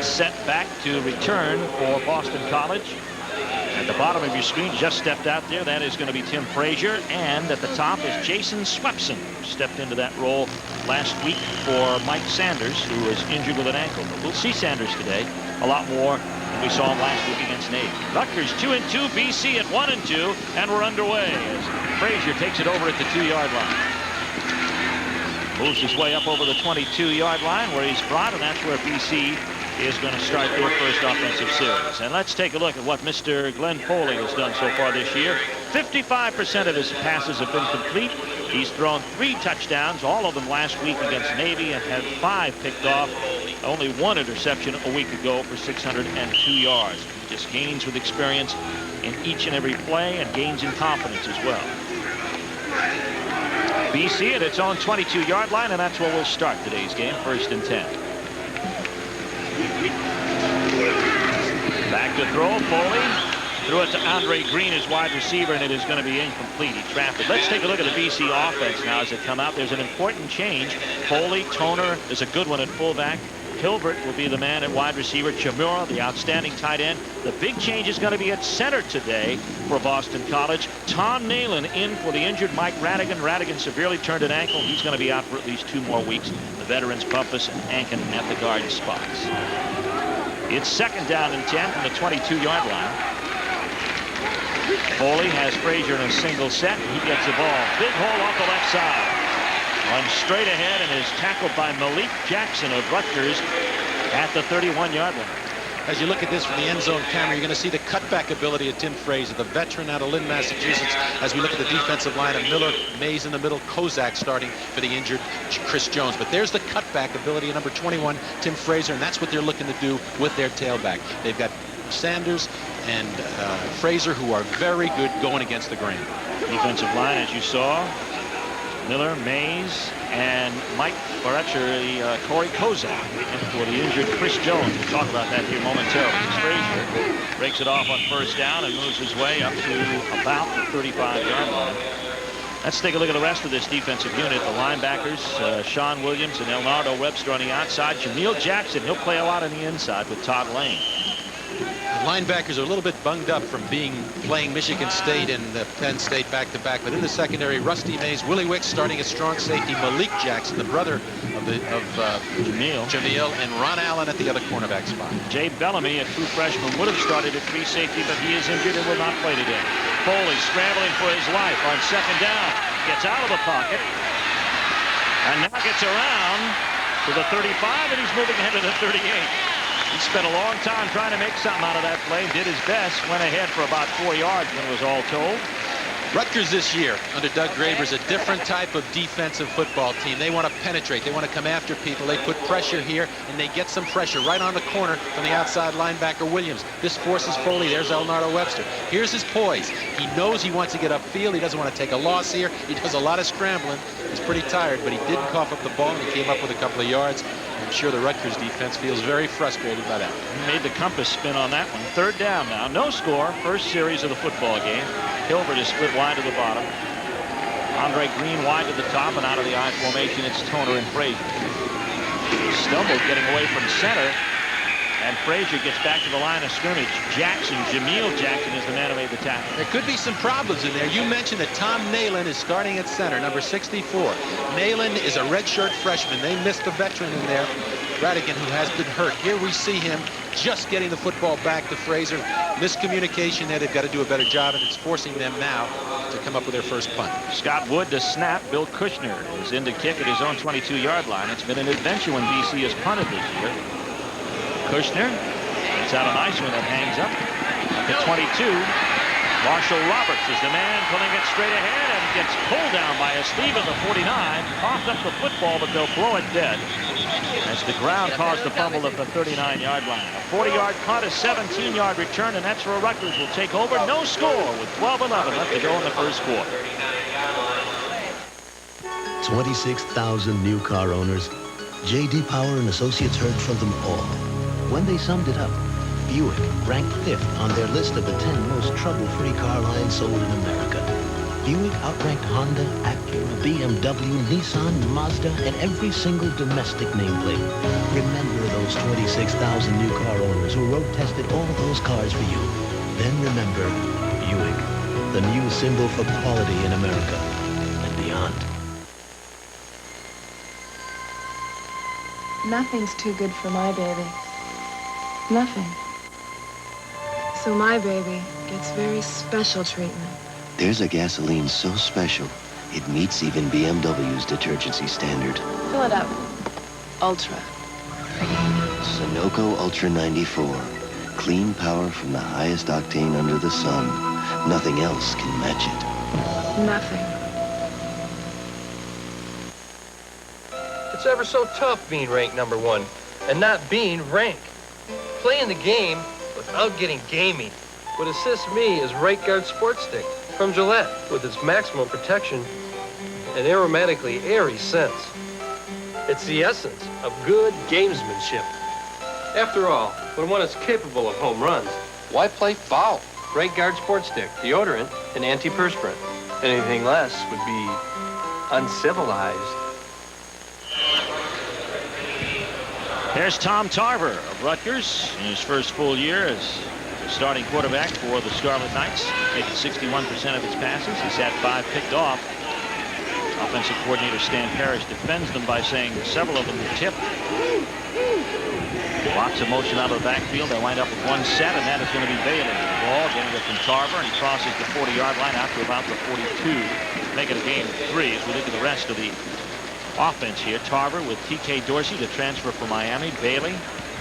set back to return for Boston College. At the bottom of your screen, just stepped out there. That is going to be Tim Frazier. And at the top is Jason Swepson, who stepped into that role last week for Mike Sanders, who was injured with an ankle. But we'll see Sanders today a lot more than we saw him last week against Navy. Rutgers 2-2, BC at 1-2, and we're underway as Frazier takes it over at the 2-yard line. Moves his way up over the 22-yard line where he's brought, and that's where BC is going to start their first offensive series. And let's take a look at what Mr. Glenn Foley has done so far this year. 55% of his passes have been complete. He's thrown 3 touchdowns, all of them last week against Navy, and had 5 picked off. Only 1 interception a week ago for 602 yards. He just gains with experience in each and every play and gains in confidence as well. BC at its own 22-yard line, and that's where we'll start today's game, 1st and 10. Back to throw, Foley. Threw it to Andre Green, his wide receiver, and it is going to be incomplete. He trapped it. Let's take a look at the BC offense now as they come out. There's an important change. Foley, Toner is a good one at fullback. Hilbert will be the man at wide receiver. Chamura, the outstanding tight end. The big change is going to be at center today for Boston College. Tom Nalen in for the injured Mike Radigan. Radigan severely turned an ankle. He's going to be out for at least 2 more weeks. The veterans Bumpus and Ankin at the guard spots. It's 2nd down and 10 from the 22-yard line. Foley has Frazier in a single set. He gets the ball. Big hole off the left side. Runs straight ahead and is tackled by Malik Jackson of Rutgers at the 31-yard line. As you look at this from the end zone camera, you're going to see the cutback ability of Tim Frazier, the veteran out of Lynn, Massachusetts, as we look at the defensive line of Miller, Mays in the middle, Kozak starting for the injured Chris Jones. But there's the cutback ability of number 21, Tim Frazier, and that's what they're looking to do with their tailback. They've got Sanders and Frazier, who are very good going against the grain. Defensive line, as you saw, Miller, Mays, and Mike, or actually Corey Kozak, and for the injured Chris Jones. We'll talk about that here momentarily. Frazier breaks it off on 1st down and moves his way up to about the 35-yard line. Let's take a look at the rest of this defensive unit. The linebackers, Sean Williams and Elnardo Webster on the outside. Jameel Jackson, he'll play a lot on the inside with Todd Lane. The linebackers are a little bit bunged up from playing Michigan State and Penn State back-to-back. But in the secondary, Rusty Mays, Willie Wicks starting at strong safety, Malik Jackson, the brother of Jameel, and Ron Allen at the other cornerback spot. Jay Bellamy, a true freshman, would have started at free safety, but he is injured and will not play today. Foley scrambling for his life on 2nd down. Gets out of the pocket. And now gets around to the 35, and he's moving ahead to the 38. He spent a long time trying to make something out of that play. Did his best. Went ahead for about 4 yards when it was all told. Rutgers this year under Doug Graber is a different type of defensive football team. They want to penetrate. They want to come after people. They put pressure here, and they get some pressure right on the corner from the outside linebacker Williams. This forces Foley. There's Elnardo Webster. Here's his poise. He knows he wants to get upfield. He doesn't want to take a loss here. He does a lot of scrambling. He's pretty tired, but he didn't cough up the ball, and he came up with a couple of yards. I'm sure the Rutgers defense feels very frustrated by that. He made the compass spin on that one. 3rd down now. No score. First series of the football game. Hilbert is split wide to the bottom. Andre Green wide to the top, and out of the I formation, it's Toner and Frazier. Stumbled getting away from center, and Frazier gets back to the line of scrimmage. Jackson, Jameel Jackson, is the man who made the tackle. There could be some problems in there. You mentioned that Tom Nalen is starting at center, number 64. Nalen is a redshirt freshman. They missed the veteran in there, Radigan, who has been hurt. Here we see him just getting the football back to Frazier. Miscommunication there. They've got to do a better job, and it's forcing them now to come up with their first punt. Scott Wood to snap. Bill Kushner is in to kick at his own 22-yard line. It's been an adventure when BC has punted this year. Kushner, it's out a nice one that hangs up at the 22. Marshall Roberts is the man pulling it straight ahead and gets pulled down by a Steve at the 49. Coughed up the football, but they'll blow it dead as the ground caused the fumble at the 39-yard line. A 40-yard punt, a 17-yard return, and that's where Rutgers will take over. No score with 12-11 left to go in the first quarter. 26,000 new car owners. J.D. Power and Associates heard from them all. When they summed it up, Buick ranked 5th on their list of the 10 most trouble-free car lines sold in America. Buick outranked Honda, Acura, BMW, Nissan, Mazda, and every single domestic nameplate. Remember those 26,000 new car owners who road tested all those cars for you. Then remember Buick, the new symbol for quality in America and beyond. Nothing's too good for my baby. Nothing. So my baby gets very special treatment. There's a gasoline so special, it meets even BMW's detergency standard. Fill it up. Ultra. Sunoco Ultra 94. Clean power from the highest octane under the sun. Nothing else can match it. Nothing. It's ever so tough being ranked #1 and not being ranked. Playing the game without getting gamey. What assists me is Right Guard Sports Stick from Gillette with its maximum protection and aromatically airy scents. It's the essence of good gamesmanship. After all, when one is capable of home runs, why play foul? Right Guard Sports Stick, deodorant, and antiperspirant. Anything less would be uncivilized. There's Tom Tarver of Rutgers in his first full year as starting quarterback for the Scarlet Knights, making 61% of his passes. He's had 5 picked off. Offensive coordinator Stan Parrish defends them by saying several of them were tipped. Lots of motion out of the backfield. They wind up with one set, and that is going to be Bailey. The ball getting it from Tarver, and he crosses the 40-yard line out to about the 42. Make it a game of 3 as we look at the rest of the offense here. Tarver with T.K. Dorsey, the transfer from Miami. Bailey,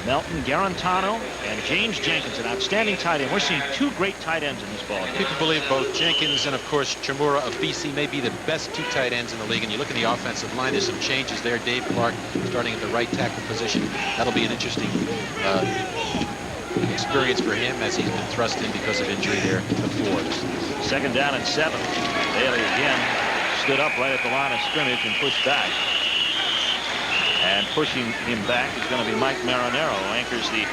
Melton, Garantano, and James Jenkins, an outstanding tight end. We're seeing 2 great tight ends in this ball game. People believe both Jenkins and, of course, Chamura of BC may be the best 2 tight ends in the league. And you look at the offensive line, there's some changes there. Dave Clark starting at the right tackle position. That'll be an interesting experience for him as he's been thrust in because of injury there before. 2nd down and 7. Bailey again stood up right at the line of scrimmage and pushed back. And pushing him back is going to be Mike Marinero, who anchors the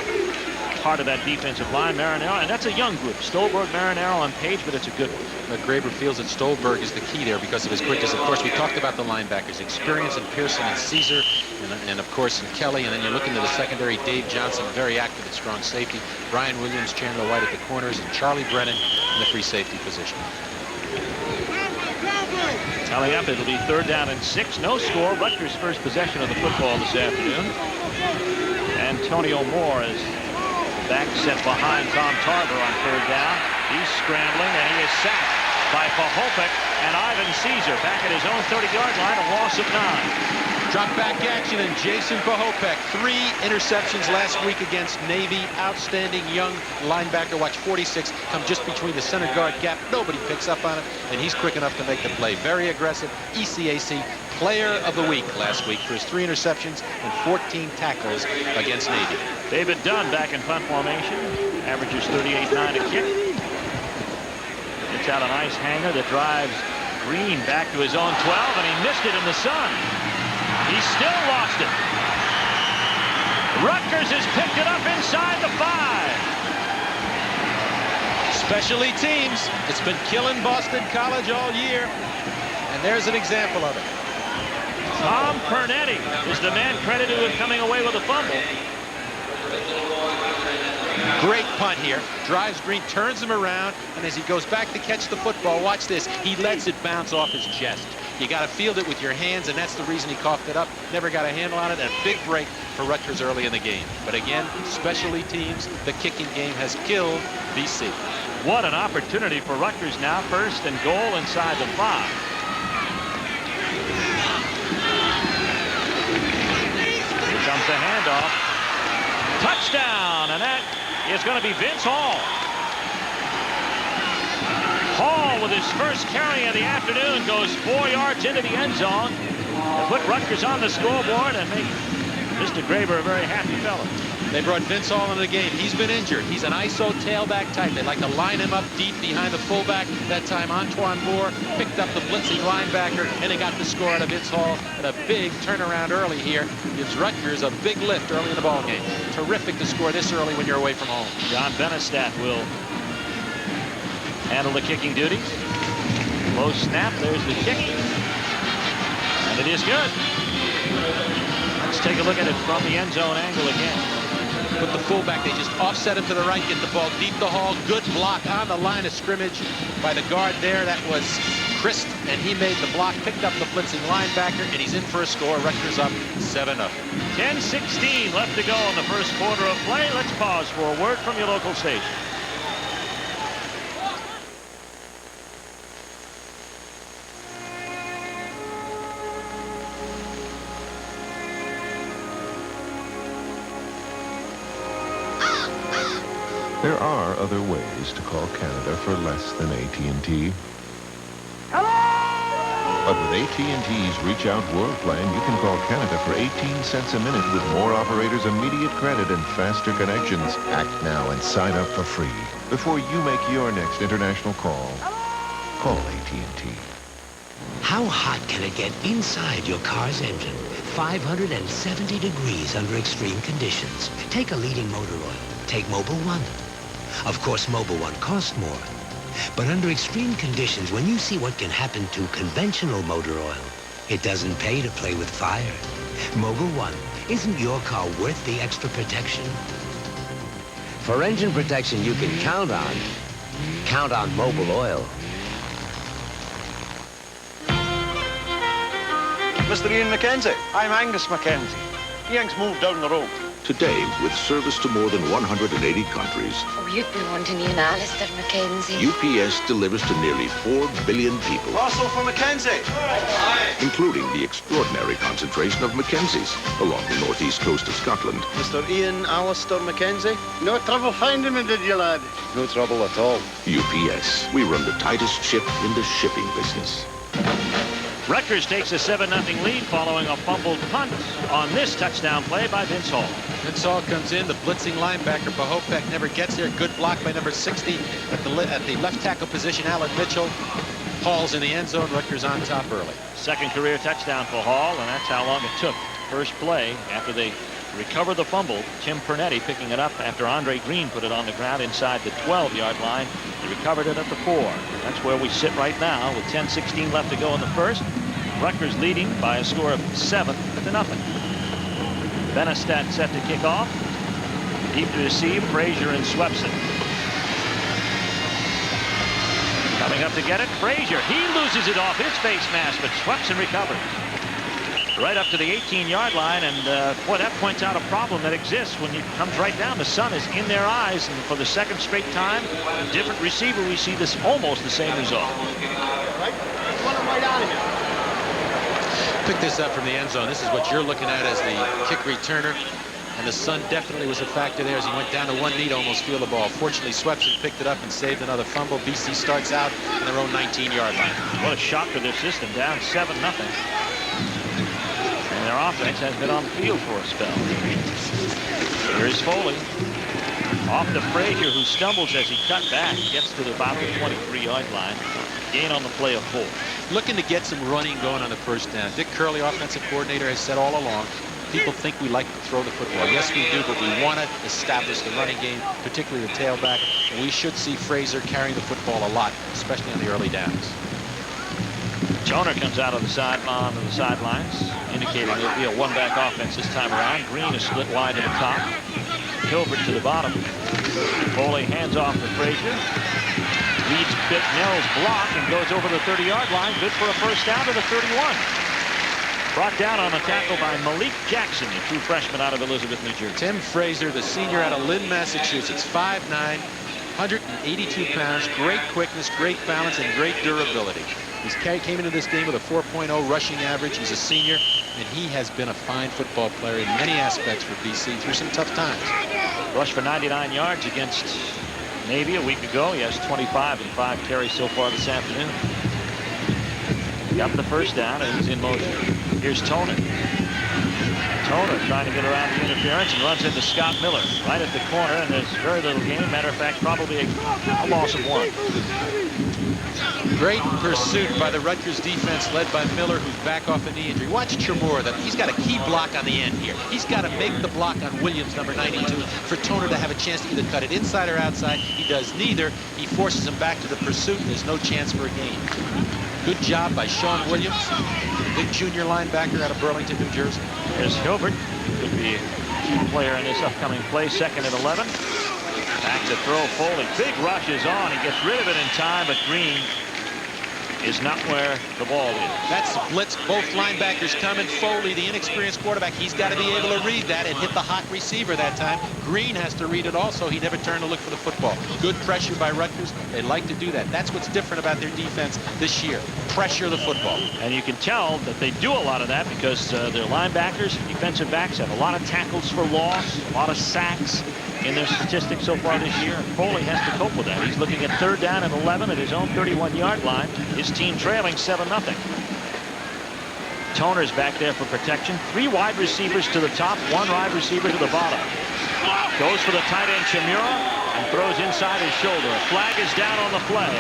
heart of that defensive line. Marinero, and that's a young group. Stolberg, Marinero on page, but it's a good one. Graber feels that Stolberg is the key there because of his quickness. Of course, we talked about the linebackers, experience in Pearson and Caesar, and of course in Kelly. And then you look into the secondary, Dave Johnson, very active at strong safety. Brian Williams, Chandler White at the corners, and Charlie Brennan in the free safety position. Coming up, it'll be 3rd down and 6. No score. Rutgers' first possession of the football this afternoon. Antonio Moore is back set behind Tom Tarver on 3rd down. He's scrambling, and he is sacked by Pahopek and Ivan Caesar back at his own 30-yard line, a loss of 9. Drop back action, and Jason Pahopek, 3 interceptions last week against Navy. Outstanding young linebacker. Watch 46 come just between the center guard gap. Nobody picks up on it, and he's quick enough to make the play. Very aggressive. ECAC Player of the Week last week for his 3 interceptions and 14 tackles against Navy. David Dunn back in punt formation. Averages 38.9 a kick. Gets out a nice hanger that drives Green back to his own 12, and he missed it in the sun. He still lost it. Rutgers has picked it up inside the 5. Specialty teams. It's been killing Boston College all year. And there's an example of it. Tom Pernetti is the man credited with coming away with a fumble. Great punt here. Drives Green, turns him around, and as he goes back to catch the football, watch this. He lets it bounce off his chest. You got to field it with your hands, and that's the reason he coughed it up. Never got a handle on it, and a big break for Rutgers early in the game. But again, specialty teams, the kicking game has killed BC. What an opportunity for Rutgers now. 1st and goal inside the 5. Here comes the handoff. Touchdown, and that is going to be Vince Hall. Hall with his first carry of the afternoon goes 4 yards into the end zone to put Rutgers on the scoreboard and make Mr. Graber a very happy fellow. They brought Vince Hall into the game. He's been injured. He's an ISO tailback type. They like to line him up deep behind the fullback. That time Antoine Moore picked up the blitzing linebacker, and they got the score out of Vince Hall. And a big turnaround early here gives Rutgers a big lift early in the ball game. Terrific to score this early when you're away from home. John Benestat will handle the kicking duties. Low snap. There's the kick. And it is good. Let's take a look at it from the end zone angle again. Put the fullback, they just offset him to the right, get the ball deep the hall. Good block on the line of scrimmage by the guard there. That was Christ, and he made the block, picked up the blitzing linebacker, and he's in for a score. Rutgers up 7-0. 10:16 left to go in the first quarter of play. Let's pause for a word from your local station. There are other ways to call Canada for less than AT&T. But with AT&T's Reach Out World plan, you can call Canada for 18 cents a minute with more operators, immediate credit, and faster connections. Act now and sign up for free before you make your next international call. Call AT&T. How hot can it get inside your car's engine? 570 degrees under extreme conditions. Take a leading motor oil. Take Mobil 1. Of course, Mobil 1 costs more. But under extreme conditions, when you see what can happen to conventional motor oil, it doesn't pay to play with fire. Mobil 1, isn't your car worth the extra protection? For engine protection you can count on Mobil Oil. Mr. Ian McKenzie. I'm Angus McKenzie. Ian's moved down the road. Today, with service to more than 180 countries, Oh, you'd be wanting Ian Alistair, Mackenzie. UPS delivers to nearly 4 billion people, Also for McKenzie. including the extraordinary concentration of Mackenzies along the northeast coast of Scotland. Mr. Ian Alistair McKenzie. No trouble finding me, did you, lad? No trouble at all. UPS, we run the tightest ship in the shipping business. Rutgers takes a 7-0 lead following a fumbled punt on this touchdown play by Vince Hall. Vince Hall comes in, the blitzing linebacker. Pahopek never gets there. Good block by number 60 at the left tackle position. Alan Mitchell. Hall's in the end zone. Rutgers on top early. Second career touchdown for Hall, and that's how long it took. First play after they recovered the fumble. Tim Pernetti picking it up after Andre Green put it on the ground inside the 12-yard line. He recovered it at the 4. That's where we sit right now with 10:16 left to go in the first. Rutgers leading by a score of 7-0. Benestad set to kick off. Deep to receive, Frazier and Swepson. Coming up to get it, Frazier. He loses it off his face mask, but Swepson recovers. Right up to the 18-yard line, and boy, that points out a problem that exists when it comes right down. The sun is in their eyes, and for the second straight time, different receiver, we see this almost the same result. Pick this up from the end zone. This is what you're looking at as the kick returner. And the sun definitely was a factor there as he went down to one knee to almost feel the ball. Fortunately, Swepson picked it up and saved another fumble. BC starts out on their own 19-yard line. What a shock to their system, down 7-0. And their offense has been on the field for a spell. Here's Foley. Off to Frazier, who stumbles as he cut back. Gets to about the 23-yard line. Gain on the play of 4. Looking to get some running going on the first down. Dick Curley, offensive coordinator, has said all along, people think we like to throw the football. Yes, we do, but we want to establish the running game, particularly the tailback. And we should see Frazier carrying the football a lot, especially on the early downs. Toner comes out of the sidelines, indicating it'll be a one-back offense this time around. Green is split wide to the top. Hilbert to the bottom. Foley hands off to Frazier. Leads Bicknell's block and goes over the 30-yard line. Good for a first down to the 31. Brought down on a tackle by Malik Jackson, the true freshman out of Elizabeth, New Jersey. Tim Frazier, the senior out of Lynn, Massachusetts, 5'9", 182 pounds, great quickness, great balance, and great durability. He came into this game with a 4.0 rushing average. He's a senior, and he has been a fine football player in many aspects for BC through some tough times. Rushed for 99 yards against Navy a week ago. He has 25 and 5 carries so far this afternoon. Got the first down, and he's in motion. Here's Toner. Toner trying to get around the interference and runs into Scott Miller right at the corner, and there's very little gain. Matter of fact, probably a loss of 1. Great pursuit by the Rutgers defense led by Miller, who's back off a knee injury. Watch Chamorro. He's got a key block on the end here. He's got to make the block on Williams, number 92, for Toner to have a chance to either cut it inside or outside. He does neither. He forces him back to the pursuit, and there's no chance for a gain. Good job by Sean Williams, big junior linebacker out of Burlington, New Jersey. There's Hilbert, could be a key player in this upcoming play. 2nd and 11. Back to throw. Foley. Big rush is on. He gets rid of it in time, but Green is not where the ball is. That's blitz. Both linebackers coming. Foley, the inexperienced quarterback, he's got to be able to read that and hit the hot receiver that time. Green has to read it also. He never turned to look for the football. Good pressure by Rutgers. They like to do that. That's what's different about their defense this year. Pressure the football. And you can tell that they do a lot of that because their linebackers, defensive backs have a lot of tackles for loss, a lot of sacks in their statistics so far this year. And Foley has to cope with that. He's looking at 3rd down and 11 at his own 31-yard line. His team trailing 7-0. Toner's back there for protection. 3 wide receivers to the top, 1 wide receiver to the bottom. Goes for the tight end Chimura and throws inside his shoulder. A flag is down on the play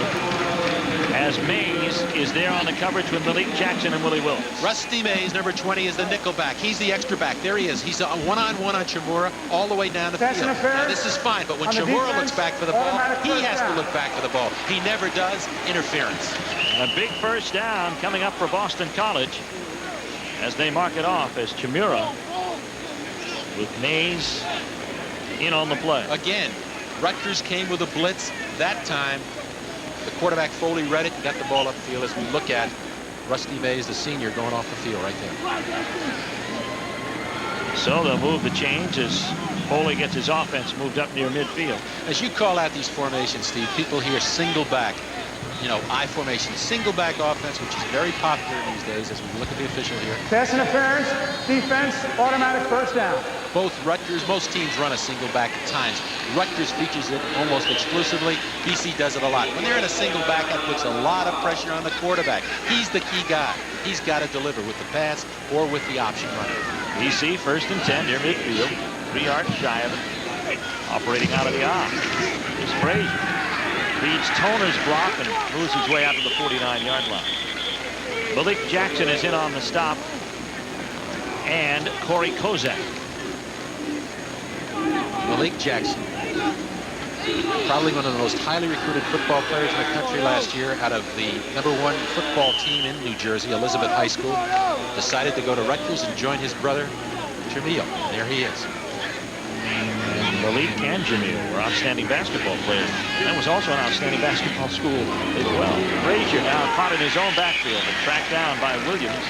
as Mays is there on the coverage with Malik Jackson and Willie Willis. Rusty Mays, number 20, is the nickel back. He's the extra back. There he is. He's a one-on-one on Chimura all the way down the field. Now, this is fine, but when Chimura looks back for the ball, he has to look back for the ball. He never does. Interference. And a big 1st down coming up for Boston College as they mark it off as Chimura with Mays in on the play. Again, Rutgers came with a blitz that time. The quarterback Foley read it and got the ball upfield as we look at Rusty Mays, the senior, going off the field right there. So they'll move the change as Foley gets his offense moved up near midfield. As you call out these formations, Steve, people hear single back. You know, I formation, single back offense, which is very popular these days as we look at the official here. Pass interference, defense, automatic 1st down. Both Rutgers, most teams run a single back at times. Rutgers features it almost exclusively. BC does it a lot. When they're in a single back, that puts a lot of pressure on the quarterback. He's the key guy. He's got to deliver with the pass or with the option runner. BC 1st and 10 near midfield. 3 yards shy of it. Operating out of the eye is Frazier. Reads Toner's block and moves his way out to the 49-yard line. Malik Jackson is in on the stop. And Corey Kozak. Malik Jackson, probably one of the most highly recruited football players in the country last year, out of the #1 football team in New Jersey, Elizabeth High School. Decided to go to Rutgers and join his brother, Jamil. There he is. And Malik and Jamil were outstanding basketball players. That was also an outstanding basketball school as well. Frazier now caught in his own backfield and tracked down by Williams.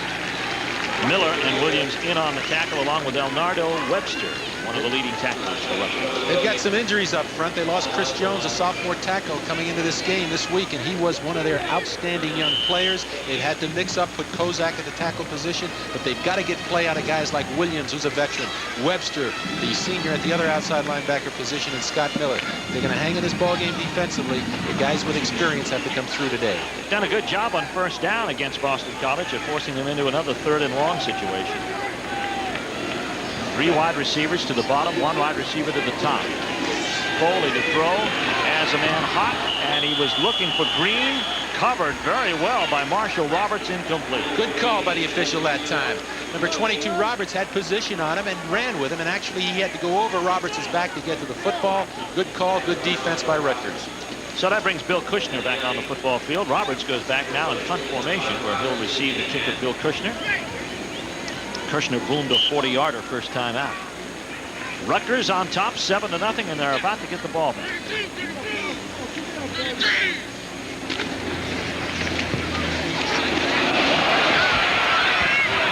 Miller and Williams in on the tackle along with Elnardo Webster, one of the leading tacklers for Rutgers. They've got some injuries up front. They lost Chris Jones, a sophomore tackle, coming into this game this week, and he was one of their outstanding young players. They've had to mix up, put Kozak at the tackle position, but they've got to get play out of guys like Williams, who's a veteran, Webster, the senior at the other outside linebacker position, and Scott Miller. If they're going to hang in this ball game defensively, the guys with experience have to come through today. They've done a good job on 1st down against Boston College of forcing them into another 3rd and long situation. 3 wide receivers to the bottom, 1 wide receiver to the top. Foley to throw as a man hot, and he was looking for Green. Covered very well by Marshall Roberts, incomplete. Good call by the official that time. Number 22 Roberts had position on him and ran with him, and actually he had to go over Roberts' back to get to the football. Good call, good defense by Rutgers. So that brings Bill Kushner back on the football field. Roberts goes back now in punt formation where he'll receive the kick of Bill Kushner. Kushner boomed a 40-yarder first time out. Rutgers on top 7-0, and they're about to get the ball back.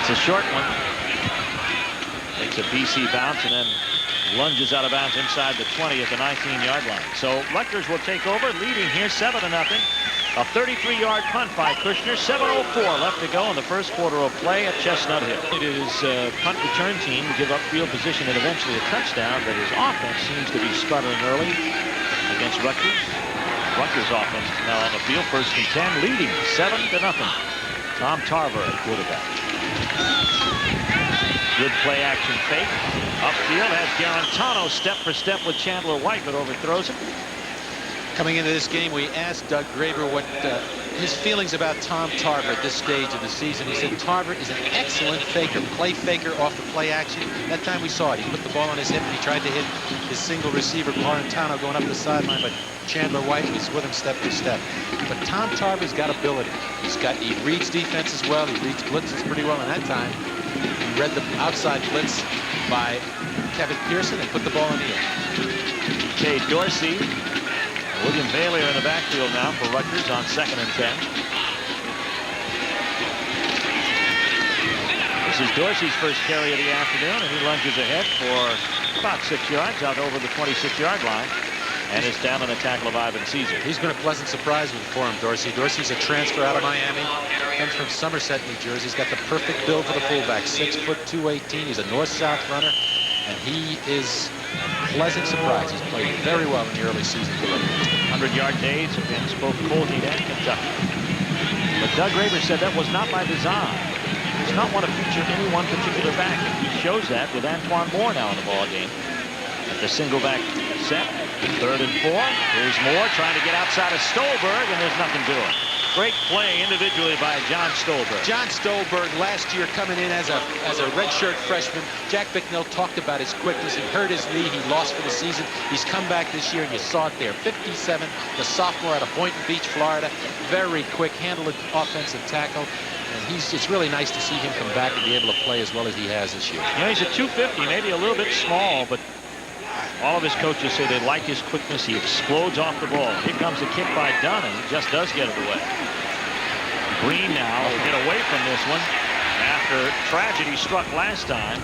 It's a short one. Makes a BC bounce and then lunges out of bounds inside the 20 at the 19-yard line. So Rutgers will take over, leading here 7-0. A 33-yard punt by Kushner. 7:04 left to go in the first quarter of play at Chestnut Hill. It is punt return team to give up field position and eventually a touchdown, but his offense seems to be sputtering early against Rutgers. Rutgers offense is now on the field, 1st and 10, leading 7-0. Tom Tarver at quarterback. Good play action fake. Upfield has Garantano step for step with Chandler White, but overthrows him. Coming into this game, we asked Doug Graber what his feelings about Tom Tarver at this stage of the season. He said Tarver is an excellent faker, play faker off the play action. That time we saw it. He put the ball on his hip and he tried to hit his single receiver, Parentano, going up the sideline, but Chandler White was with him step to step. But Tom Tarver's got ability. He reads defense as well. He reads blitzes pretty well. And that time, he read the outside blitz by Kevin Pearson and put the ball in the air. Jay Dorsey. William Bailey are in the backfield now for Rutgers on 2nd and 10. This is Dorsey's first carry of the afternoon, and he lunges ahead for about 6 yards out over the 26-yard line, and is down on the tackle of Ivan Caesar. He's been a pleasant surprise for him, Dorsey. Dorsey's a transfer out of Miami. Comes from Somerset, New Jersey. He's got the perfect build for the fullback. 6 foot 218. He's a north-south runner, and he is a pleasant surprise. He's played very well in the early season. 100-yard days against both Colgate and Kentucky. But Doug Graber said that was not by design. He does not want to feature any one particular back. And he shows that with Antoine Moore now in the ball game. At the single back set, 3rd and 4. Here's Moore trying to get outside of Stolberg, and there's nothing doing. Great play individually by John Stolberg. John Stolberg last year coming in as a redshirt freshman. Jack Bicknell talked about his quickness. He hurt his knee. He lost for the season. He's come back this year, and you saw it there. 57, the sophomore out of Boynton Beach, Florida. Very quick, handled offensive tackle. And it's really nice to see him come back and be able to play as well as he has this year. You know, he's at 250, maybe a little bit small, but all of his coaches say they like his quickness. He explodes off the ball. Here comes the kick by Dunn, and he just does get it away. Green now will get away from this one after tragedy struck last time.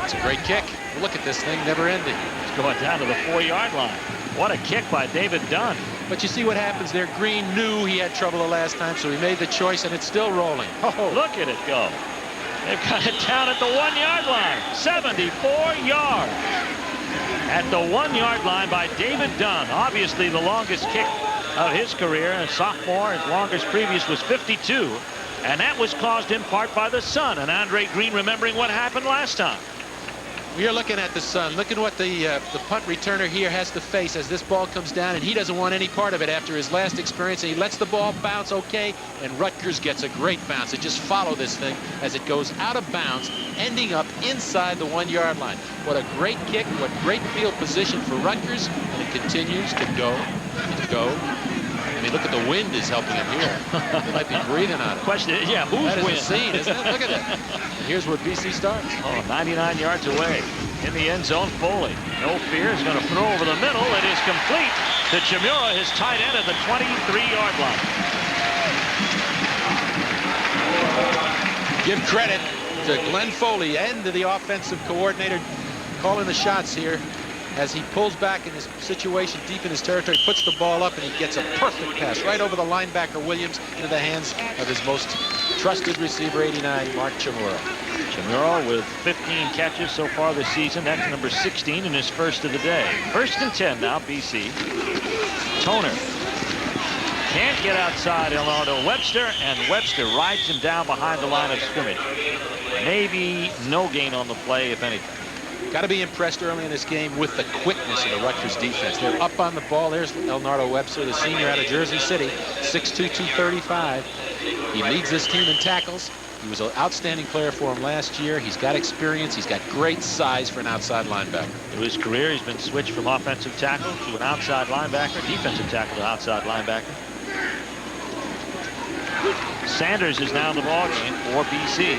It's a great kick. Look at this thing, never ending. It's going down to the 4-yard line. What a kick by David Dunn. But you see what happens there. Green knew he had trouble the last time, so he made the choice, and it's still rolling. Oh, look at it go. They've got it down at the 1-yard line. 74 yards. At the 1-yard line by David Dunn. Obviously the longest kick of his career. And sophomore, his longest previous was 52. And that was caused in part by the sun. And Andre Green remembering what happened last time. We are looking at the sun. Look at what the punt returner here has to face as this ball comes down, and he doesn't want any part of it after his last experience. And he lets the ball bounce, okay, and Rutgers gets a great bounce. They just follow this thing as it goes out of bounds, ending up inside the 1-yard line. What a great kick, what great field position for Rutgers, and it continues to go, I mean, look at the wind is helping him here. He might be breathing on it. Question, yeah, who's that is wind? a scene, isn't it? Look at that. And here's where BC starts. Oh, 99 yards away. In the end zone, Foley. No fear, is going to throw over the middle. It is complete to Chimura, his tight end at the 23-yard line. Give credit to Glenn Foley and to the offensive coordinator calling the shots here as he pulls back in his situation deep in his territory, puts the ball up, and he gets a perfect pass right over the linebacker Williams into the hands of his most trusted receiver, 89, Mark Chimura. Chimura with 15 catches so far this season. That's number 16 in his first of the day. 1st and 10 now, BC. Toner can't get outside Elnardo Webster, and Webster rides him down behind the line of scrimmage. Maybe no gain on the play, if anything. Got to be impressed early in this game with the quickness of the Rutgers defense. They're up on the ball. There's Elnardo Webster, the senior out of Jersey City, 6'2", 235. He leads this team in tackles. He was an outstanding player for him last year. He's got experience. He's got great size for an outside linebacker. Through his career, he's been switched from offensive tackle to an outside linebacker, defensive tackle to outside linebacker. Sanders is now in the ballgame for BC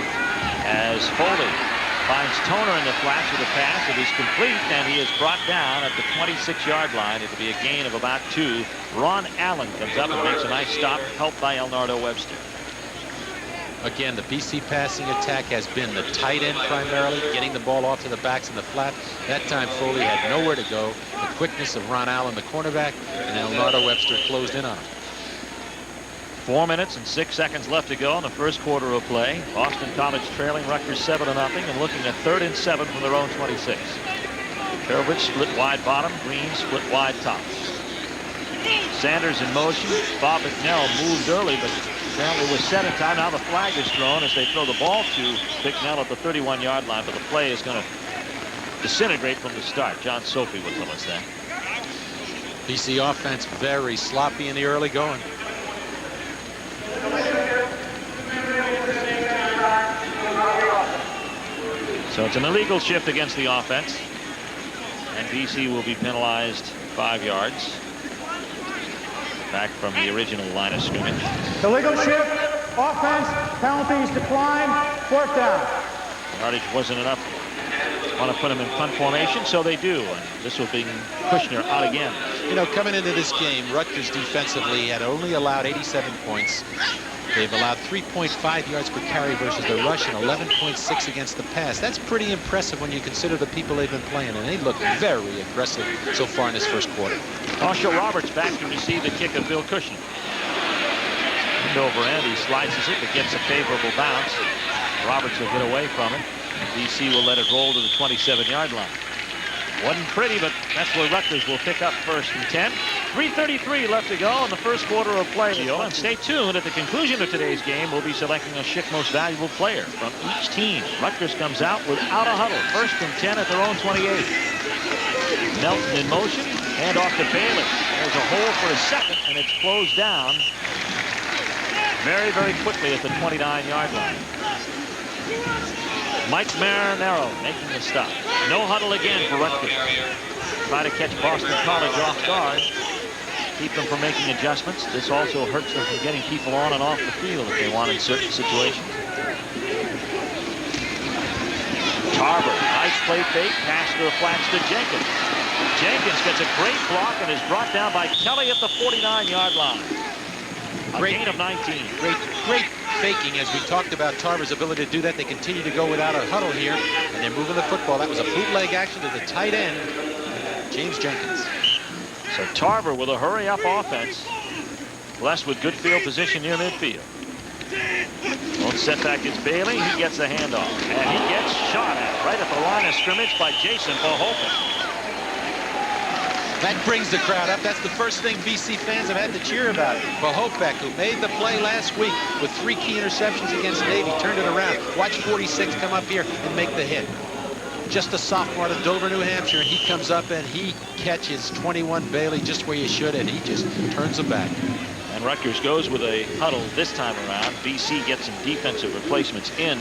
as Foley finds Toner in the flats with a pass. It is complete, and he is brought down at the 26-yard line. It'll be a gain of about 2. Ron Allen comes up and makes a nice stop, helped by Elnardo Webster. Again, the BC passing attack has been the tight end primarily, getting the ball off to the backs in the flat. That time Foley had nowhere to go. The quickness of Ron Allen, the cornerback, and Elnardo Webster closed in on him. 4 minutes and 6 seconds left to go in the first quarter of play. Boston College trailing Rutgers 7-0 and looking at 3rd and 7 from their own 26. Perovich split wide bottom, Green split wide top. Sanders in motion. Bob McNell moved early, but apparently was set in time. Now the flag is thrown as they throw the ball to McNell at the 31-yard line, but the play is going to disintegrate from the start. John Sophie will tell us that. BC offense very sloppy in the early going. So it's an illegal shift against the offense. And BC will be penalized 5 yards. Back from the original line of scrimmage. Illegal shift, offense, penalties decline, 4th down. Yardage wasn't enough. Want to put him in punt formation, so they do. And this will bring Kushner out again. You know, coming into this game, Rutgers defensively had only allowed 87 points. They've allowed 3.5 yards per carry versus the rush and 11.6 against the pass. That's pretty impressive when you consider the people they've been playing, and they look very aggressive so far in this first quarter. Marshall Roberts back to receive the kick of Bill Kushner. And over end, he slices it, but gets a favorable bounce. Roberts will get away from it. BC will let it roll to the 27-yard line. Wasn't pretty, but that's where Rutgers will pick up 1st and 10. 3:33 left to go in the first quarter of play. And stay tuned. At the conclusion of today's game, we'll be selecting a Schick Most Valuable Player from each team. Rutgers comes out without a huddle. 1st and 10 at their own 28. Melton in motion. Hand off to Bailey. There's a hole for a second, and it's closed down very, very quickly at the 29-yard line. Mike Marinero making the stop. No huddle again for Rutgers. Try to catch Boston College off guard. Keep them from making adjustments. This also hurts them from getting people on and off the field if they want in certain situations. Tarver, nice play fake, pass to the flats to Jenkins. Jenkins gets a great block and is brought down by Kelly at the 49-yard line. A gain of 19. Great faking, as we talked about Tarver's ability to do that. They continue to go without a huddle here, and they're moving the football. That was a bootleg action to the tight end, James Jenkins. So Tarver with a hurry-up offense, blessed with good field position near midfield. One setback is Bailey. He gets the handoff, and he gets shot at right at the line of scrimmage by Jason Bohofen. That brings the crowd up. That's the first thing BC fans have had to cheer about. Bohofen, who made the play last week with 3 key interceptions against Navy, turned it around. Watch 46 come up here and make the hit. Just a sophomore out of Dover, New Hampshire, and he comes up and he catches 21 Bailey just where you should, and he just turns him back. And Rutgers goes with a huddle this time around. BC gets some defensive replacements in.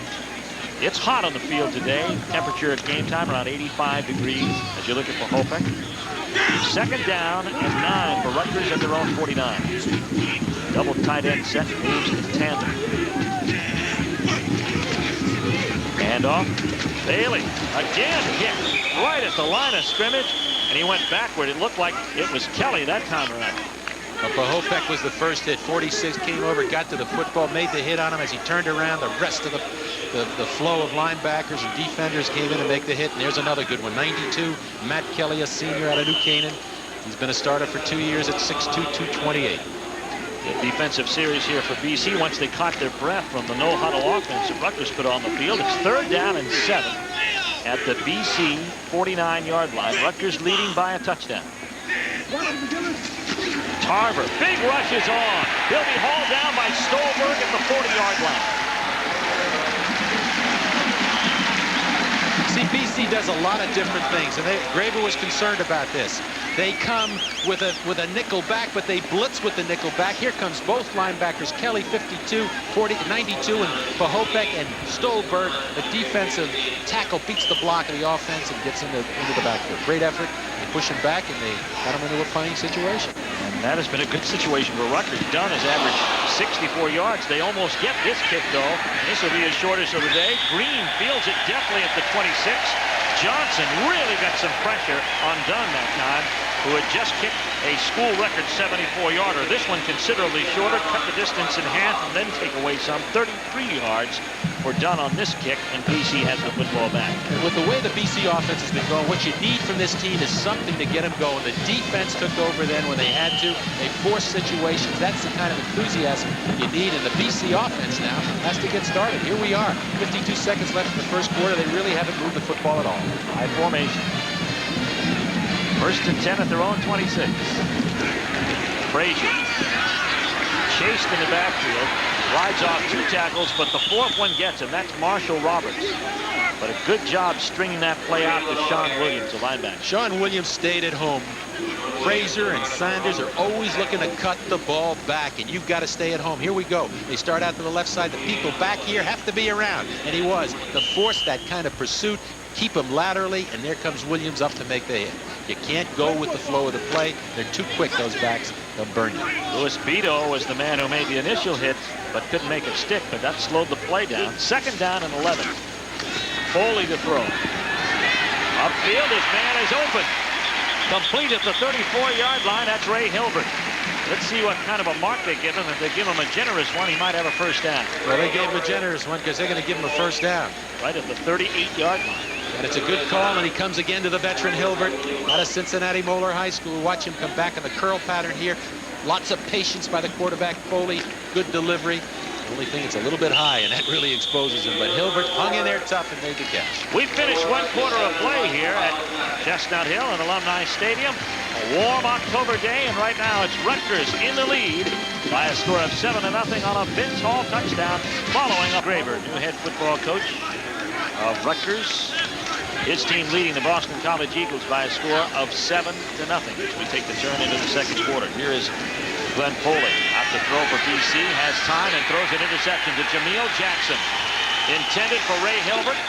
It's hot on the field today. Temperature at game time around 85 degrees as you look at Bohofen. 2nd down and 9 for Rutgers at their own 49. Double tight end set, moves in tandem. Handoff. Bailey again hit right at the line of scrimmage, and he went backward. It looked like it was Kelly that time around. But Bohofen was the first hit. 46 came over, got to the football, made the hit on him. As he turned around, the rest of the flow of linebackers and defenders came in to make the hit. And there's another good one. 92, Matt Kelly, a senior out of New Canaan. He's been a starter for 2 years at 6'2", 228. The defensive series here for BC once they caught their breath from the no-huddle offense that Rutgers put on the field. It's 3rd down and 7 at the BC 49-yard line. Rutgers leading by a touchdown. Tarver, big rush is on. He'll be hauled down by Stolberg at the 40-yard line. See, BC does a lot of different things, and Graver was concerned about this. They come with a nickel back, but they blitz with the nickel back. Here comes both linebackers, Kelly 52, 92, and Bohofen and Stolberg. The defensive tackle beats the block of the offense and gets into the backfield. Great effort. They push him back, and they got him into a punting situation. And that has been a good situation for Rutgers. Dunn has averaged 64 yards. They almost get this kick, though. This will be his shortest of the day. Green fields it deftly at the 26. Johnson really got some pressure on Dunn that time, who had just kicked a school record 74-yarder. This one considerably shorter, cut the distance in half, and then take away some 33 yards for Dunn on this kick, and BC has the football back. And with the way the BC offense has been going, what you need from this team is something to get them going. The defense took over then when they had to. They forced situations. That's the kind of enthusiasm you need, and the BC offense now has to get started. Here we are, 52 seconds left in the first quarter. They really haven't moved the football at all. High formation. 1st and 10 at their own 26. Frazier chased in the backfield, rides off 2 tackles, but the 4th one gets him. That's Marshall Roberts. But a good job stringing that play out to Sean Williams, the linebacker. Sean Williams stayed at home. Fraser and Sanders are always looking to cut the ball back, and you've got to stay at home. Here we go. They start out to the left side. The people back here have to be around, and he was. To force that kind of pursuit, keep him laterally, and there comes Williams up to make the hit. You can't go with the flow of the play. They're too quick, those backs. They'll burn you. Louis Beto was the man who made the initial hit, but couldn't make it stick, but that slowed the play down. 2nd down and 11. Foley to throw. Upfield, his man is open. Complete at the 34-yard line. That's Ray Hilbert. Let's see what kind of a mark they give him. If they give him a generous one, he might have a first down. Well, they gave him a generous one because they're going to give him a first down. Right at the 38-yard line. And it's a good call, and he comes again to the veteran Hilbert out of Cincinnati Moeller High School. Watch him come back in the curl pattern here. Lots of patience by the quarterback, Foley. Good delivery. The only thing, it's a little bit high, and that really exposes him. But Hilbert hung in there tough and made the catch. We finished 1 quarter of play here at Chestnut Hill and Alumni Stadium. A warm October day, and right now it's Rutgers in the lead by a score of 7-0 on a Vince Hall touchdown following up Graver, new head football coach of Rutgers. His team leading the Boston College Eagles by a score of 7-0 as we take the turn into the 2nd quarter. Here is Glenn Foley out to throw for BC, has time and throws an interception to Jameel Jackson. Intended for Ray Hilbert.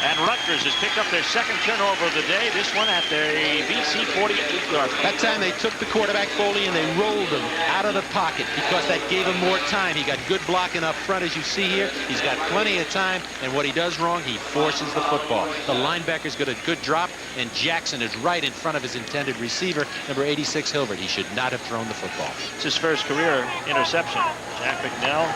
And Rutgers has picked up their 2nd turnover of the day. This one at their BC 48-yard line. That time they took the quarterback Foley and they rolled him out of the pocket because that gave him more time. He got good blocking up front, as you see here. He's got plenty of time, and what he does wrong, he forces the football. The linebacker's got a good drop, and Jackson is right in front of his intended receiver, number 86 Hilbert. He should not have thrown the football. It's his first career interception. Jack McNell.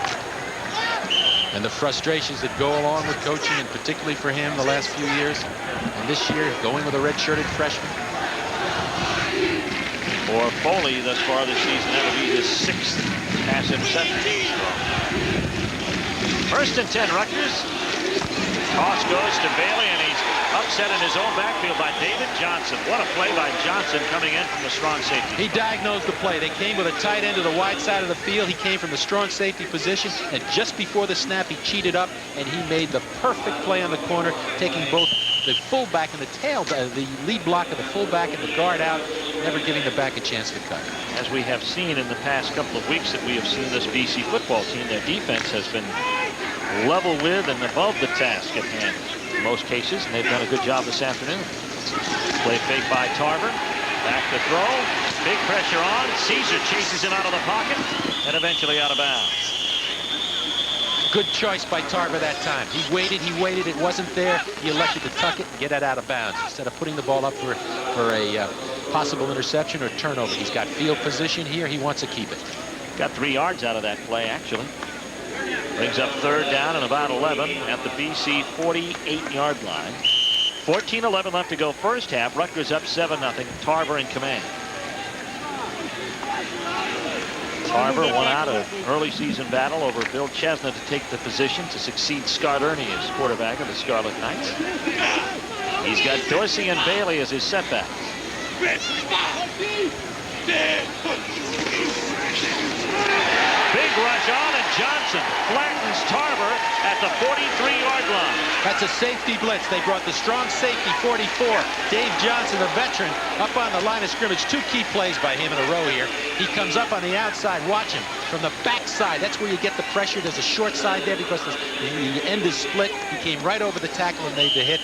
And the frustrations that go along with coaching, and particularly for him the last few years. And this year, going with a red-shirted freshman. For Foley thus far this season, that will be his 6th pass interception. 1st and 10, Rutgers. Toss goes to Bailey, and he's upset in his own backfield by David Johnson. What a play by Johnson coming in from the strong safety. He diagnosed the play. They came with a tight end to the wide side of the field. He came from the strong safety position, and just before the snap, he cheated up, and he made the perfect play on the corner, taking both the fullback and the lead block of the fullback and the guard out, never giving the back a chance to cut. As we have seen in the past couple of weeks that we have seen this BC football team, their defense has been level with and above the task at hand in most cases, and they've done a good job this afternoon. Play fake by Tarver. Back to throw. Big pressure on. Caesar chases him out of the pocket and eventually out of bounds. Good choice by Tarver that time. He waited, it wasn't there. He elected to tuck it and get it out of bounds instead of putting the ball up for a possible interception or turnover. He's got field position here. He wants to keep it. Got 3 yards out of that play, actually. Brings up 3rd down and about 11 at the BC 48-yard line. 14-11 left to go first half. Rutgers up 7-0. Tarver in command. Tarver won out of early season battle over Bill Chesna to take the position to succeed Scott Ernie as quarterback of the Scarlet Knights. He's got Dorsey and Bailey as his setbacks. Big rush on, and Johnson flattens Tarver at the 43-yard line. That's a safety blitz. They brought the strong safety, 44, Dave Johnson, the veteran, up on the line of scrimmage. 2 key plays by him in a row here. He comes up on the outside. Watch him from the backside. That's where you get the pressure. There's a short side there because the end is split. He came right over the tackle and made the hit.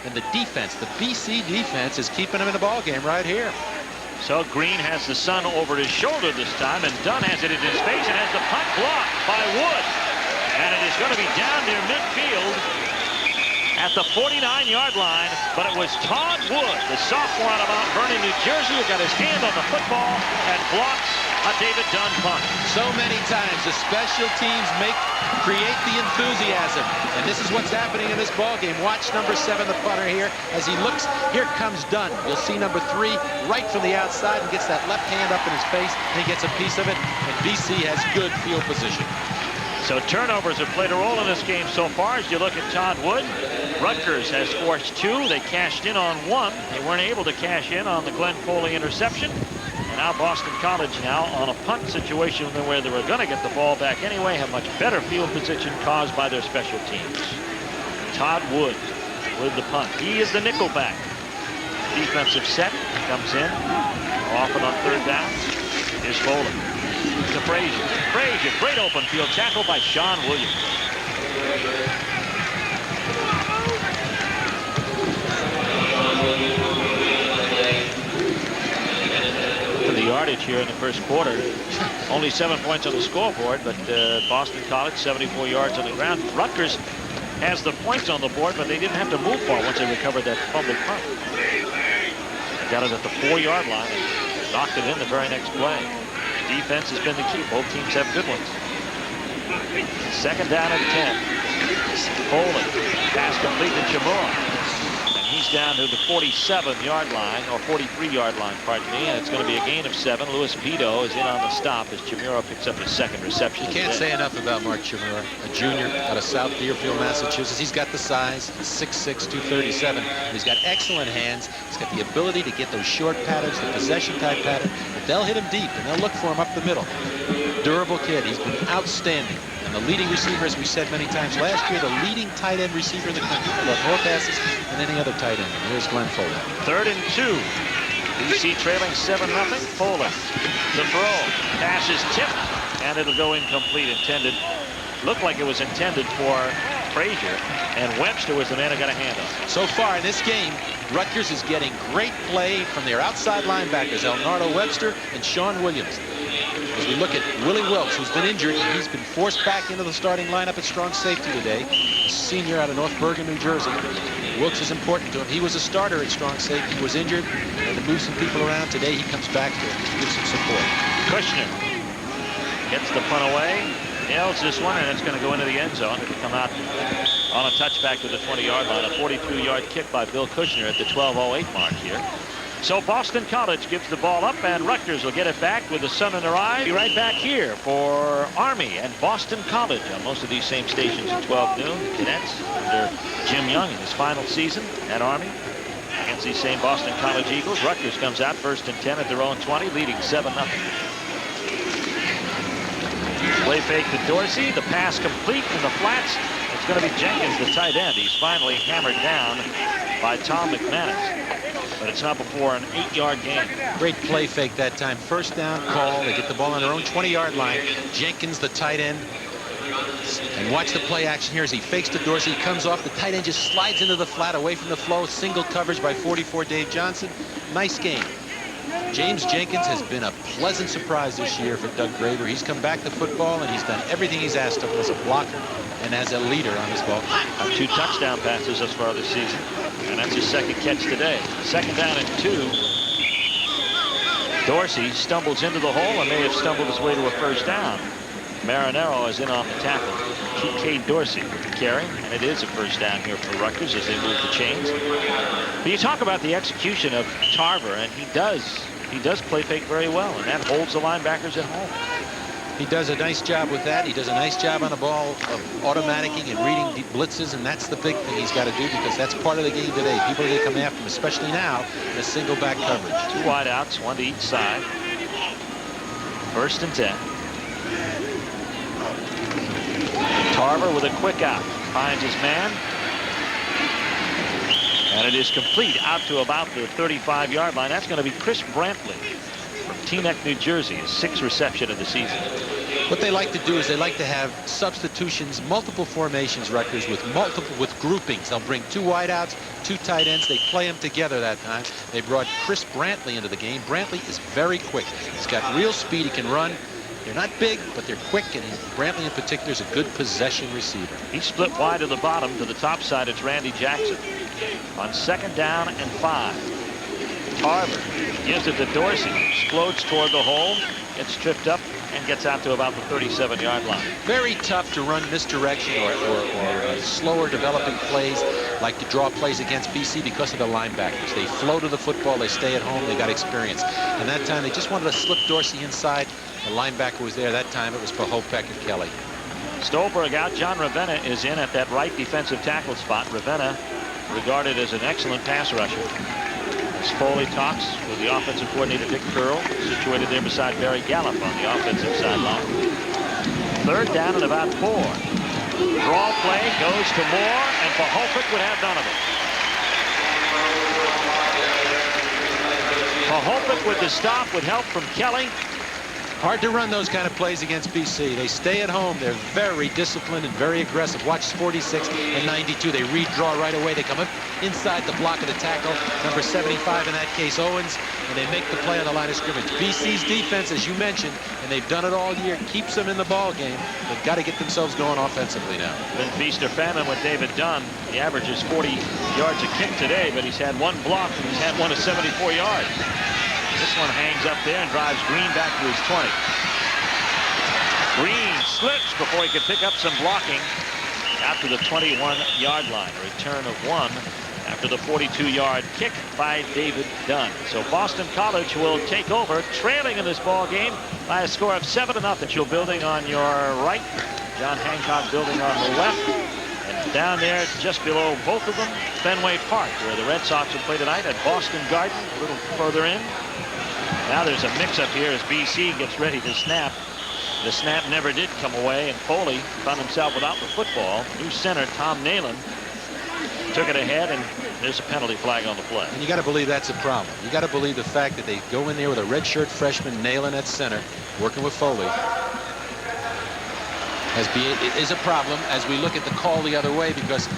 And the defense, the BC defense, is keeping him in the ball game right here. So Green has the sun over his shoulder this time, and Dunn has it in his face and has the punt blocked by Wood. And it is going to be down near midfield at the 49-yard line, but it was Todd Wood, the sophomore out of Mount Vernon, New Jersey, who got his hand on the football and blocks a David Dunn punt. So many times the special teams create the enthusiasm, and this is what's happening in this ball game. Watch number 7, the punter here, as he looks. Here comes Dunn. You'll see number 3 right from the outside and gets that left hand up in his face, and he gets a piece of it, and BC has good field position. So turnovers have played a role in this game so far. As you look at Todd Wood, Rutgers has forced 2. They cashed in on 1. They weren't able to cash in on the Glenn Foley interception. And now Boston College now on a punt situation where they were going to get the ball back anyway, have much better field position caused by their special teams. Todd Wood with the punt. He is the nickelback. Defensive set comes in. Often on third down. Here's Foley to Frazier. Frazier, great open field tackle by Sean Williams. To the yardage here in the first quarter. Only 7 points on the scoreboard, but Boston College 74 yards on the ground. Rutgers has the points on the board, but they didn't have to move far once they recovered that fumbled punt. They got it at the 4-yard line and knocked it in the very next play. Defense has been the key. Both teams have good ones. Second down and 10. Foley, pass complete to Chamorro. He's down to the 47-yard line, or 43-yard line, pardon me, and it's going to be a gain of 7. Louis Vito is in on the stop as Chamorro picks up his second reception. You can't say enough about Mark Chamorro, a junior out of South Deerfield, Massachusetts. He's got the size, 6'6", 237. He's got excellent hands. He's got the ability to get those short patterns, the possession-type pattern. But they'll hit him deep, and they'll look for him up the middle. Durable kid. He's been outstanding. And the leading receiver, as we said many times last year, the leading tight end receiver in the country. About more passes than any other tight end. And here's Glenn Foley. 3rd and 2. BC trailing 7-0. Foley to throw. Pass is tipped, and it'll go incomplete. Intended. Looked like it was intended for Frazier, and Webster was the man who got a hand on it. So far in this game, Rutgers is getting great play from their outside linebackers, Elnardo Webster and Sean Williams. As we look at Willie Wilkes, who's been injured, and he's been forced back into the starting lineup at strong safety today. A senior out of North Bergen, New Jersey. Wilkes is important to him. He was a starter at strong safety. He was injured, and to move some people around today, he comes back to it to give some support. Kushner gets the punt away, nails this one, and it's going to go into the end zone. It'll come out on a touchback to the 20-yard line. A 42-yard kick by Bill Kushner at the 12:08 mark here. So Boston College gives the ball up, and Rutgers will get it back with the sun in their eyes. Be right back here for Army and Boston College on most of these same stations at 12 noon. The Cadets under Jim Young in his final season at Army against these same Boston College Eagles. Rutgers comes out 1st and 10 at their own 20, leading 7-0. Play fake to Dorsey. The pass complete in the flats. It's going to be Jenkins, the tight end. He's finally hammered down by Tom McManus. But it's not before an 8-yard gain. Great play fake that time. First down call. They get the ball on their own 20-yard line. Jenkins, the tight end. And watch the play action here as he fakes to Dorsey. He comes off. The tight end just slides into the flat away from the flow. Single coverage by 44 Dave Johnson. Nice game. James Jenkins has been a pleasant surprise this year for Doug Graber. He's come back to football, and he's done everything he's asked of him as a blocker and as a leader on his ball. 2 touchdown passes thus far this season, and that's his 2nd catch today. 2nd down and 2. Dorsey stumbles into the hole and may have stumbled his way to a 1st down. Marinero is in on the tackle. T.K. Dorsey with the carry, and it is a 1st down here for Rutgers as they move the chains. But you talk about the execution of Tarver, and he does play fake very well, and that holds the linebackers at home. He does a nice job with that. He does a nice job on the ball of automaticing and reading deep blitzes, and that's the big thing he's got to do, because that's part of the game today. People are going to come after him, especially now in a single back coverage. 2 wide outs, 1 to each side. 1st and 10. Tarver with a quick out. Finds his man. And it is complete out to about the 35-yard line. That's going to be Chris Brantley from Teaneck, New Jersey, his 6th reception of the season. What they like to do is they like to have substitutions, multiple formations, Rutgers, with groupings. They'll bring 2 wideouts, 2 tight ends. They play them together that time. They brought Chris Brantley into the game. Brantley is very quick. He's got real speed. He can run. They're not big, but they're quick, and Brantley in particular is a good possession receiver. He split wide to the bottom. To the top side, it's Randy Jackson. On 2nd down and 5. Tarver gives it to Dorsey. Explodes toward the hole. Gets tripped up and gets out to about the 37-yard line. Very tough to run misdirection or slower developing plays, like to draw plays against BC because of the linebackers. They flow to the football. They stay at home. They got experience. And that time, they just wanted to slip Dorsey inside. The linebacker was there. That time, it was Pahopek and Kelly. Stolberg out. John Ravenna is in at that right defensive tackle spot. Ravenna regarded as an excellent pass rusher. As Foley talks with the offensive coordinator, Dick Curl, situated there beside Barry Gallup on the offensive sideline. 3rd down and about 4. Draw play goes to Moore, and Pahopek would have none of it. Mahopik with the stop with help from Kelly. Hard to run those kind of plays against BC. They stay at home. They're very disciplined and very aggressive. Watch 46 and 92. They redraw right away. They come up inside the block of the tackle. Number 75 in that case, Owens, and they make the play on the line of scrimmage. BC's defense, as you mentioned, and they've done it all year, keeps them in the ball game. They've got to get themselves going offensively now. Been feast or famine with David Dunn. He averages 40 yards a kick today, but he's had one block and he's had one of 74 yards. This one hangs up there and drives Green back to his 20. Green slips before he can pick up some blocking after the 21-yard line. A return of 1 after the 42-yard kick by David Dunn. So Boston College will take over, trailing in this ball game by a score of 7-0. You're building on your right. John Hancock building on the left. And down there, just below both of them, Fenway Park, where the Red Sox will play tonight at Boston Garden, a little further in. Now there's a mix-up here as BC gets ready to snap. The snap never did come away, and Foley found himself without the football. New center, Tom Nalen, took it ahead, and there's a penalty flag on the play. And you got to believe that's a problem. You got to believe the fact that they go in there with a redshirt freshman, Nalen at center, working with Foley, is a problem as we look at the call the other way, because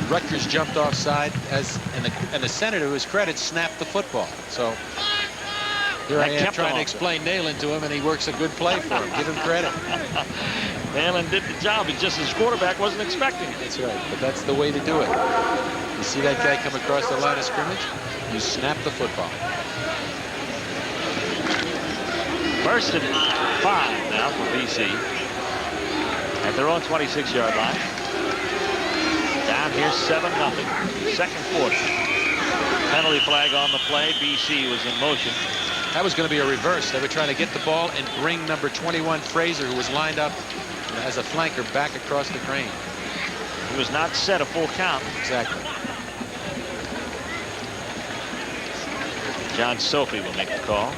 Rutgers jumped offside and the center, to his credit, snapped the football. So here I am trying to explain Nalen to him, and he works a good play for him. Give him credit. Nalen did the job. He just, his quarterback wasn't expecting it. That's right, but that's the way to do it. You see that guy come across the line of scrimmage? You snap the football. First and 5 now for BC at their own 26-yard line. Down here 7-0. Second quarter. Penalty flag on the play. BC was in motion. That was going to be a reverse. They were trying to get the ball and bring number 21 Fraser, who was lined up as a flanker, back across the grain. He was not set a full count. Exactly. John Sophie will make the call.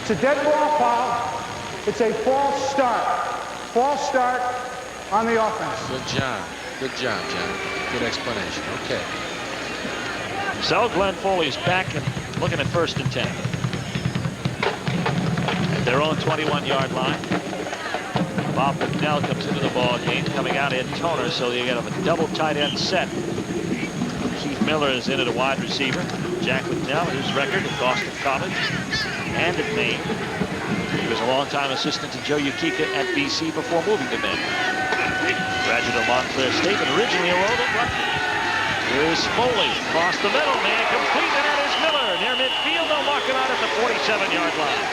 It's a dead ball foul. It's a false start. False start on the offense. Good job. Good job, John. Good explanation. Okay. So Glenn Foley's back and looking at 1st and 10. At their own 21-yard line. Bob McNell comes into the ball game, coming out in Toner, so you got a double tight end set. Keith Miller is in at a wide receiver. Jack McNell, his record at Boston College and at Maine. He was a longtime assistant to Joe Ukika at BC before moving to Maine. Graduate of Montclair State and originally enrolled at Rutgers. Here's Foley across the middle, man, complete, and that is Miller near midfield. They'll mark him out at the 47-yard line.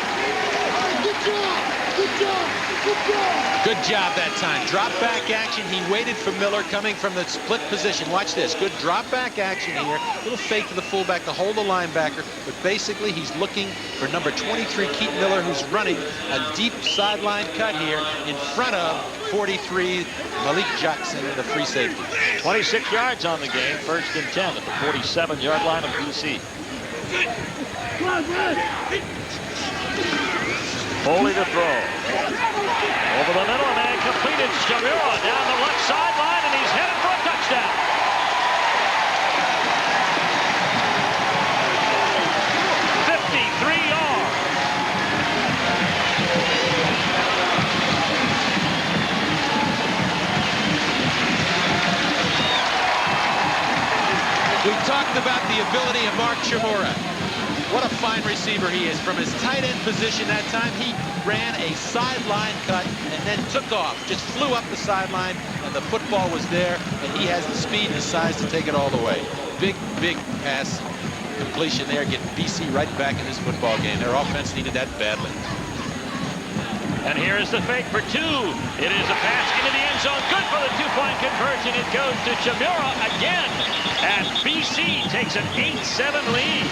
Good job! Good job! Good job! Good job that time. Drop back action. He waited for Miller coming from the split position. Watch this. Good drop back action here. Little fake to the fullback to hold the linebacker. But basically, he's looking for number 23, Keith Miller, who's running a deep sideline cut here in front of 43, Malik Jackson, the free safety. 26 yards on the game. 1st and 10 at the 47-yard line of BC. Foley to throw. Over the middle, and completed. Shamura down the left sideline, and he's headed for a touchdown. We talked about the ability of Mark Shamura. What a fine receiver he is. From his tight end position that time, he ran a sideline cut and then took off. Just flew up the sideline, and the football was there, and he has the speed and the size to take it all the way. Big, big pass completion there, getting BC right back in this football game. Their offense needed that badly. And here is the fake for 2. It is a pass into the end zone. Good for the 2-point conversion. It goes to Shamura again. And BC takes an 8-7 lead.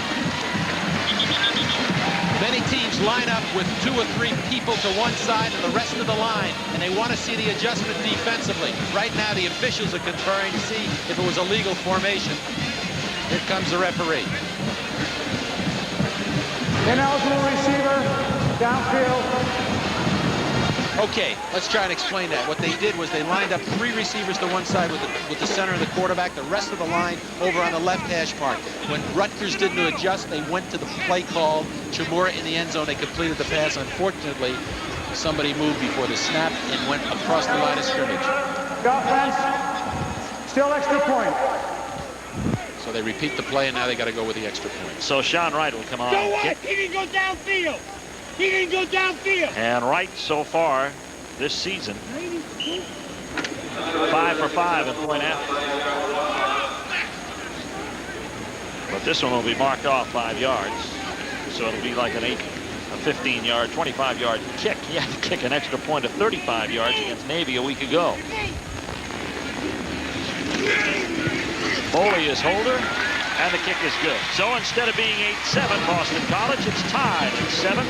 Many teams line up with 2 or 3 people to one side and the rest of the line, and they want to see the adjustment defensively. Right now, the officials are conferring to see if it was a legal formation. Here comes the referee. Ineligible receiver, downfield. Okay, let's try and explain that. What they did was they lined up 3 receivers to one side with the center and the quarterback, the rest of the line over on the left hash mark. When Rutgers didn't adjust, they went to the play called Chamura in the end zone. They completed the pass. Unfortunately, somebody moved before the snap and went across the line of scrimmage. The offense, still extra point. So they repeat the play, and now they got to go with the extra point. So Sean Wright will come on. So what? He didn't go downfield. He didn't go downfield. And Wright so far this season, 5 for 5 in point after. But this one will be marked off 5 yards. So it'll be like a 15-yard, 25-yard kick. He had to kick an extra point of 35 yards against Navy a week ago. Foley is holder, and the kick is good. So instead of being 8-7 Boston College, it's tied at 7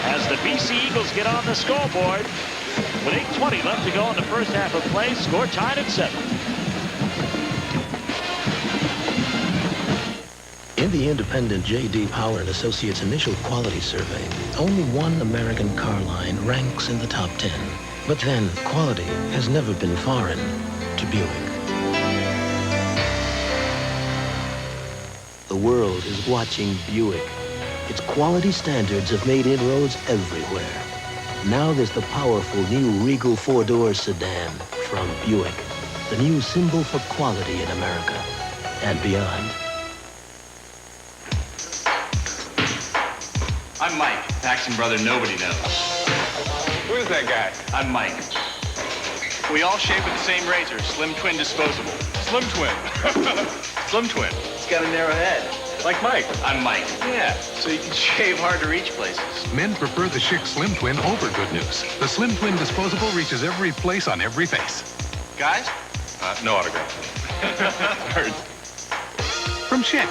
as the BC Eagles get on the scoreboard with 8:20 left to go in the first half of play. Score tied at 7. In the independent J.D. Power & Associates initial quality survey, only one American car line ranks in the top 10. But then, quality has never been foreign to Buick. The world is watching Buick. Its quality standards have made inroads everywhere. Now there's the powerful new Regal 4-door sedan from Buick, the new symbol for quality in America and beyond. I'm Mike, Paxton brother nobody knows. Who's that guy? I'm Mike. We all shave with the same razor, Slim Twin disposable. Slim Twin. Slim Twin. He's got a narrow head. Like Mike. I'm Mike. Yeah. So you can shave hard to reach places. Men prefer the chic Slim Twin over Good News. The Slim Twin disposable reaches every place on every face. Guys? No autograph. Heard. From Chic.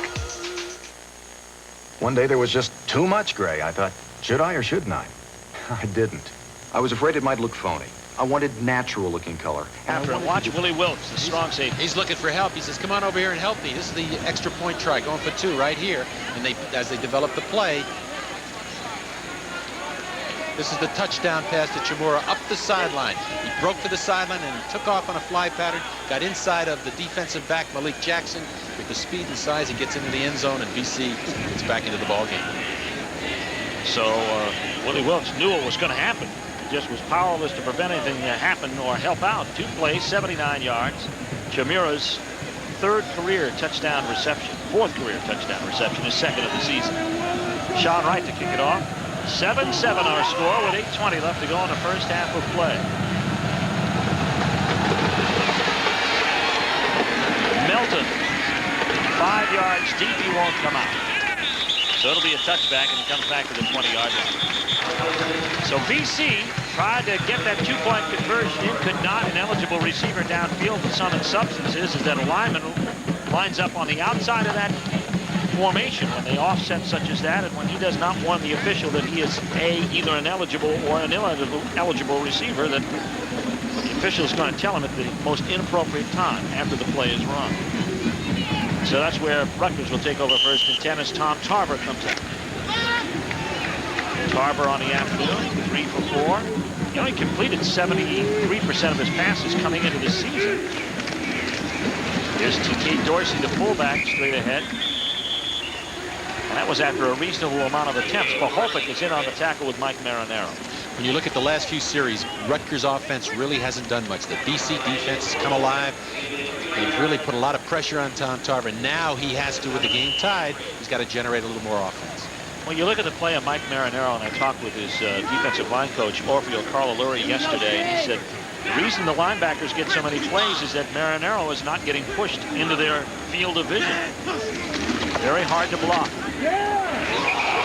One day there was just too much gray. I thought, should I or shouldn't I? I didn't. I was afraid it might look phony. I wanted natural looking color. Watch Willie Wilkes, the strong safety. He's looking for help. He says, come on over here and help me. This is the extra point try, going for 2 right here. And as they develop the play, this is the touchdown pass to Chamura up the sideline. He broke for the sideline and took off on a fly pattern, got inside of the defensive back, Malik Jackson. With the speed and size, he gets into the end zone, and BC gets back into the ball game. So Willie Wilkes knew what was going to happen. Just was powerless to prevent anything to happen or help out. 2 plays, 79 yards. Chamura's 3rd career touchdown reception, 4th career touchdown reception, his 2nd of the season. Sean Wright to kick it off. 7-7 our score with 8:20 left to go in the first half of play. Melton, 5 yards deep, he won't come out. So it'll be a touchback, and he comes back to the 20-yard line. So BC tried to get that 2-point conversion in, could not. An eligible receiver downfield. The sum and substance is that a lineman lines up on the outside of that formation when they offset such as that, and when he does not warn the official that he is either an eligible or an ineligible receiver, that the official is going to tell him at the most inappropriate time after the play is run. So that's where Rutgers will take over first and 10 as Tom Tarver comes out. Tarver on the afternoon, 3 for 4. He only completed 73% of his passes coming into the season. Here's T.K. Dorsey, the fullback, straight ahead. And that was after a reasonable amount of attempts. Paholpik is in on the tackle with Mike Marinero. When you look at the last few series, Rutgers offense really hasn't done much. The BC defense has come alive. They've really put a lot of pressure on Tom Tarver. Now he has to, with the game tied, he's got to generate a little more offense. When you look at the play of Mike Marinero, and I talked with his defensive line coach, Orfeo Carlaluri, yesterday, and he said the reason the linebackers get so many plays is that Marinero is not getting pushed into their field of vision. Very hard to block.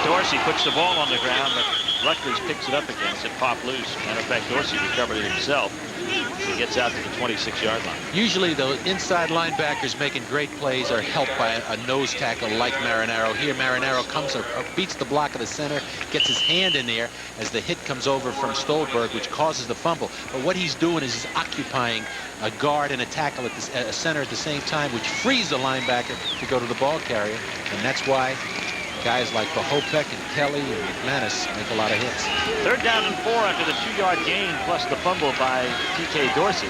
Dorsey puts the ball on the ground, but Rutgers picks it up again. It popped loose. Matter of fact, Dorsey recovered it himself. He gets out to the 26-yard line. Usually the inside linebackers making great plays are helped by a nose tackle like Marinero. Here Marinero comes or beats the block of the center, gets his hand in there as the hit comes over from Stolberg, which causes the fumble. But what he's doing is he's occupying a guard and a tackle at the center at the same time, which frees the linebacker to go to the ball carrier. And that's why guys like Bohopek and Kelly and McManus make a lot of hits. 3rd down and 4 after the 2-yard gain plus the fumble by T.K. Dorsey.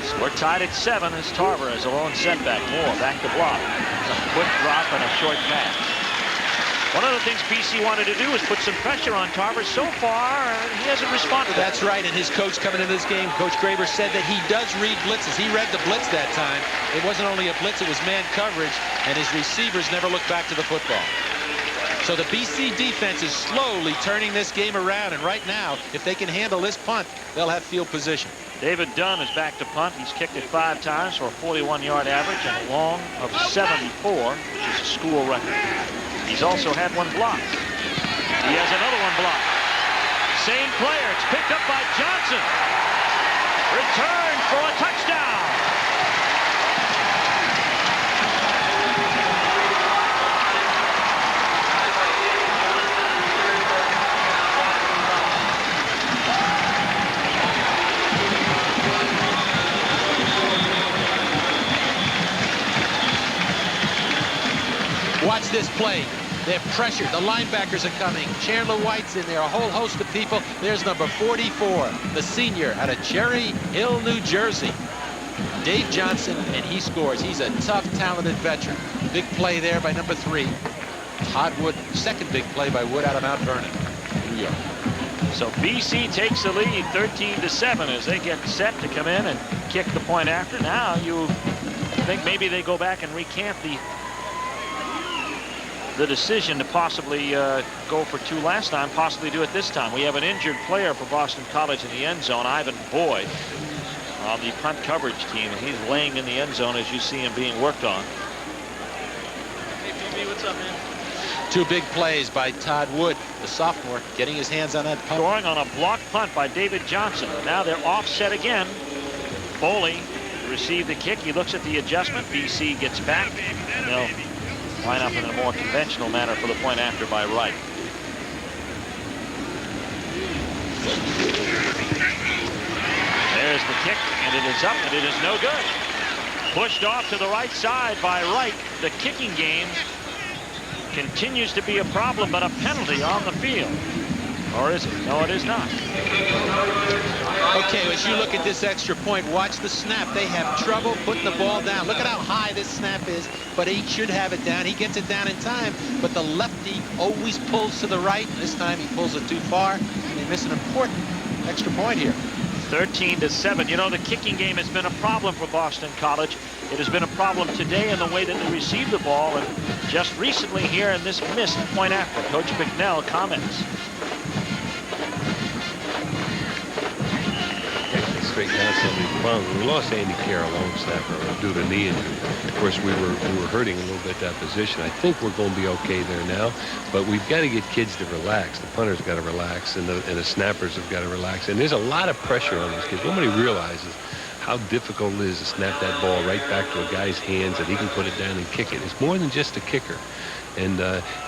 So we're tied at 7 as Tarver has a lone setback. Moore back to block. A quick drop and a short pass. One of the things BC wanted to do was put some pressure on Tarver. So far, he hasn't responded. That's right, and his coach coming into this game, Coach Graber, said that he does read blitzes. He read the blitz that time. It wasn't only a blitz, it was man coverage, and his receivers never looked back to the football. So the BC defense is slowly turning this game around, and right now, if they can handle this punt, they'll have field position. David Dunn is back to punt. He's kicked it 5 times for a 41-yard average and a long of 74, which is a school record. He's also had 1 block. He has another 1 block. Same player. It's picked up by Johnson. Return for a touchdown. Watch this play. They're pressured. The linebackers are coming. Chandler White's in there. A whole host of people. There's number 44, the senior out of Cherry Hill, New Jersey. Dave Johnson, and he scores. He's a tough, talented veteran. Big play there by number 3. Todd Wood, second big play by Wood out of Mount Vernon, New York. So BC takes the lead 13-7 as they get set to come in and kick the point after. Now you think maybe they go back and recant the decision to possibly go for 2 last time, possibly do it this time. We have an injured player for Boston College in the end zone, Ivan Boyd, on the punt coverage team, and he's laying in the end zone as you see him being worked on. Hey, PB, what's up, man? 2 big plays by Todd Wood, the sophomore, getting his hands on that punt. Scoring on a block punt by David Johnson. Now they're offset again. Foley received the kick. He looks at the adjustment. BC gets back. They'll line up in a more conventional manner for the point after by Wright. There's the kick, and it is up, and it is no good. Pushed off to the right side by Wright. The kicking game continues to be a problem, but a penalty on the field. Or is it? No, it is not. Okay, as you look at this extra point, watch the snap. They have trouble putting the ball down. Look at how high this snap is, but he should have it down. He gets it down in time, but the lefty always pulls to the right. This time he pulls it too far, and they miss an important extra point here. 13-7. You know, the kicking game has been a problem for Boston College. It has been a problem today in the way that they receive the ball, and just recently here in this missed point after. Coach McNell comments. Straighten out some of these problems. We lost Andy Carroll, long snapper, due to knee injury. Of course, we were hurting a little bit that position. I think we're going to be okay there now, but we've got to get kids to relax. The punter's got to relax, and the snappers have got to relax. And there's a lot of pressure on these kids. Nobody realizes how difficult it is to snap that ball right back to a guy's hands and he can put it down and kick it. It's more than just a kicker. And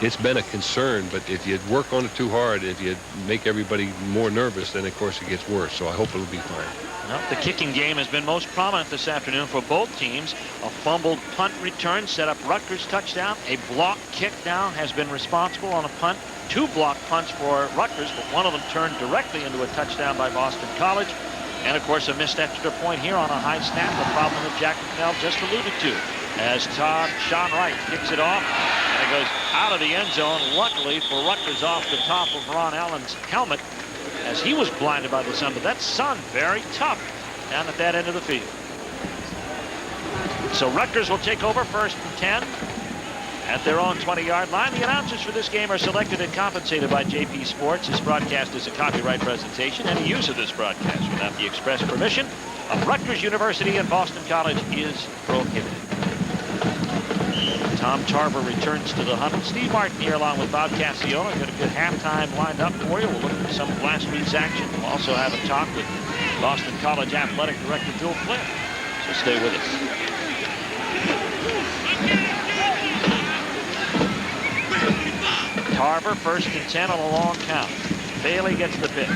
it's been a concern, but if you work on it too hard, if you make everybody more nervous, then of course it gets worse. So I hope it'll be fine. Well, the kicking game has been most prominent this afternoon for both teams. A fumbled punt return set up Rutgers' touchdown. A block kick now has been responsible on a punt. 2 block punts for Rutgers, but one of them turned directly into a touchdown by Boston College. And of course a missed extra point here on a high snap, the problem that Jack McNell just alluded to. As Sean Wright kicks it off, and it goes out of the end zone, luckily for Rutgers, off the top of Ron Allen's helmet, as he was blinded by the sun. But that sun, very tough down at that end of the field. So Rutgers will take over 1st and 10 at their own 20-yard line. The announcers for this game are selected and compensated by JP Sports. This broadcast is a copyright presentation. Any use of this broadcast without the express permission of Rutgers University and Boston College is prohibited. Tom Tarver returns to the huddle. Steve Martin here along with Bob Cassiano. Got a good halftime lined up for you. We'll look at some of last week's action. We'll also have a talk with Boston College Athletic Director Bill Flynn. So stay with us. Tarver 1st and 10 on a long count. Bailey gets the pitch.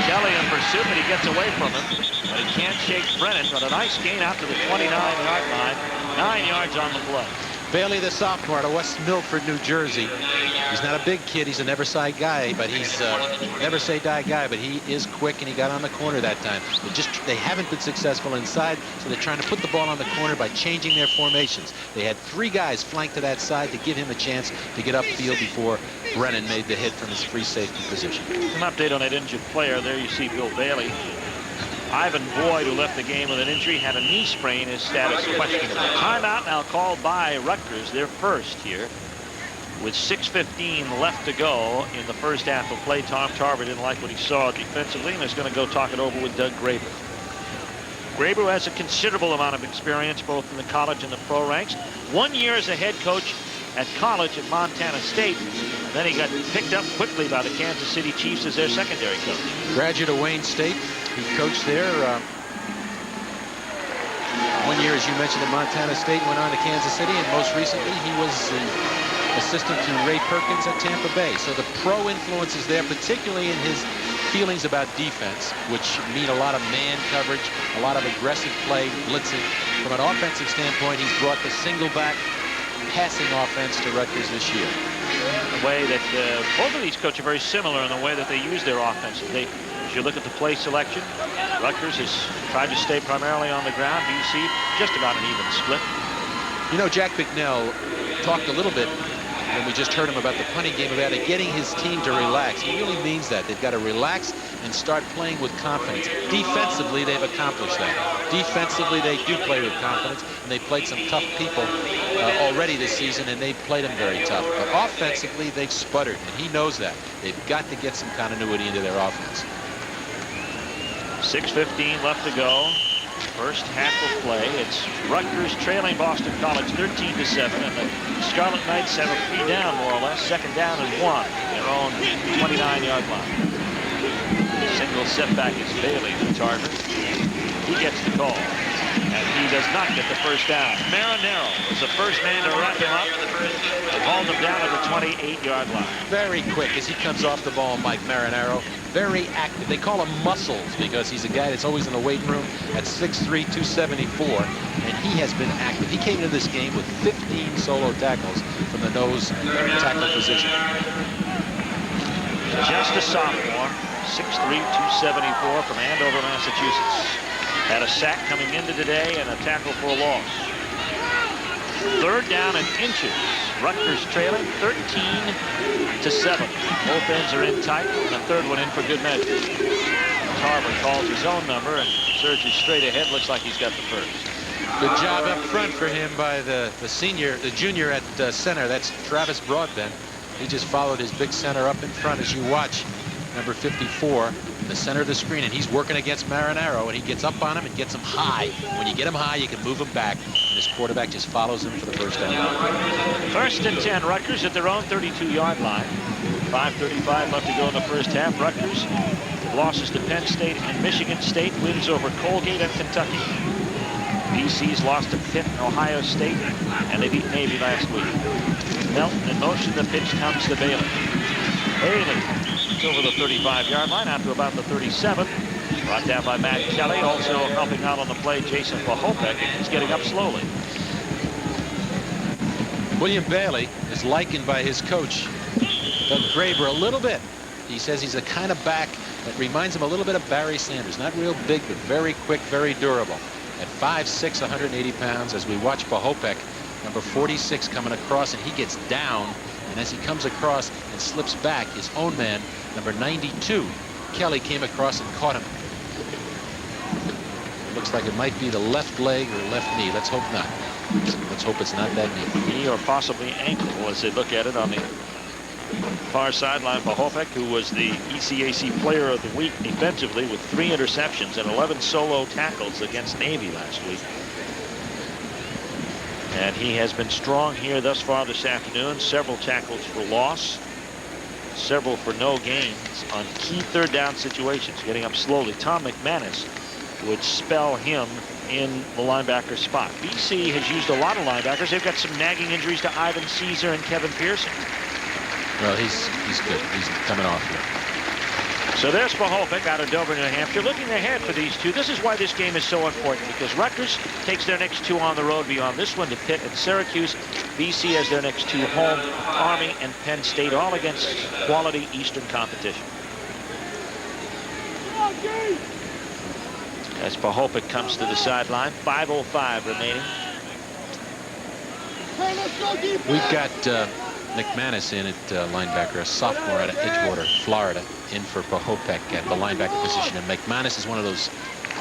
Kelly in pursuit, but he gets away from him. But he can't shake Brennan, but a nice gain out to the 29-yard line. 9 yards on the play. Bailey, the sophomore out of West Milford, New Jersey. He's not a big kid. He's a never-say guy, but he's never-say-die guy. But he is quick, and he got on the corner that time. They haven't been successful inside, so they're trying to put the ball on the corner by changing their formations. They had 3 guys flanked to that side to give him a chance to get upfield before Brennan made the hit from his free safety position. An update on that injured player. There you see Bill Bailey. Ivan Boyd, who left the game with an injury, had a knee sprain. His status questionable. Timeout now called by Rutgers. They're first here with 6:15 left to go in the first half of play. Tom Tarver didn't like what he saw defensively and is going to go talk it over with Doug Graber. Graber has a considerable amount of experience both in the college and the pro ranks. 1 year as a head coach at college at Montana State. Then he got picked up quickly by the Kansas City Chiefs as their secondary coach. Graduate of Wayne State. He coached there 1 year, as you mentioned, at Montana State, went on to Kansas City, and most recently he was the assistant to Ray Perkins at Tampa Bay. So the pro influence is there, particularly in his feelings about defense, which mean a lot of man coverage, a lot of aggressive play, blitzing. From an offensive standpoint, he's brought the single back passing offense to Rutgers this year. The way that both of these coaches are very similar in the way that they use their offense. As you look at the play selection, Rutgers has tried to stay primarily on the ground. BC just about an even split. You know, Jack Bicknell talked a little bit when we just heard him about the punting game, about it, getting his team to relax. He really means that. They've got to relax and start playing with confidence. Defensively, they've accomplished that. Defensively, they do play with confidence, and they played some tough people already this season, and they've played them very tough. But offensively, they've sputtered, and he knows that. They've got to get some continuity into their offense. 6:15 left to go. First half of play. It's Rutgers trailing Boston College 13-7, and the Scarlet Knights have a 3 down, more or less. 2nd down and 1. Their own 29-yard line. Single setback is Bailey for Tarver. He gets the call, and he does not get the first down. Marinero was the first man to wrap him up and hauled him down at the 28-yard line. Very quick as he comes off the ball, Mike Marinero. Very active. They call him Muscles because he's a guy that's always in the weight room at 6'3", 274, and he has been active. He came into this game with 15 solo tackles from the nose tackle position. Just a sophomore, 6'3", 274 from Andover, Massachusetts. Had a sack coming into today and a tackle for a loss. 3rd down and inches. Rutgers trailing 13-7. Both ends are in tight, and the 3rd one in for good measure. Tarver calls his own number and surges straight ahead. Looks like he's got the first. Good job up front for him by the junior at center. That's Travis Broadbent. He just followed his big center up in front as you watch number 54 in the center of the screen, and he's working against Marinero, and he gets up on him and gets him high. When you get him high, you can move him back, and his quarterback just follows him for the first down. 1st and 10, Rutgers at their own 32-yard line. 5:35 left to go in the first half. Rutgers losses to Penn State and Michigan State, wins over Colgate and Kentucky. BC's lost to Pitt and Ohio State, and they beat Navy last week. Melton in motion, the pitch comes to Bailey. Bailey over the 35-yard line out to about the 37. Brought down by Matt Kelly. Also helping out on the play, Jason Pahopek. He's getting up slowly. William Bailey is likened by his coach, Doug Graber, a little bit. He says he's a kind of back that reminds him a little bit of Barry Sanders. Not real big, but very quick, very durable. At 5'6", 180 pounds, as we watch Pahopek, number 46, coming across, and he gets down. And as he comes across and slips back, his own man, number 92, Kelly, came across and caught him. Looks like it might be the left leg or left knee. Let's hope not. Let's hope it's not that knee. Knee or possibly ankle as they look at it on the far sideline. Pahopek, who was the ECAC Player of the Week defensively with 3 interceptions and 11 solo tackles against Navy last week. And he has been strong here thus far this afternoon. Several tackles for loss, several for no gains on key 3rd down situations. Getting up slowly. Tom McManus would spell him in the linebacker spot. BC has used a lot of linebackers. They've got some nagging injuries to Ivan Caesar and Kevin Pearson. Well, he's good. He's coming off here. So there's Pahopek out of Dover, New Hampshire. Looking ahead for these two. This is why this game is so important, because Rutgers takes their next 2 on the road beyond this one to Pitt and Syracuse. BC as their next two home, Army and Penn State, all against quality Eastern competition. As Pahopik comes to the sideline, 5:05 remaining. We've got McManus in at linebacker, a sophomore out of Edgewater, Florida, in for Pahopik at the linebacker position. And McManus is one of those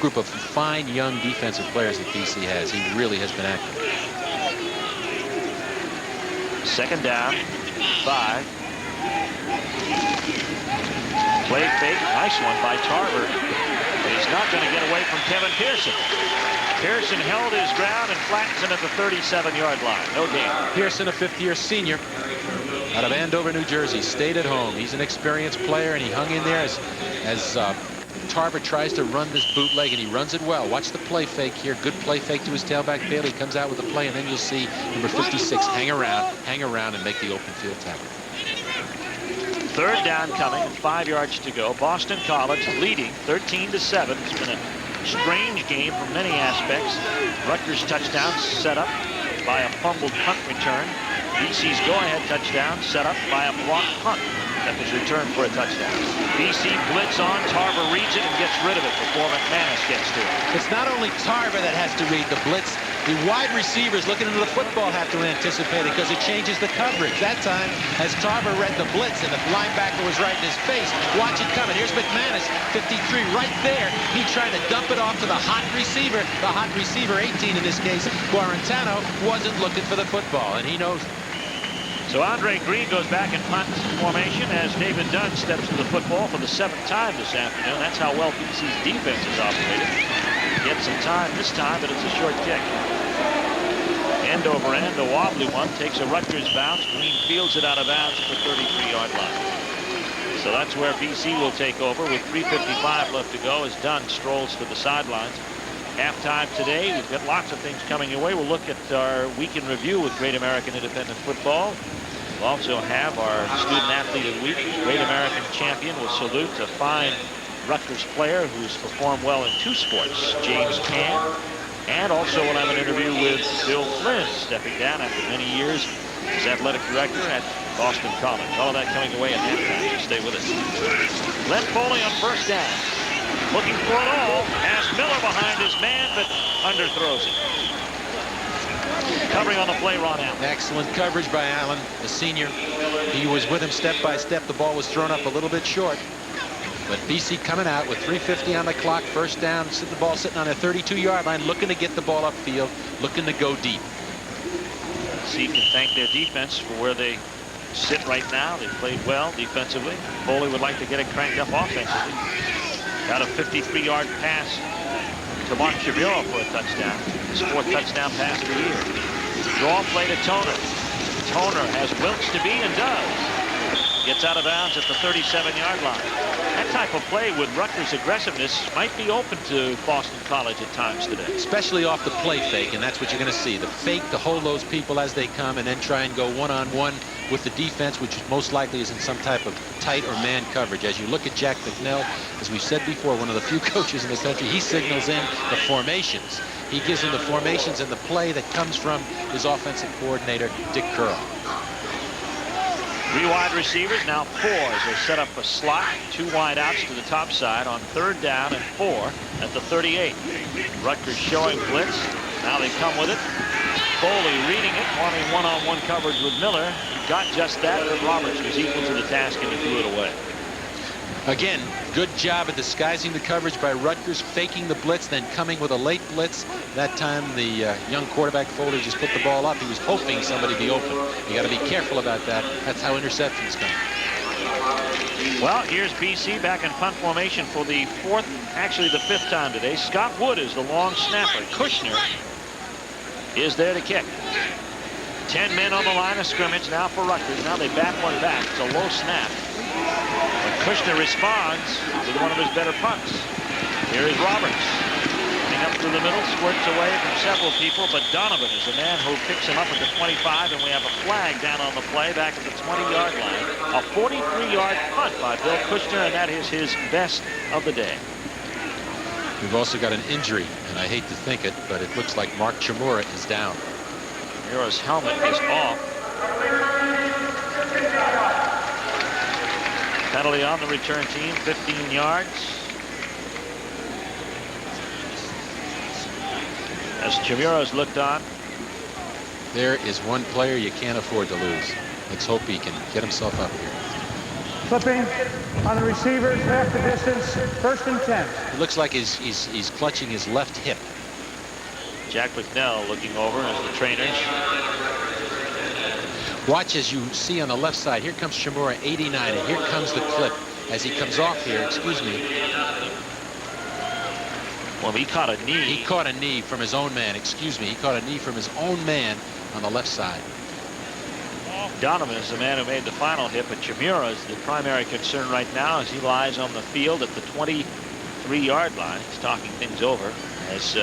group of fine young defensive players that BC has. He really has been active. Second down, 5. Play fake, nice one by Tarver. But he's not going to get away from Kevin Pearson. Pearson held his ground and flattens him at the 37-yard line. No gain. Pearson, a fifth-year senior out of Andover, New Jersey, stayed at home. He's an experienced player, and he hung in there as Tarver tries to run this bootleg, and he runs it well. Watch the play fake here. Good play fake to his tailback. Bailey comes out with the play, and then you'll see number 56 hang around, and make the open field tackle. Third down coming, 5 yards to go. Boston College leading 13-7. It's been a strange game from many aspects. Rutgers touchdown set up by a fumbled punt return. BC's go-ahead touchdown set up by a blocked punt that was returned for a touchdown. BC blitz on, Tarver reads it and gets rid of it before McManus gets to it. It's not only Tarver that has to read the blitz. The wide receivers looking into the football have to anticipate it because it changes the coverage. That time, as Tarver read the blitz and the linebacker was right in his face, watch it coming. Here's McManus, 53, right there. He tried to dump it off to the hot receiver. The hot receiver, 18 in this case, Guarantano, wasn't looking for the football, and he knows. So Andre Green goes back in punt formation as David Dunn steps to the football for the 7th time this afternoon. That's how well BC's defense is operated. Gets some time this time, but it's a short kick. End over end, a wobbly one, takes a Rutgers bounce. Green fields it out of bounds at the 33-yard line. So that's where BC will take over with 3:55 left to go as Dunn strolls to the sidelines. Halftime today, we've got lots of things coming your way. We'll look at our week in review with Great American Independent Football. We'll also have our Student Athlete of the Week. Great American Champion will salute a fine Rutgers player who's performed well in 2 sports, James Cam. And also we'll have an interview with Bill Flynn, stepping down after many years as athletic director at Boston College. All of that coming away at halftime, so stay with us. Len Foley on first down. Looking for it all. Has Miller behind his man, but underthrows it. Covering on the play, Ron Allen. Excellent coverage by Allen, the senior. He was with him step by step. The ball was thrown up a little bit short. But BC coming out with 3:50 on the clock, first down, the ball sitting on a 32-yard line, looking to get the ball upfield, looking to go deep. BC can thank their defense for where they sit right now. They played well defensively. Foley would like to get it cranked up offensively. Got a 53-yard pass to Mark Chavira for a touchdown. His 4th touchdown pass of the year. Draw play to Toner. Toner has Wilkes to beat and does. Gets out of bounds at the 37-yard line. That type of play with Rutgers aggressiveness might be open to Boston College at times today. Especially off the play fake, and that's what you're going to see. The fake to hold those people as they come and then try and go one-on-one with the defense, which most likely is in some type of tight or man coverage. As you look at Jack McNell, as we've said before, one of the few coaches in the country, he signals in the formations. He gives them the formations and the play that comes from his offensive coordinator, Dick Curl. 3 wide receivers, now 4 as they set up a slot. 2 wide outs to the top side on 3rd down and 4 at the 38. Rutgers showing blitz. Now they come with it. Foley reading it, wanting one-on-one coverage with Miller. He got just that, but Roberts was equal to the task and he threw it away. Again, good job at disguising the coverage by Rutgers, faking the blitz, then coming with a late blitz. That time, the young quarterback Foley just put the ball up. He was hoping somebody be open. You got to be careful about that. That's how interceptions come. Well, here's BC back in punt formation for the 4th, actually the 5th time today. Scott Wood is the long snapper. Kushner is there to kick. 10 men on the line of scrimmage now for Rutgers. Now they bat one back. It's a low snap. But Kushner responds with one of his better punts. Here is Roberts. Running up through the middle, squirts away from several people, but Donovan is the man who picks him up at the 25, and we have a flag down on the play back at the 20-yard line. A 43-yard punt by Bill Kushner, and that is his best of the day. We've also got an injury, and I hate to think it, but it looks like Mark Chimura is down. Chimura's helmet is off. Penalty on the return team, 15 yards. As Chimura's looked on. There is one player you can't afford to lose. Let's hope he can get himself up here. Flipping on the receivers, half the distance, 1st and 10. It looks like he's clutching his left hip. Jack McNell looking over as the trainers. Watch as you see on the left side. Here comes Chimura, 89, and here comes the clip as he comes off here. Excuse me. Well, he caught a knee. He caught a knee from his own man. Excuse me. He caught a knee from his own man on the left side. Donovan is the man who made the final hit, but Chimura is the primary concern right now as he lies on the field at the 23-yard line. He's talking things over as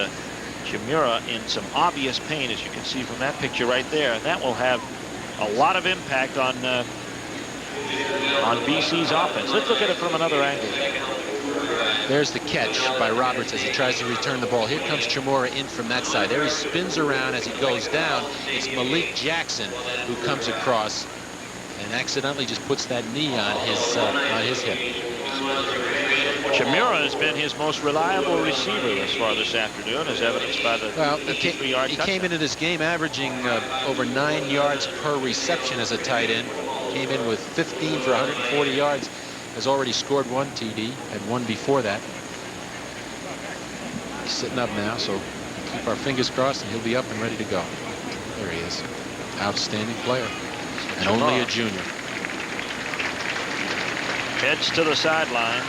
Chimura in some obvious pain, as you can see from that picture right there. And that will have a lot of impact on BC's offense. Let's look at it from another angle. There's the catch by Roberts as he tries to return the ball. Here comes Chimura in from that side. There he spins around as he goes down. It's Malik Jackson who comes across and accidentally just puts that knee on his hip. Chimura has been his most reliable receiver thus far this afternoon, as evidenced by the 53-yard touchdown. He came into this game averaging over 9 yards per reception as a tight end. Came in with 15 for 140 yards. Has already scored 1 TD, had 1 before that. He's sitting up now, so keep our fingers crossed and he'll be up and ready to go. There he is. Outstanding player. And only a junior. Heads to the sidelines.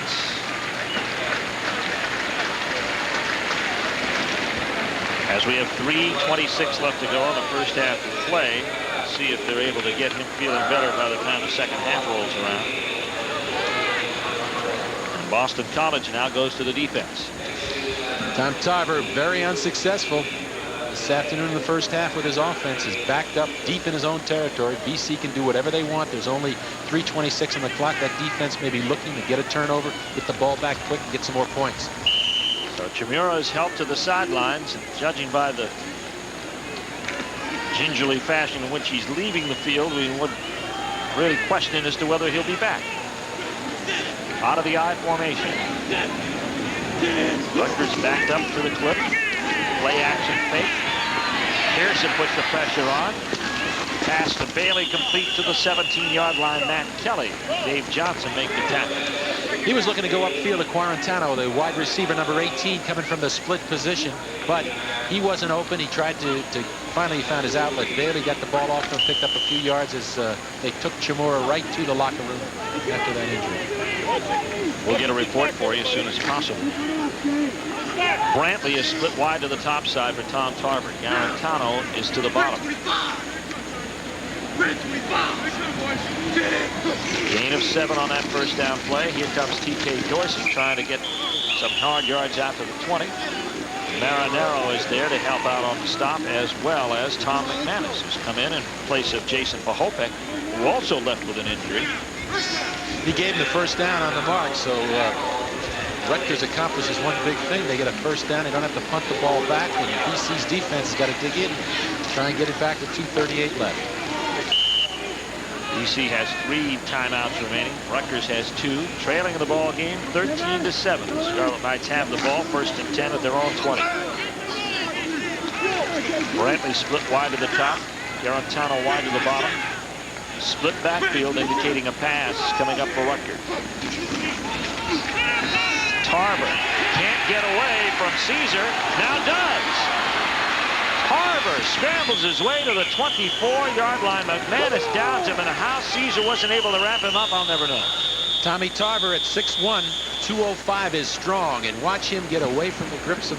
As we have 3:26 left to go in the first half of play. See if they're able to get him feeling better by the time the second half rolls around. Boston College now goes to the defense. Tom Tarver very unsuccessful this afternoon in the first half with his offense. Is backed up deep in his own territory. BC can do whatever they want. There's only 3:26 on the clock. That defense may be looking to get a turnover, get the ball back quick, and get some more points. So Chimura is helped to the sidelines, and judging by the gingerly fashion in which he's leaving the field, we would really question as to whether he'll be back. Out of the I formation. Rutgers backed up to the clip. Play action fake. Pearson puts the pressure on. Pass to Bailey, complete to the 17-yard line. Matt Kelly. Dave Johnson make the tackle. He was looking to go upfield to Quarantano, the wide receiver number 18, coming from the split position, but he wasn't open. He tried to finally found his outlet. Bailey got the ball off him, picked up a few yards as they took Chimura right to the locker room after that injury. We'll get a report for you as soon as possible. Brantley is split wide to the top side for Tom Tarver. Garantano is to the bottom. Gain of 7 on that first down play. Here comes T.K. Dorsey trying to get some hard yards out to the 20. Marinero is there to help out on the stop, as well as Tom McManus, who's come in place of Jason Pahopek, who also left with an injury. He gave him the first down on the mark, so Rutgers accomplishes one big thing. They get a first down. They don't have to punt the ball back, and BC's defense has got to dig in, try and get it back to 2:38 left. BC has 3 timeouts remaining. Rutgers has 2. Trailing in the ball game, 13-7. The Scarlet Knights have the ball, 1st and 10 at their own 20. Brantley split wide to the top. Garantano wide to the bottom. Split backfield indicating a pass coming up for Rutgers. Tarver can't get away from Caesar. Now does. Tarver scrambles his way to the 24-yard line. McManus downs him, and how Caesar wasn't able to wrap him up, I'll never know. Tommy Tarver at 6'1", 205 is strong, and watch him get away from the grips of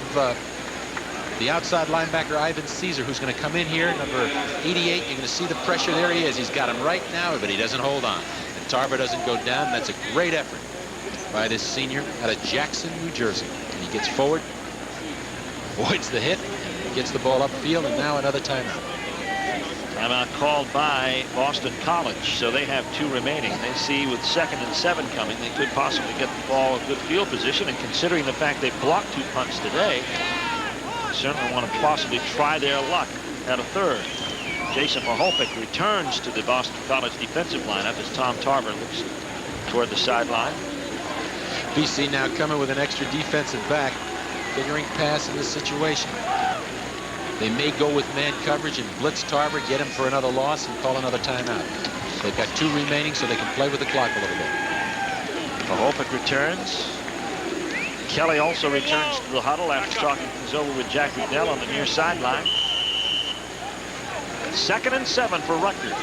the outside linebacker Ivan Caesar, who's going to come in here, number 88. You're going to see the pressure. There he is. He's got him right now, but he doesn't hold on. And Tarver doesn't go down. That's a great effort by this senior out of Jackson, New Jersey. And he gets forward, avoids the hit, gets the ball upfield, and now another timeout. Timeout called by Boston College, so they have 2 remaining. They see with 2nd and 7 coming, they could possibly get the ball in good field position, and considering the fact they blocked 2 punts today, certainly want to possibly try their luck at a 3rd. Jason Mahopik returns to the Boston College defensive lineup as Tom Tarver looks toward the sideline. BC now coming with an extra defensive back, figuring pass in this situation. They may go with man coverage and blitz Tarver, get him for another loss, and call another timeout. They've got 2 remaining, so they can play with the clock a little bit. Mahopik returns. Kelly also returns to the huddle after talking things over with Jack McDell on the near sideline. 2nd and 7 for Rutgers.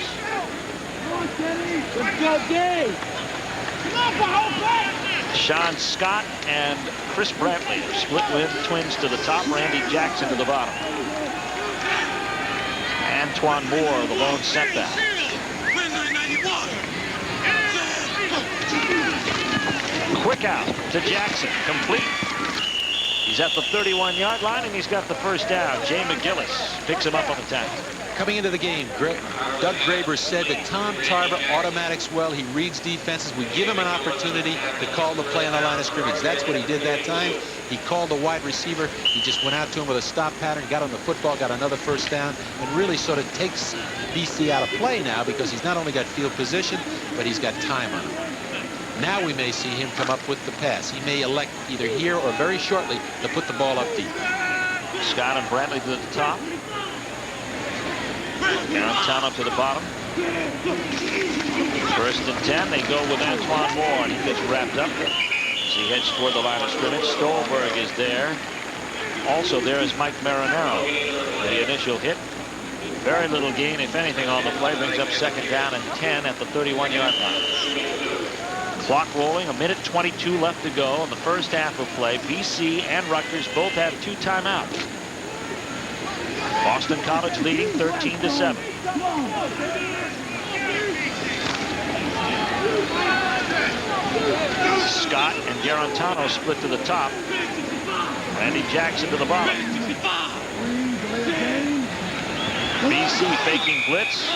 Sean Scott and Chris Brantley are split with twins to the top, Randy Jackson to the bottom. Antoine Moore, the lone setback. Quick out to Jackson, complete. He's at the 31-yard line, and he's got the first down. Jay McGillis picks him up on the tackle. Coming into the game, Doug Graber said that Tom Tarver automatics well. He reads defenses. We give him an opportunity to call the play on the line of scrimmage. That's what he did that time. He called the wide receiver. He just went out to him with a stop pattern, got on the football, got another first down, and really sort of takes BC out of play now because he's not only got field position, but he's got time on him. Now we may see him come up with the pass. He may elect either here or very shortly to put the ball up deep. Scott and Brantley to the top. Downtown up to the bottom. 1st and 10. They go with Antoine Moore, and he gets wrapped up as he heads toward the line of scrimmage. Stolberg is there. Also there is Mike Marinero. The initial hit. Very little gain, if anything, on the play. Brings up 2nd down and 10 at the 31-yard line. Clock rolling, 1:22 left to go in the first half of play. BC and Rutgers both have 2 timeouts. Boston College leading 13-7. Scott and Garantano split to the top. Randy Jackson to the bottom. BC faking blitz.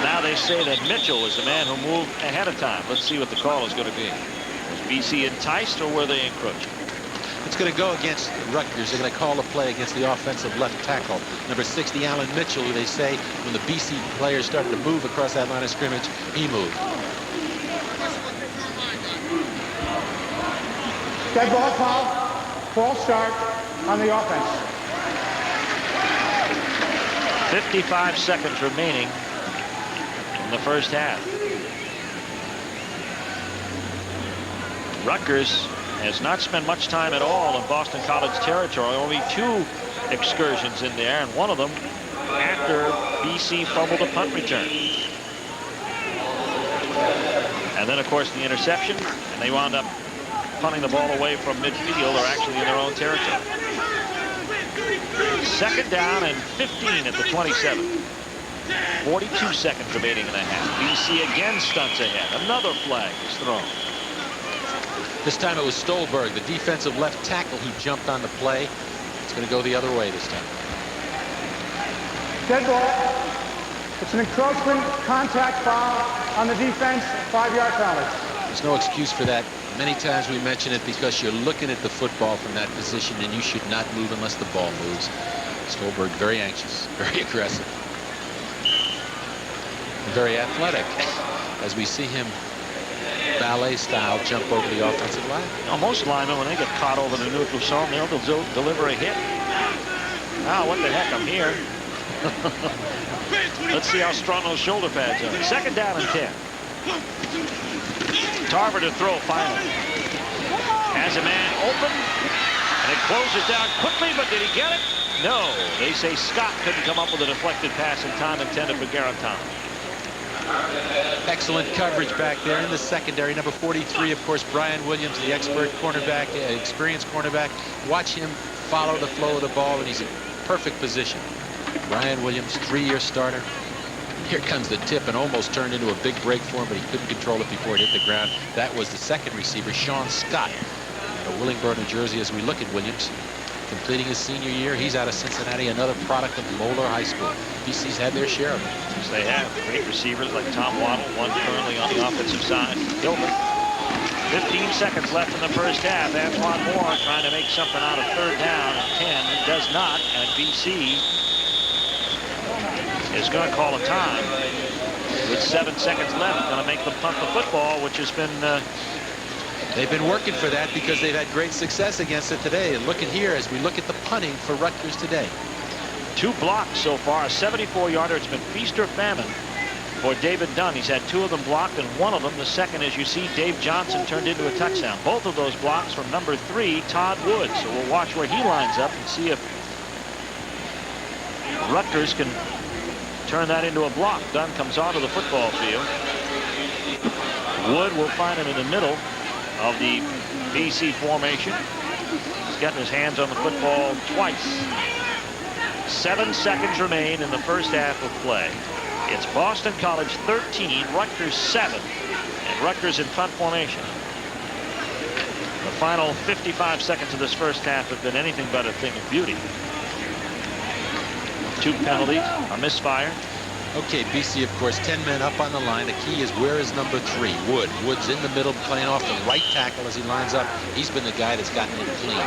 Now they say that Mitchell was the man who moved ahead of time. Let's see what the call is going to be. Was BC enticed or were they encroaching? It's going to go against Rutgers. They're going to call a play against the offensive left tackle. Number 60, Alan Mitchell, who they say when the BC players started to move across that line of scrimmage, he moved. Dead ball foul. False start on the offense. 55 seconds remaining in the first half. Rutgers has not spent much time at all in Boston College territory. Only 2 excursions in there, and one of them after BC fumbled a punt return. And then, of course, the interception, and they wound up punting the ball away from midfield, or actually in their own territory. 2nd down and 15 at the 27. 42 seconds remaining in the half. BC again stunts ahead. Another flag is thrown. This time it was Stolberg, the defensive left tackle, who jumped on the play. It's going to go the other way this time. Dead ball. It's an encroachment contact foul on the defense. 5-yard penalty. There's no excuse for that. Many times we mention it because you're looking at the football from that position and you should not move unless the ball moves. Stolberg very anxious, very aggressive, very athletic as we see him ballet style jump over the offensive line. Now, most linemen, when they get caught over the neutral zone, they'll deliver a hit. Ah, what the heck, I'm here. Let's see how strong those shoulder pads are. 2nd down and 10. Tarver to throw finally. Has a man open, and it closes down quickly, but did he get it? No. They say Scott couldn't come up with a deflected pass in time intended for Garantano. Excellent coverage back there in the secondary. Number 43, of course, Brian Williams, the expert cornerback, experienced cornerback. Watch him follow the flow of the ball, and he's in perfect position. Brian Williams, 3-year starter. Here comes the tip, and almost turned into a big break for him, but he couldn't control it before it hit the ground. That was the 2nd receiver, Sean Scott, out of Willingboro, New Jersey. As we look at Williams, completing his senior year, he's out of Cincinnati, another product of Moeller High School. BC's had their share of it. Yes, they have. Great receivers like Tom Waddle, one currently on the offensive side. Gilbert. 15 seconds left in the first half. Antoine Moore trying to make something out of 3rd down and 10. Does not, and BC is going to call a time with 7 seconds left. Going to make them punt the football, which has been... They've been working for that because they've had great success against it today. And look at here as we look at the punting for Rutgers today. 2 blocks so far, a 74-yarder. It's been feast or famine for David Dunn. He's had 2 of them blocked, and one of them, the second, as you see, Dave Johnson, turned into a touchdown. Both of those blocks from number 3, Todd Wood. So we'll watch where he lines up and see if Rutgers can turn that into a block. Dunn comes onto the football field. Wood will find him in the middle of the BC formation. He's gotten his hands on the football twice. 7 seconds remain in the first half of play. It's Boston College 13, Rutgers 7, and Rutgers in punt formation. The final 55 seconds of this first half have been anything but a thing of beauty. 2 penalties, a misfire. Okay, BC, of course, 10 men up on the line. The key is where is number 3, Wood. Wood's in the middle, playing off the right tackle as he lines up. He's been the guy that's gotten it clean.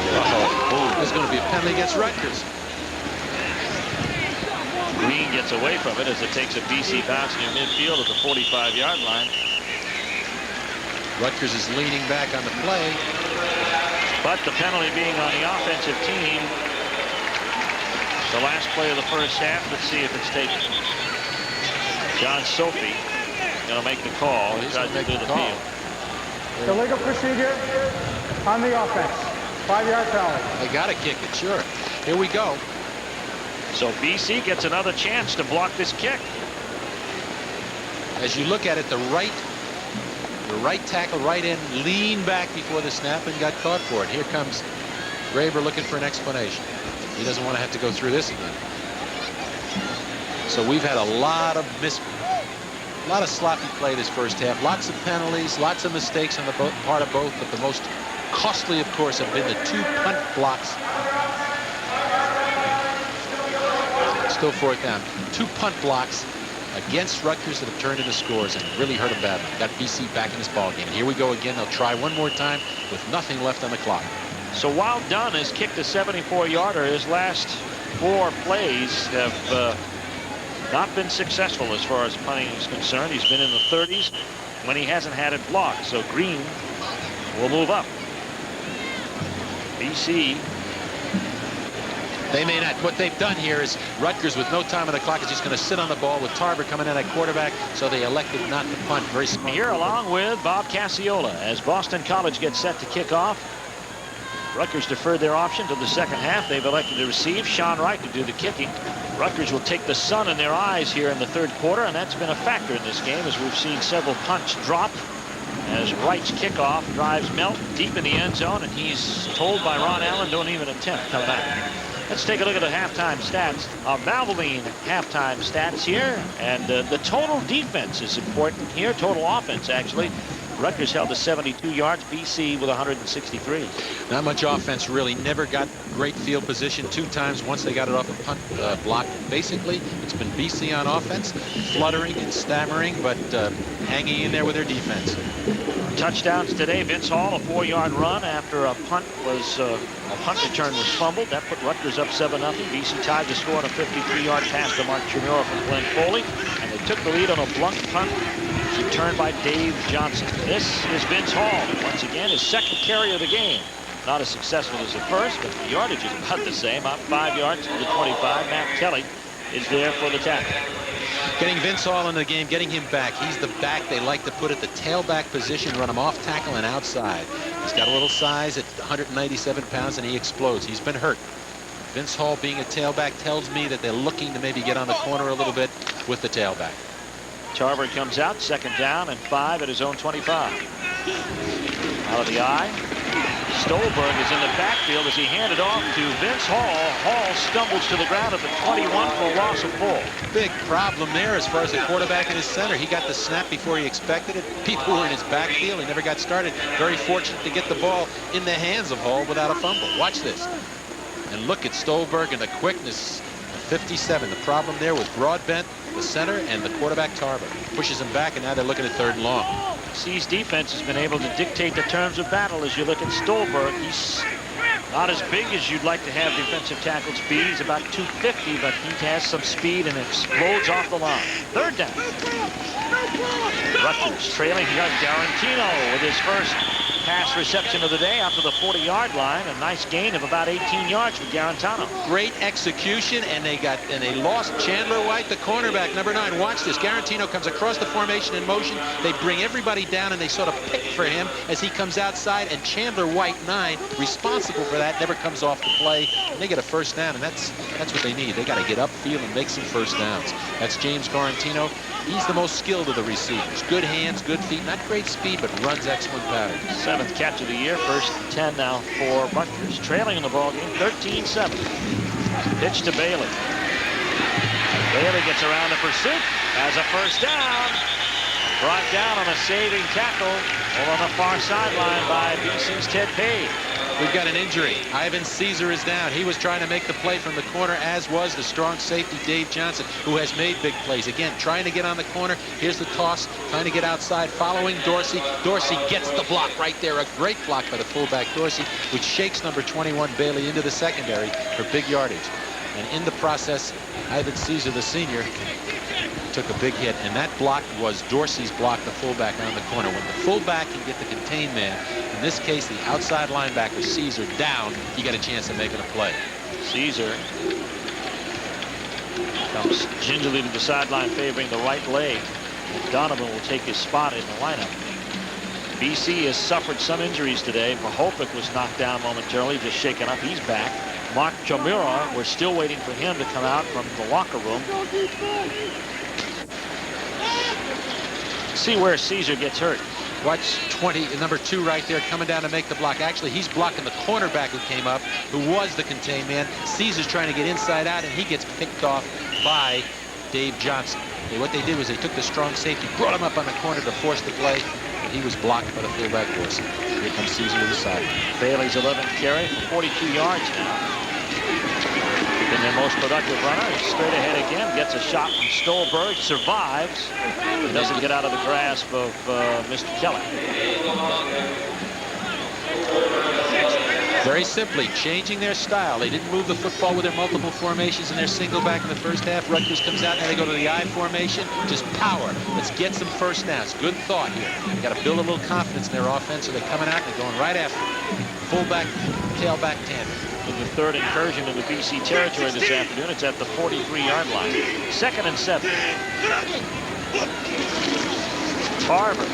Uh-oh. There's going to be a penalty against Rutgers. Green gets away from it as it takes a BC bounce near midfield at the 45-yard line. Rutgers is leaning back on the play. But the penalty being on the offensive team. The last play of the first half. Let's see if it's taken. John Sophie going to make the call. He tries to clear the field. Illegal procedure on the offense. 5-yard penalty. They got to kick it, sure. Here we go. So BC gets another chance to block this kick. As you look at it, the right tackle, right end, leaned back before the snap and got caught for it. Here comes Graber looking for an explanation. He doesn't want to have to go through this again. So we've had a lot of sloppy play this first half. Lots of penalties, lots of mistakes on the part of both, but the most costly, of course, have been the 2 punt blocks. Still 4th down. 2 punt blocks against Rutgers that have turned into scores and really hurt them badly. Got BC back in this ball game. And here we go again. They'll try one more time with nothing left on the clock. So while Dunn has kicked a 74-yarder, his last 4 plays have not been successful as far as punting is concerned. He's been in the 30s when he hasn't had it blocked. So Green will move up. BC. They may not. What they've done here is Rutgers, with no time on the clock, is just going to sit on the ball with Tarver coming in at quarterback, so they elected not to punt. Very smart. Here along with Bob Cacciola as Boston College gets set to kick off. Rutgers deferred their option to the second half. They've elected to receive. Sean Wright to do the kicking. Rutgers will take the sun in their eyes here in the 3rd quarter, and that's been a factor in this game as we've seen several punts drop as Wright's kickoff drives Melt deep in the end zone, and he's told by Ron Allen, don't even attempt, come back. Let's take a look at the halftime stats. Valvoline halftime stats here, and the total defense is important here. Total offense, actually. Rutgers held to 72 yards, BC with 163. Not much offense, really. Never got great field position 2 times once they got it off a punt block. Basically, it's been BC on offense, fluttering and stammering, but hanging in there with their defense. Touchdowns today. Vince Hall, a 4-yard run after a punt return was fumbled. That put Rutgers up 7-0. BC tied the score on a 53-yard pass to Mark Chimura from Glenn Foley, and they took the lead on a blunt punt returned by Dave Johnson. This is Vince Hall. Once again, his 2nd carry of the game. Not as successful as the first, but the yardage is about the same. Out 5 yards to the 25. Matt Kelly is there for the tackle. Getting Vince Hall into the game, getting him back. He's the back they like to put at the tailback position, run him off tackle and outside. He's got a little size at 197 pounds, and he explodes. He's been hurt. Vince Hall being a tailback tells me that they're looking to maybe get on the corner a little bit with the tailback. Tarver comes out, 2nd down and 5 at his own 25. Out of the eye. Stolberg is in the backfield as he handed off to Vince Hall. Hall stumbles to the ground at the 21 for a loss of 4. Big problem there as far as the quarterback in his center. He got the snap before he expected it. People were in his backfield. He never got started. Very fortunate to get the ball in the hands of Hall without a fumble. Watch this. And look at Stolberg and the quickness. 57. The problem there was Broadbent, the center, and the quarterback Tarver. Pushes him back, and now they're looking at 3rd and long. C's defense has been able to dictate the terms of battle as you look at Stolberg. Not as big as you'd like to have defensive tackles be. He's about 250, but he has some speed and explodes off the line. Third down. Rutgers trailing here. Garantino with his first pass reception of the day out to the 40-yard line. A nice gain of about 18 yards for Garantano. Great execution, and they lost Chandler White, the cornerback, number 9. Watch this. Garantino comes across the formation in motion. They bring everybody down, and they sort of pick for him as he comes outside, and Chandler White, 9, responsible for that, never comes off the play, and they get a first down, and that's what they need. They got to get upfield and make some first downs. That's James Garantino. He's the most skilled of the receivers. Good hands, good feet, not great speed, but runs excellent patterns. 7th catch of the year, first 10 now for Rutgers. Trailing in the ballgame, 13-7. Pitch to Bailey. Bailey gets around the pursuit, has a first down. Brought down on a saving tackle over on the far sideline by BC's Ted Page. We've got an injury. Ivan Caesar is down. He was trying to make the play from the corner, as was the strong safety Dave Johnson, who has made big plays. Again, trying to get on the corner. Here's the toss, trying to get outside, following Dorsey. Dorsey gets the block right there. A great block by the fullback Dorsey, which shakes number 21 Bailey into the secondary for big yardage. And in the process, Ivan Caesar, the senior, took a big hit, and that block was Dorsey's block, the fullback on the corner. When the fullback can get the contained man, in this case the outside linebacker Caesar down, he got a chance of making a play. Caesar comes gingerly to the sideline favoring the right leg. Donovan will take his spot in the lineup. BC has suffered some injuries today. Mahopik was knocked down momentarily, just shaken up. He's back. Mark Chamura, we're still waiting for him to come out from the locker room. See where Caesar gets hurt. Watch number 2 right there coming down to make the block. Actually, he's blocking the cornerback who came up, who was the contained man. Caesar's trying to get inside out, and he gets picked off by Dave Johnson. What they did was they took the strong safety, brought him up on the corner to force the play, and he was blocked by the fullback Dorsey. Here comes Caesar to the side. Bailey's 11th carry for 42 yards now. Been their most productive runner. He's straight ahead again. Gets a shot from Stolberg. Survives. He doesn't get out of the grasp of Mr. Kelly. Very simply, changing their style. They didn't move the football with their multiple formations and their single back in the first half. Rutgers comes out, now they go to the I formation. Just power. Let's get some first downs. Good thought here. They got to build a little confidence in their offense, so they're coming out and they're going right after it. Fullback, tailback tandem. In the third incursion into BC territory this afternoon, it's at the 43-yard line. 2nd and 7. Barber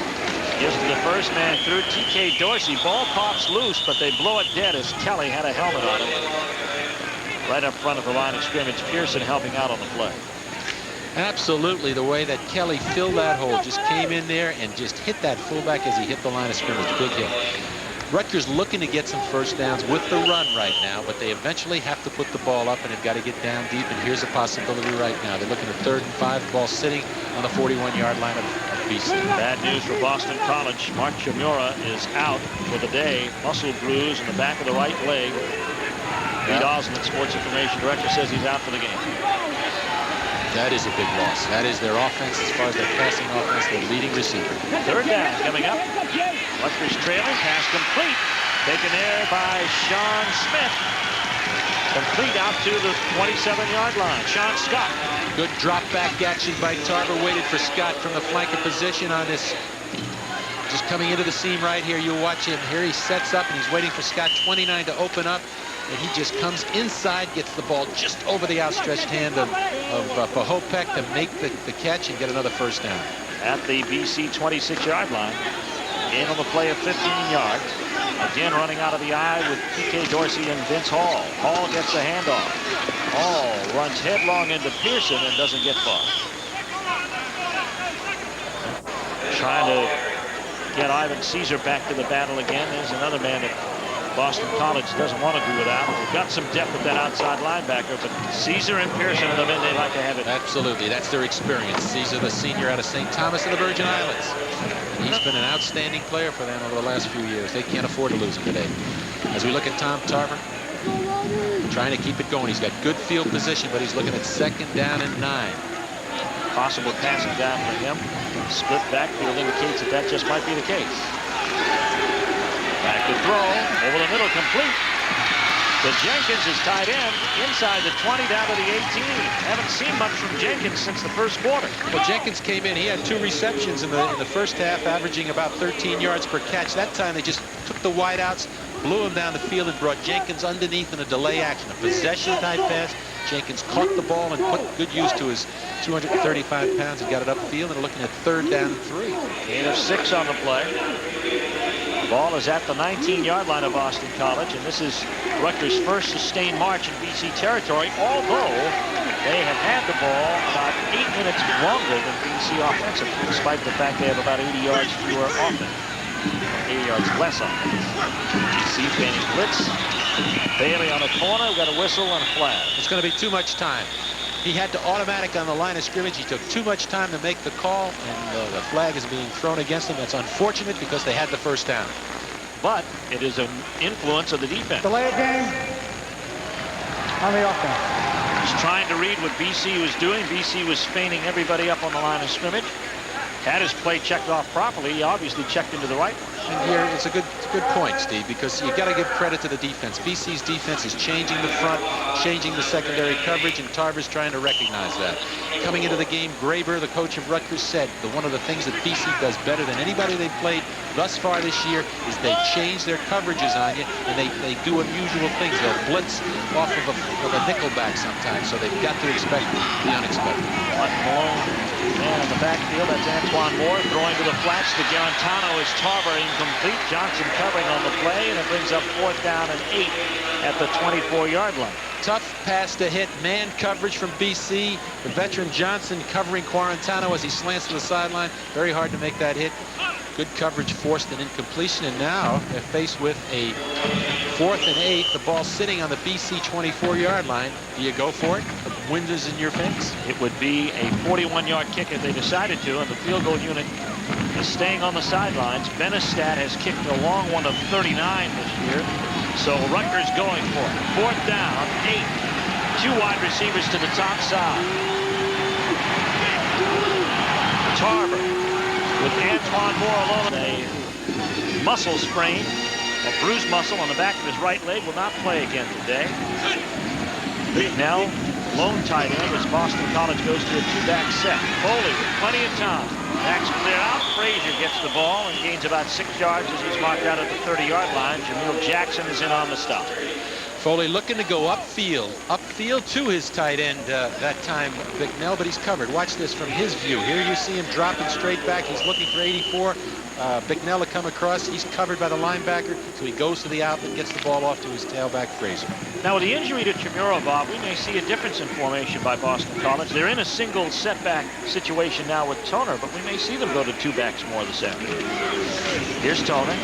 gives to the first man through. TK Dorsey. Ball pops loose, but they blow it dead as Kelly had a helmet on him. Right up front of the line of scrimmage. Pearson helping out on the play. Absolutely, the way that Kelly filled that hole, just came in there and just hit that fullback as he hit the line of scrimmage. Big hit. Rutgers looking to get some first downs with the run right now, but they eventually have to put the ball up and they've got to get down deep, and here's a possibility right now. They're looking at 3rd and 5, ball sitting on the 41-yard line of BC. Bad news for Boston College. Mark Chamura is out for the day. Muscle bruise in the back of the right leg. Reed Osmond, sports information director, says he's out for the game. That is a big loss. That is their offense as far as their passing offense, their leading receiver. 3rd down coming up. Rutgers trailing, pass complete. Taken there by Sean Smith. Complete out to the 27-yard line. Sean Scott. Good drop back action by Tarver. Waited for Scott from the flanker position on this. Just coming into the seam right here. You'll watch him. Here he sets up and he's waiting for Scott 29 to open up. And he just comes inside, gets the ball just over the outstretched hand of Pahopek to make the catch and get another first down. At the BC 26-yard line. In on the play of 15 yards. Again running out of the eye with TK Dorsey and Vince Hall. Hall gets the handoff. Hall runs headlong into Pearson and doesn't get far. Trying to get Ivan Caesar back to the battle again. There's another man that Boston College doesn't want to do without. We've got some depth with that outside linebacker, but Caesar and Pearson are the men they like to have it. Absolutely. That's their experience. Caesar, the senior out of St. Thomas and the Virgin Islands. He's been an outstanding player for them over the last few years. They can't afford to lose him today. As we look at Tom Tarver, trying to keep it going. He's got good field position, but he's looking at 2nd down and 9. Possible passing down for him. Split backfield indicates that just might be the case. Back to throw, over the middle, complete. To Jenkins is tight end inside the 20 down to the 18. Haven't seen much from Jenkins since the first quarter. Well, Jenkins came in. He had 2 receptions in the first half, averaging about 13 yards per catch. That time they just took the wideouts, blew him down the field, and brought Jenkins underneath in a delay action, a possession-type pass. Jenkins caught the ball and put good use to his 235 pounds and got it upfield, and looking at 3rd down and 3. Gain of 6 on the play. The ball is at the 19-yard line of Boston College, and this is Rutgers' first sustained march in BC territory, although they have had the ball about 8 minutes longer than BC offensively, despite the fact they have about 80 yards fewer offense. 80 yards less offense. BC feigning blitz. Bailey on the corner. We've got a whistle and a flag. It's going to be too much time. He had to automatic on the line of scrimmage. He took too much time to make the call, and the flag is being thrown against him. That's unfortunate because they had the first down. But it is an influence of the defense. Delay of game on the offense. He's trying to read what BC was doing. BC was feigning everybody up on the line of scrimmage. Had his play checked off properly. He obviously checked into the right one. And here, it's a good point, Steve, because you got to give credit to the defense. BC's defense is changing the front, changing the secondary coverage, and Tarver's trying to recognize that. Coming into the game, Graber, the coach of Rutgers, said that one of the things that BC does better than anybody they've played thus far this year is they change their coverages on you, and they do unusual things. They'll blitz off of a nickelback sometimes, so they've got to expect the unexpected. Man in the backfield, that's Antoine Moore throwing to the flats. To Garantano is Tarver incomplete. Johnson covering on the play, and it brings up 4th down and 8 at the 24-yard line. Tough pass to hit, man coverage from BC. The veteran Johnson covering Quarantano as he slants to the sideline. Very hard to make that hit. Good coverage forced an incompletion, and now they're faced with a 4th and 8. The ball sitting on the BC 24-yard line. Do you go for it? The wind is in your face. It would be a 41-yard kick if they decided to, and the field goal unit is staying on the sidelines. Benestad has kicked a long one of 39 this year, so Rutgers going for it. 4th down, 8. 2 wide receivers to the top side. Tarver with Antoine Moore alone. A muscle sprain, a bruised muscle on the back of his right leg, will not play again today. Now, lone tight end as Boston College goes to a 2-back set. Foley with plenty of time. Backs clear out. Frazier gets the ball and gains about 6 yards as he's marked out at the 30-yard line. Jameel Jackson is in on the stop. Foley looking to go upfield to his tight end that time, Bicknell, but he's covered. Watch this from his view. Here you see him dropping straight back. He's looking for 84. Bicknell to come across. He's covered by the linebacker, so he goes to the outlet, gets the ball off to his tailback, Frazier. Now, with the injury to Chimura, Bob, we may see a difference in formation by Boston College. They're in a single setback situation now with Toner, but we may see them go to 2-backs more this afternoon. Here's Toner.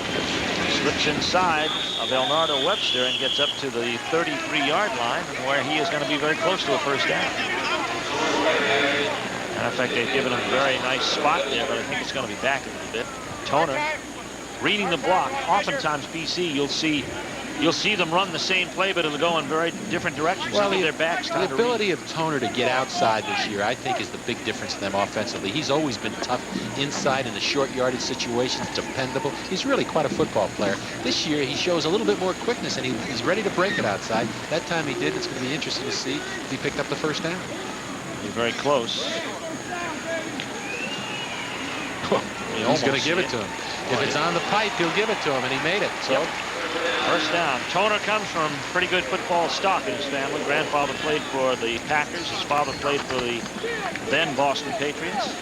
Slips inside of Elnardo Webster and gets up to the 33-yard line, where he is going to be very close to a first down. Matter of fact, they've given him a very nice spot there, but I think it's going to be back a little bit. Toner reading the block. Oftentimes, BC, you'll see them run the same play, but it'll go in very different directions. Well, their backs the ability of Toner to get outside this year, I think, is the big difference in them offensively. He's always been tough inside in the short yardage situations, dependable. He's really quite a football player. This year, he shows a little bit more quickness, and he's ready to break it outside. That time he did. It's going to be interesting to see if he picked up the first down. Be very close. He's going to give it to him. If it's on the pipe, he'll give it to him, and he made it. So. Yep. First down. Toner comes from pretty good football stock in his family. Grandfather played for the Packers. His father played for the then Boston Patriots.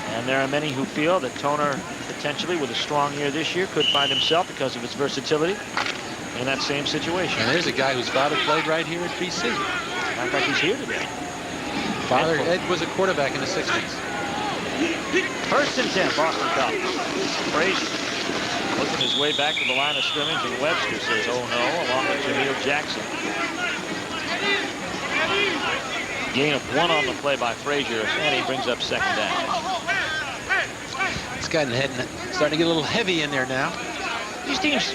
And there are many who feel that Toner, potentially with a strong year this year, could find himself, because of his versatility, in that same situation. And there's a guy whose father played right here at BC. Matter of fact, he's here today. Father Ed was a quarterback in the 60s. 1st and 10, Boston College. Frazier looking his way back to the line of scrimmage, and Webster says, oh no, along with Jameel Jackson. Gain of 1 on the play by Frazier, and he brings up 2nd down. It's starting to get a little heavy in there now. These teams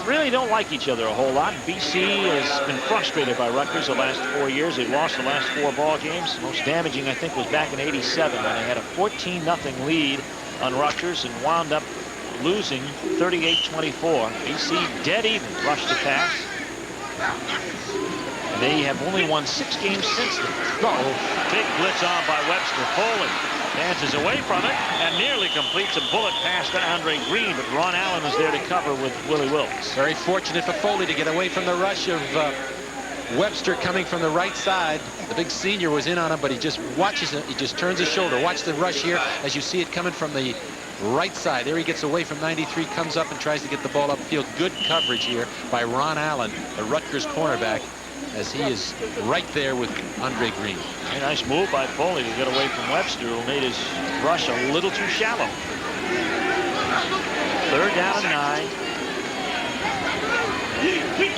really don't like each other a whole lot. BC has been frustrated by Rutgers the last 4 years. They've lost the last 4 ball games. The most damaging, I think, was back in '87 when they had a 14-0 lead on Rutgers and wound up losing 38-24. BC dead even, rush to pass. And they have only won 6 games since then. Big blitz on by Webster. Foley dances away from it and nearly completes a bullet pass to Andre Green, but Ron Allen is there to cover with Willie Wilkes. Very fortunate for Foley to get away from the rush of Webster coming from the right side. The big senior was in on him, but he just watches it. He just turns his shoulder. Watch the rush here as you see it coming from the right side. There he gets away from 93, comes up and tries to get the ball upfield. Good coverage here by Ron Allen, the Rutgers cornerback, as he is right there with Andre Green. A nice move by Foley to get away from Webster, who made his rush a little too shallow. 3rd down and 9.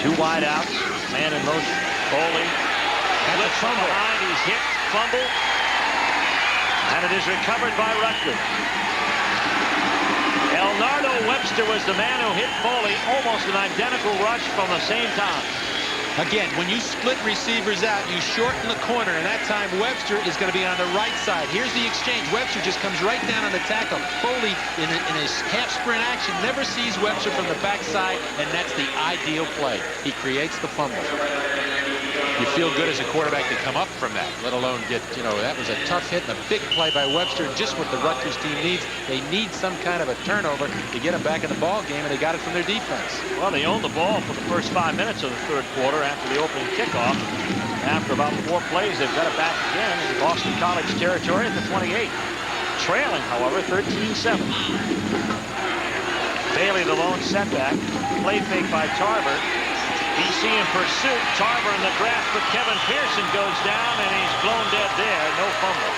2 wide outs. Man in motion. Foley. Blitz from behind. He's hit. Fumble. And it is recovered by Rutgers. Elnardo Webster was the man who hit Foley. Almost an identical rush from the same time. Again, when you split receivers out, you shorten the corner, and that time Webster is going to be on the right side. Here's the exchange. Webster just comes right down on the tackle. Foley, in his half-sprint action, never sees Webster from the backside, and that's the ideal play. He creates the fumble. You feel good as a quarterback to come up from that, let alone get, that was a tough hit and a big play by Webster, just what the Rutgers team needs. They need some kind of a turnover to get them back in the ball game, and they got it from their defense. Well, they owned the ball for the first 5 minutes of the 3rd quarter after the opening kickoff. After about 4 plays, they've got it back again in Boston College territory at the 28. Trailing, however, 13-7. Bailey, the lone setback. Play fake by Tarver. BC in pursuit. Tarver in the grasp, but Kevin Pearson goes down, and he's blown dead there. No fumble.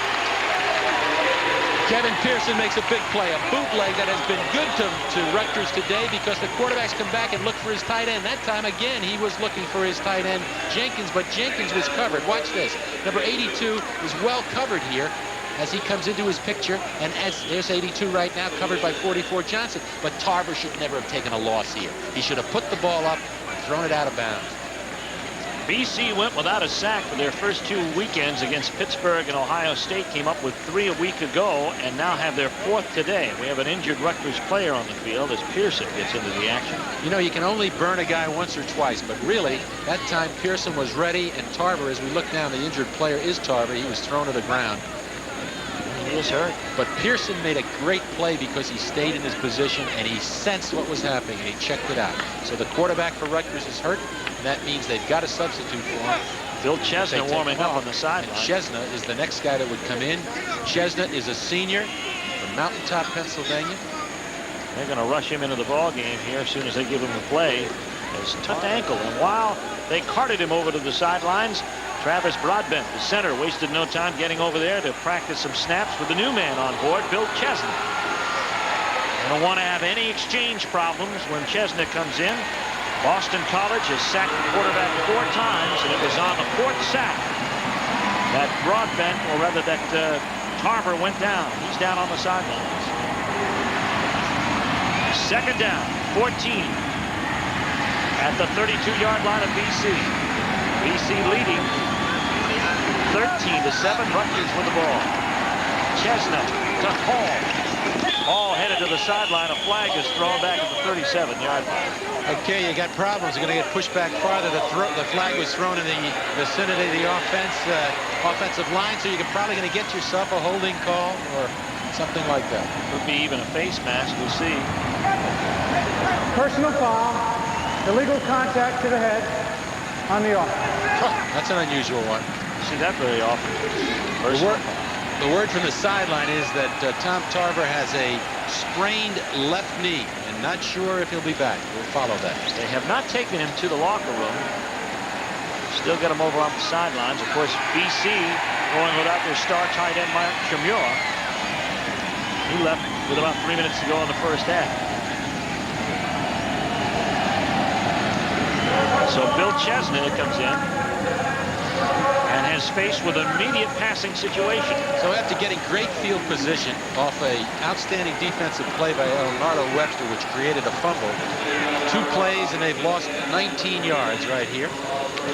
Kevin Pearson makes a big play, a bootleg that has been good to Rutgers today because the quarterbacks come back and look for his tight end. That time, again, he was looking for his tight end, Jenkins, but Jenkins was covered. Watch this. Number 82 is well covered here as he comes into his picture, and there's 82 right now, covered by 44 Johnson. But Tarver should never have taken a loss here. He should have put the ball up, thrown it out of bounds. BC went without a sack for their first 2 weekends against Pittsburgh and Ohio State. Came up with 3 a week ago and now have their 4th today. We have an injured Rutgers player on the field as Pearson gets into the action. You can only burn a guy once or twice, but really, that time Pearson was ready, and Tarver, as we look down, the injured player is Tarver. He was thrown to the ground. He is hurt. But Pearson made a great play because he stayed in his position and he sensed what was happening and he checked it out. So the quarterback for Rutgers is hurt, and that means they've got to substitute for him. Bill Chesna warming up on the sideline. Chesna is the next guy that would come in. Chesna is a senior from Mountaintop, Pennsylvania. They're going to rush him into the ball game here as soon as they give him the play. His tucked ankle, and while they carted him over to the sidelines, Travis Broadbent, the center, wasted no time getting over there to practice some snaps with the new man on board, Bill Chesna. They don't want to have any exchange problems when Chesna comes in. Boston College has sacked the quarterback 4 times, and it was on the 4th sack that Broadbent, or rather that Tarver, went down. He's down on the sidelines. 2nd down, 14 at the 32-yard line of BC. BC leading 13-7. Rutgers with the ball. Chesna to Hall. Hall headed to the sideline. A flag is thrown back at the 37-yard line. Okay, you got problems. You're going to get pushed back farther. The flag was thrown in the vicinity of the offensive line, so you're probably going to get yourself a holding call or something like that. Could be even a face mask. We'll see. Personal foul. Illegal contact to the head on the offense. That's an unusual one. See that very often. The word from the sideline is that Tom Tarver has a sprained left knee and not sure if he'll be back. We'll follow that. They have not taken him to the locker room. Still got him over on the sidelines. Of course, BC going without their star tight end, Mike Chimura. He left with about 3 minutes to go in the first half. So Bill Chesna comes in and is faced with an immediate passing situation. So after getting great field position off a outstanding defensive play by Elnardo Webster, which created a fumble, 2 plays and they've lost 19 yards right here.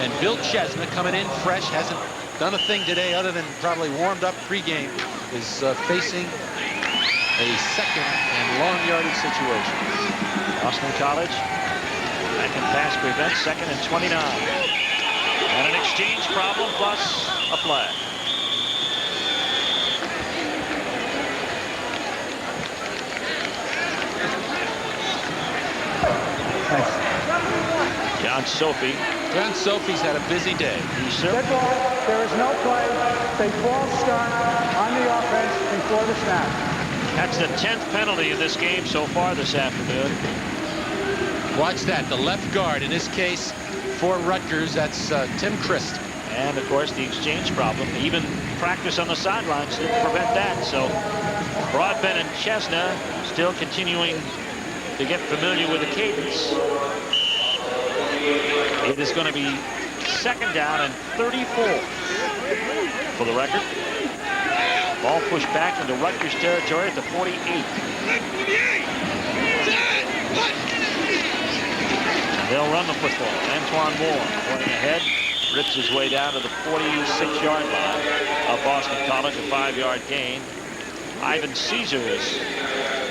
And Bill Chesna coming in fresh, hasn't done a thing today other than probably warmed up pregame, is facing a 2nd and long yardage situation. Boston College back in pass prevent, 2nd and 29. And an exchange problem plus a flag. John Sophie. John Sophie's had a busy day. Dead ball. There is no play. It's a false start on the offense before the snap. That's the 10th penalty in this game so far this afternoon. Watch that. The left guard, in this case, for Rutgers, that's Tim Christ. And, of course, the exchange problem. Even practice on the sidelines didn't prevent that. So Broadbent and Chesna still continuing to get familiar with the cadence. It is going to be 2nd down and 34 for the record. Ball pushed back into Rutgers territory at the 48. They'll run the football. Antoine Moore going ahead, rips his way down to the 46-yard line of Boston College, a 5-yard gain. Ivan Caesar is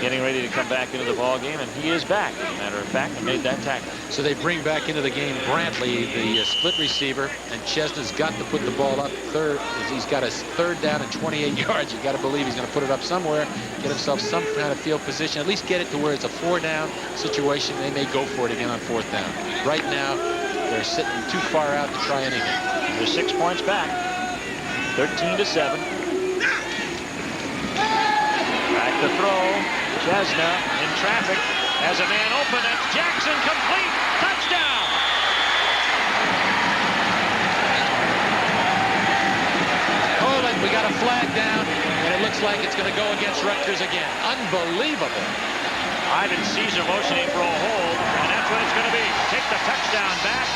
getting ready to come back into the ball game, and he is back, as a matter of fact, and made that tackle. So they bring back into the game Brantley, the split receiver, and Chesna's got to put the ball up third. He's got a 3rd down and 28 yards. You got to believe he's going to put it up somewhere, get himself some kind of field position, at least get it to where it's a 4-down situation. They may go for it again on 4th down. Right now, they're sitting too far out to try anything. They're 6 points back, 13-7. Back to throw. Chesna in traffic. Has a man open. That's Jackson, complete. Touchdown. Hold it. We got a flag down, and it looks like it's going to go against Rutgers again. Unbelievable. Ivan Caesar motioning for a hold, and that's what it's going to be. Take the touchdown back.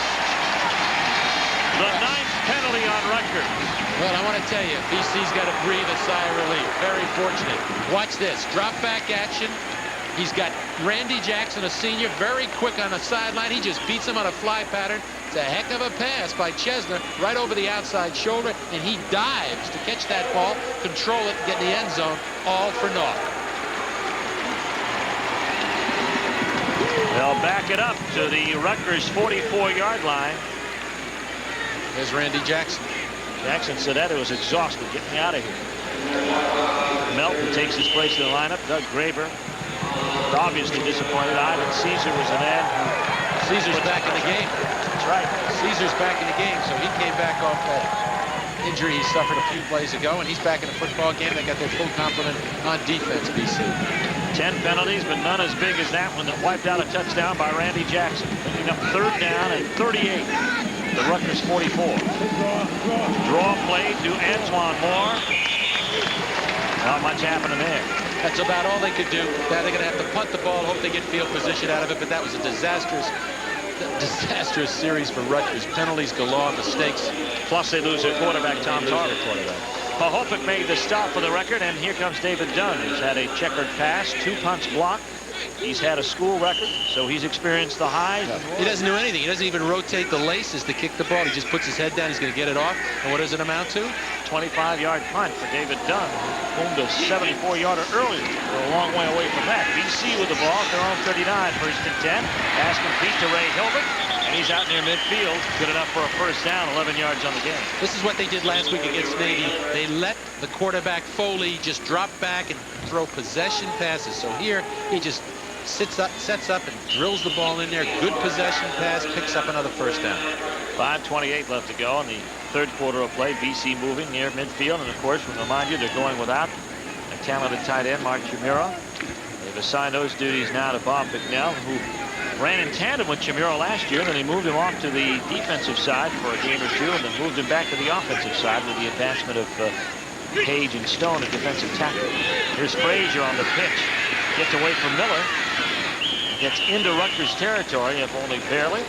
The 9th penalty on Rutgers. Well, I want to tell you, BC's got to breathe a sigh of relief. Very fortunate. Watch this. Drop back action. He's got Randy Jackson, a senior, very quick on the sideline. He just beats him on a fly pattern. It's a heck of a pass by Chesna right over the outside shoulder, and he dives to catch that ball, control it, get in the end zone, all for naught. They'll back it up to the Rutgers 44-yard line. There's Randy Jackson. Jackson said that it was exhausted. Get me out of here. Melton takes his place in the lineup. Doug Graber, obviously disappointed. Ivan Caesar was the man. Caesar's back in the game. That's right. Caesar's back in the game, so he came back off that injury he suffered a few plays ago, and he's back in the football game. They got their full complement on defense, BC. 10 penalties, but none as big as that one that wiped out a touchdown by Randy Jackson. Picking up 3rd down and 38. The Rutgers 44. Draw play to Antoine Moore. Not much happening there. That's about all they could do. Now they're going to have to punt the ball, hope they get field position out of it, but that was a disastrous series for Rutgers. Penalties galore, mistakes. Plus they lose their quarterback, Tom Tarver. Pahofik made the stop for the record, and here comes David Dunn, who's had a checkered pass, 2 punts blocked. He's had a school record, so he's experienced the highs. He doesn't do anything. He doesn't even rotate the laces to kick the ball. He just puts his head down. He's going to get it off. And what does it amount to? 25-yard punt for David Dunn, who boomed a 74-yarder earlier. They're a long way away from that. BC with the ball at their own 39, 1st and 10. Pass complete to Ray Hilbert, and he's out near midfield. Good enough for a 1st down, 11 yards on the game. This is what they did last week against Navy. They let the quarterback Foley just drop back and throw possession passes. So here he just sets up and drills the ball in there. Good possession pass, picks up another 1st down. 5:28 left to go in the 3rd quarter of play. BC moving near midfield, and of course, we'll remind you they're going without a talented tight end, Mark Chimura. They've assigned those duties now to Bob McNell, who ran in tandem with Chimura last year. Then he moved him off to the defensive side for a game or two, and then moved him back to the offensive side with the advancement of Page and Stone at defensive tackle. Here's Frazier on the pitch. Gets away from Miller. Gets into Rutgers territory, if only barely,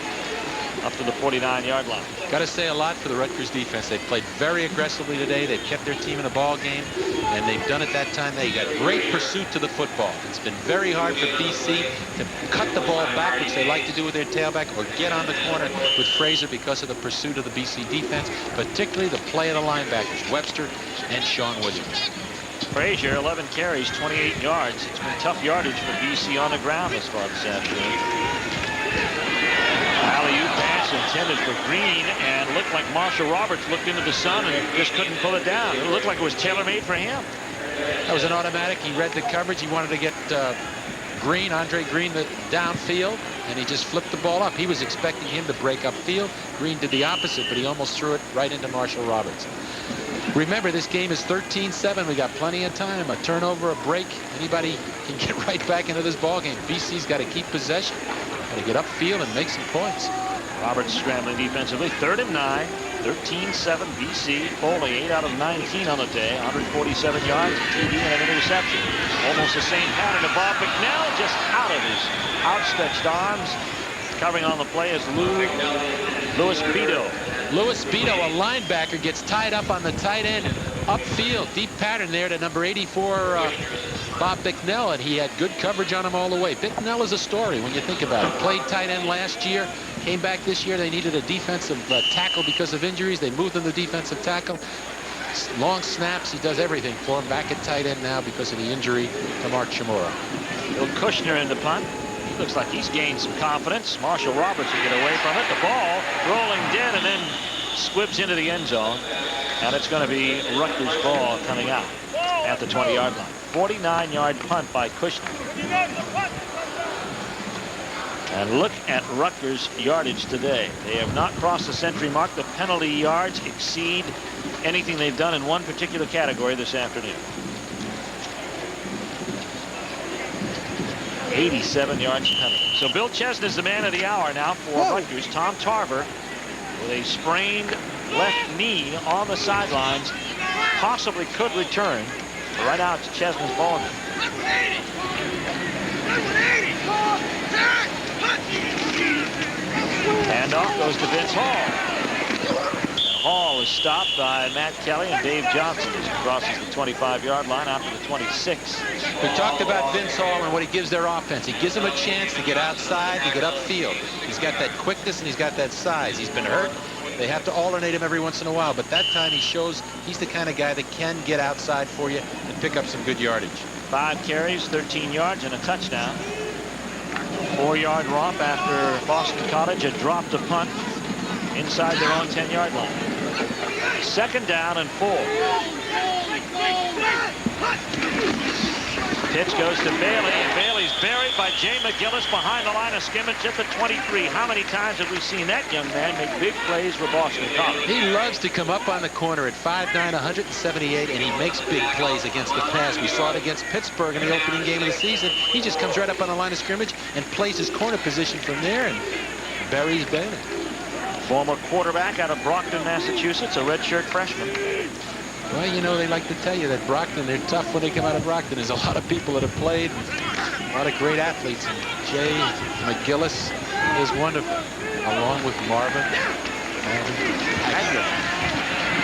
up to the 49-yard line. Got to say a lot for the Rutgers defense. They've played very aggressively today. They've kept their team in a ball game, and they've done it that time. They got great pursuit to the football. It's been very hard for BC to cut the ball back, which they like to do with their tailback, or get on the corner with Frazier because of the pursuit of the BC defense, particularly the play of the linebackers, Webster and Sean Williams. Frazier, 11 carries, 28 yards. It's been tough yardage for BC on the ground this far this afternoon. intended for Green, and looked like Marshall Roberts looked into the sun and just couldn't pull it down. It looked like it was tailor-made for him. That was an automatic. He read the coverage. He wanted to get Green, Andre Green, the downfield, and he just flipped the ball up. He was expecting him to break upfield. Green did the opposite, but he almost threw it right into Marshall Roberts. Remember, this game is 13-7. We got plenty of time. A turnover, a break. Anybody can get right back into this ball game. BC's got to keep possession. Got to get upfield and make some points. Roberts scrambling defensively. 3rd and 9. 13-7 BC. Foley 8 out of 19 on the day. 147 yards, a TD, and an interception. Almost the same pattern to Bob McNell, just out of his outstretched arms. Covering on the play is Louis Beto. Louis Beto, a linebacker, gets tied up on the tight end upfield. Deep pattern there to number 84, Bob Bicknell, and he had good coverage on him all the way. Bicknell is a story when you think about it. Played tight end last year, came back this year. They needed a defensive tackle because of injuries. They moved him to defensive tackle. Long snaps, he does everything for him. Back at tight end now because of the injury to Mark Chimura. Bill Kushner in the punt. He looks like he's gained some confidence. Marshall Roberts will get away from it. The ball rolling dead and then squibs into the end zone. And it's going to be Rutgers' ball coming out at the 20-yard line. 49-yard punt by Kushner. And look at Rutgers' yardage today. They have not crossed the century mark. The penalty yards exceed anything they've done in one particular category this afternoon. 87 yards penalty. So Bill Chesna's the man of the hour now for Rutgers. Tom Tarver with a sprained left knee on the sidelines, possibly could return. Right out to Chesna's ball. And off goes to Vince Hall. Hall is stopped by Matt Kelly and Dave Johnson as he crosses the 25-yard line out to the 26. We talked about Vince Hall and what he gives their offense. He gives them a chance to get outside, to get upfield. He's got that quickness and he's got that size. He's been hurt. They have to alternate him every once in a while, but that time he shows he's the kind of guy that can get outside for you and pick up some good yardage. 5 carries, 13 yards, and a touchdown. 4-yard romp after Boston College had dropped a punt inside their own 10-yard line. 2nd down and 4. Pitch goes to Bailey, and Bailey's buried by Jay McGillis behind the line of scrimmage at the 23. How many times have we seen that young man make big plays for Boston College? He loves to come up on the corner at 5'9", 178, and he makes big plays against the pass. We saw it against Pittsburgh in the opening game of the season. He just comes right up on the line of scrimmage and plays his corner position from there and buries Bailey. Former quarterback out of Brockton, Massachusetts, a redshirt freshman. Well, you know, they like to tell you that Brockton, they're tough when they come out of Brockton. There's a lot of people that have played, a lot of great athletes. And Jay McGillis is wonderful, along with Marvin.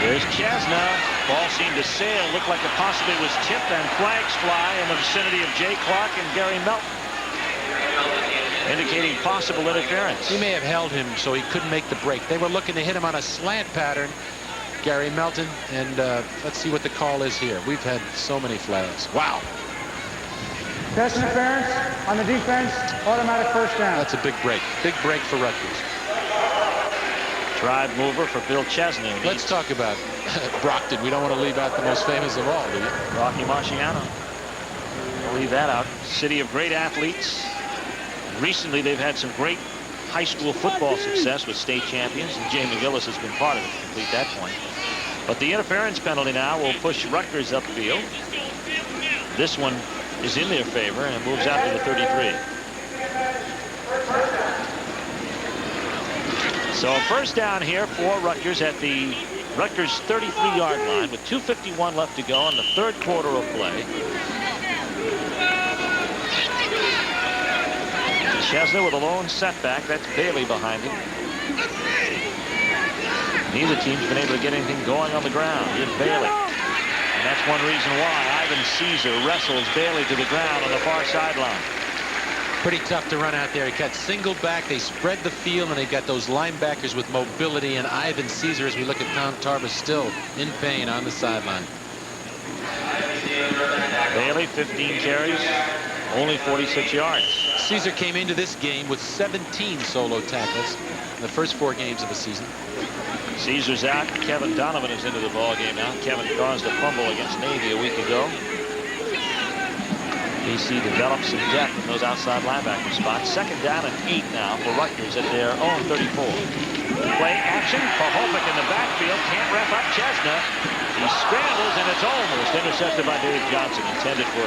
There's Chesna. Ball seemed to sail. Looked like it possibly was tipped, and flags fly in the vicinity of Jay Clark and Gary Melton, indicating possible interference. He may have held him so he couldn't make the break. They were looking to hit him on a slant pattern, Gary Melton, and let's see what the call is here. We've had so many flags. Wow. Pass interference on the defense, automatic first down. That's a big break. Big break for Rutgers. Drive mover for Bill Chesna. Let's talk about Brockton. We don't want to leave out the most famous of all, do you? Rocky Marciano. We'll leave that out. City of great athletes. Recently, they've had some great high school football success with state champions, and Jay McGillis has been part of it to complete that point. But the interference penalty now will push Rutgers upfield. This one is in their favor and moves out to the 33. So first down here for Rutgers at the Rutgers 33-yard line with 2:51 left to go in the 3rd quarter of play. Chesna with a lone setback. That's Bailey behind him. Neither team's been able to get anything going on the ground. Here's Bailey. And that's one reason why Ivan Caesar wrestles Bailey to the ground on the far sideline. Pretty tough to run out there. He got single back. They spread the field, and they've got those linebackers with mobility. And Ivan Caesar, as we look at Tom Tarver, still in pain on the sideline. Bailey, 15 carries, Only 46 yards. Caesar came into this game with 17 solo tackles in the first 4 games of the season. Caesar's out. Kevin Donovan is into the ball game now. Kevin caused a fumble against Navy a week ago. BC develops some depth in those outside linebacker spots. 2nd down and 8 now for Rutgers at their own 34. Play action for Holbeck in the backfield. Can't wrap up Chesna. He scrambles and it's almost intercepted by Dave Johnson. Intended for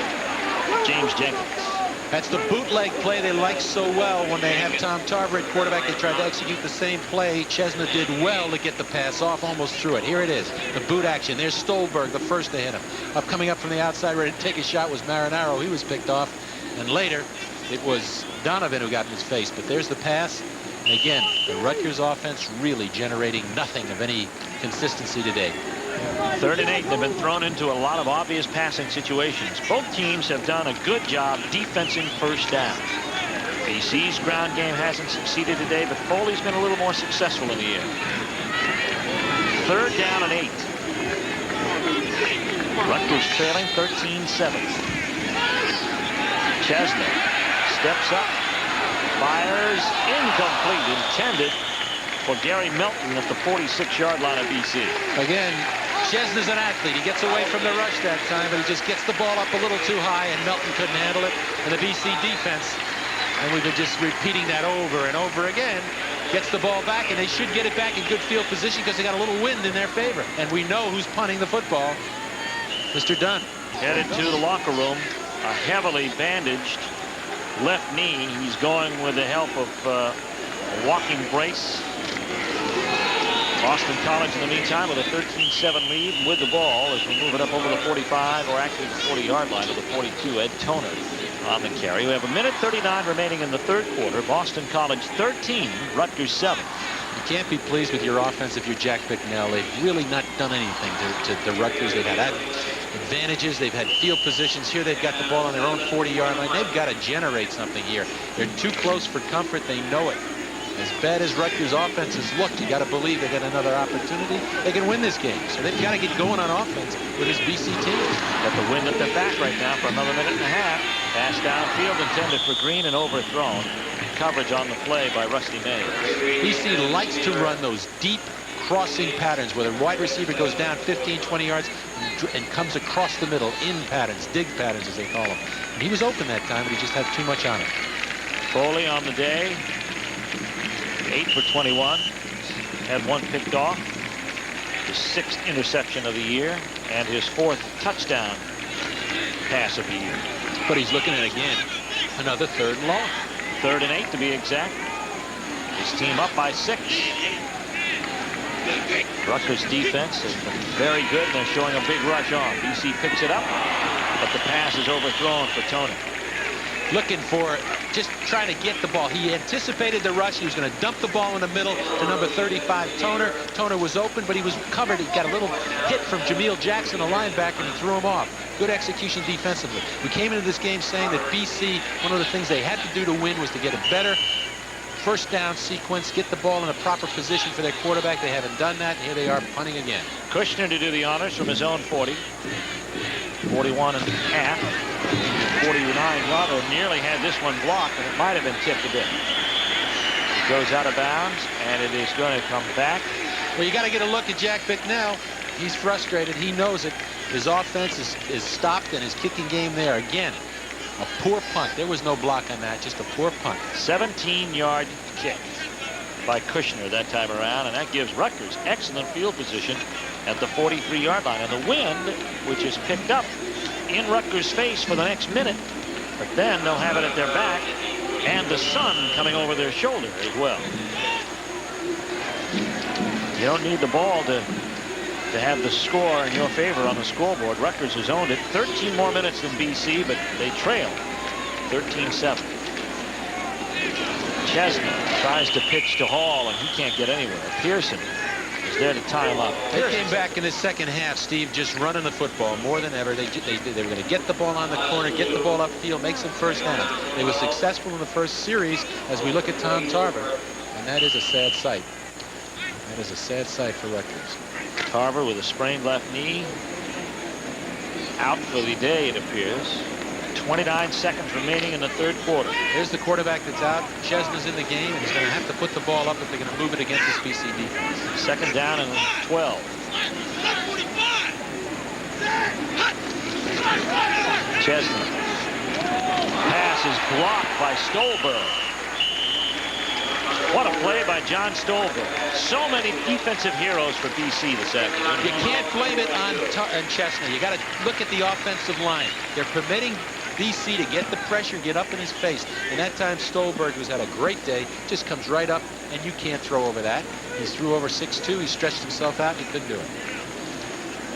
James Jenkins. That's the bootleg play they like so well when they have Tom Tarver at quarterback. They tried to execute the same play. Chesna did well to get the pass off, almost threw it. Here it is, the boot action. There's Stolberg, the first to hit him. Coming up from the outside, ready to take a shot was Marinaro. He was picked off. And later, it was Donovan who got in his face. But there's the pass. And again, the Rutgers offense really generating nothing of any consistency today. 3rd and 8. They've been thrown into a lot of obvious passing situations. Both teams have done a good job defensing first down. BC's ground game hasn't succeeded today, but Foley's been a little more successful in the air. 3rd down and 8. Rutgers trailing 13-7. Chesna steps up, fires, incomplete, intended for Gary Melton at the 46-yard line of BC. Again, Chesna's an athlete. He gets away from the rush that time, but he just gets the ball up a little too high, and Melton couldn't handle it. And the BC defense, and we've been just repeating that over and over again, gets the ball back, and they should get it back in good field position because they got a little wind in their favor. And we know who's punting the football. Mr. Dunn. Headed to the locker room, a heavily bandaged left knee. He's going with the help of a walking brace. Boston College in the meantime with a 13-7 lead with the ball as we move it up over the 45, or actually the 40-yard line to the 42. Ed Toner on the carry. We have 1:39 remaining in the 3rd quarter. Boston College 13, Rutgers 7. You can't be pleased with your offense if you're Jack Bicknell. They've really not done anything to the Rutgers. They've had advantages. They've had field positions. Here they've got the ball on their own 40-yard line. They've got to generate something here. They're too close for comfort. They know it. As bad as Rutgers' offense has looked, you got to believe they got another opportunity. They can win this game. So they've got to get going on offense with this BC team. Got the wind at their back right now for another minute and a half. Pass downfield intended for Green and overthrown. Coverage on the play by Rusty Mays. BC likes to run those deep crossing patterns where the wide receiver goes down 15, 20 yards and comes across the middle in patterns, dig patterns as they call them. And he was open that time, but he just had too much on him. Foley on the day. 8 for 21. Had 1 picked off. His 6th interception of the year and his 4th touchdown pass of the year. But he's looking at, again, another 3rd and long. 3rd and 8 to be exact. His team up by 6. Rutgers defense has been very good, and they're showing a big rush on. BC picks it up, but the pass is overthrown for Tony. Looking for, just trying to get the ball. He anticipated the rush. He was going to dump the ball in the middle to number 35, Toner. Toner was open, but he was covered. He got a little hit from Jameel Jackson, a linebacker, and he threw him off. Good execution defensively. We came into this game saying that BC, one of the things they had to do to win was to get a better first down sequence, get the ball in a proper position for their quarterback. They haven't done that, and here they are punting again. Kushner to do the honors from his own 40. 41 and a half. 49-yarder, nearly had this one blocked, and it might have been tipped a bit. It goes out of bounds, and it is going to come back. Well, you got to get a look at Jack Bicknell. He's frustrated. He knows it. His offense is stopped, and his kicking game there again. A poor punt. There was no block on that, just a poor punt. 17-yard kick by Kushner that time around, and that gives Rutgers excellent field position at the 43-yard line. And the wind, which is picked up in Rutgers' face for the next minute, but then they'll have it at their back, and the sun coming over their shoulder as well. You don't need the ball to have the score in your favor on the scoreboard. Rutgers has owned it. 13 more minutes than BC, but they trail 13-7. Chesna tries to pitch to Hall, and he can't get anywhere. Pearson is there to tie him up. They came back in the second half, Steve, just running the football more than ever. They were going to get the ball on the corner, get the ball upfield, make some first downs. They were successful in the first series as we look at Tom Tarver, and that is a sad sight. That is a sad sight for Rutgers. Tarver with a sprained left knee. Out for the day, it appears. 29 seconds remaining in the third quarter. Here's the quarterback that's out. Chesna's in the game, and he's going to have to put the ball up if they're going to move it against this BC defense. Second down and 12. Chesna. Pass is blocked by Stolberg. What a play by John Stolberg. So many defensive heroes for BC this afternoon. You can't blame it on Chesna. You got to look at the offensive line. They're permitting BC to get the pressure, get up in his face. And that time Stolberg has had a great day. Just comes right up, and you can't throw over that. He threw over 6'2". He stretched himself out, and he couldn't do it.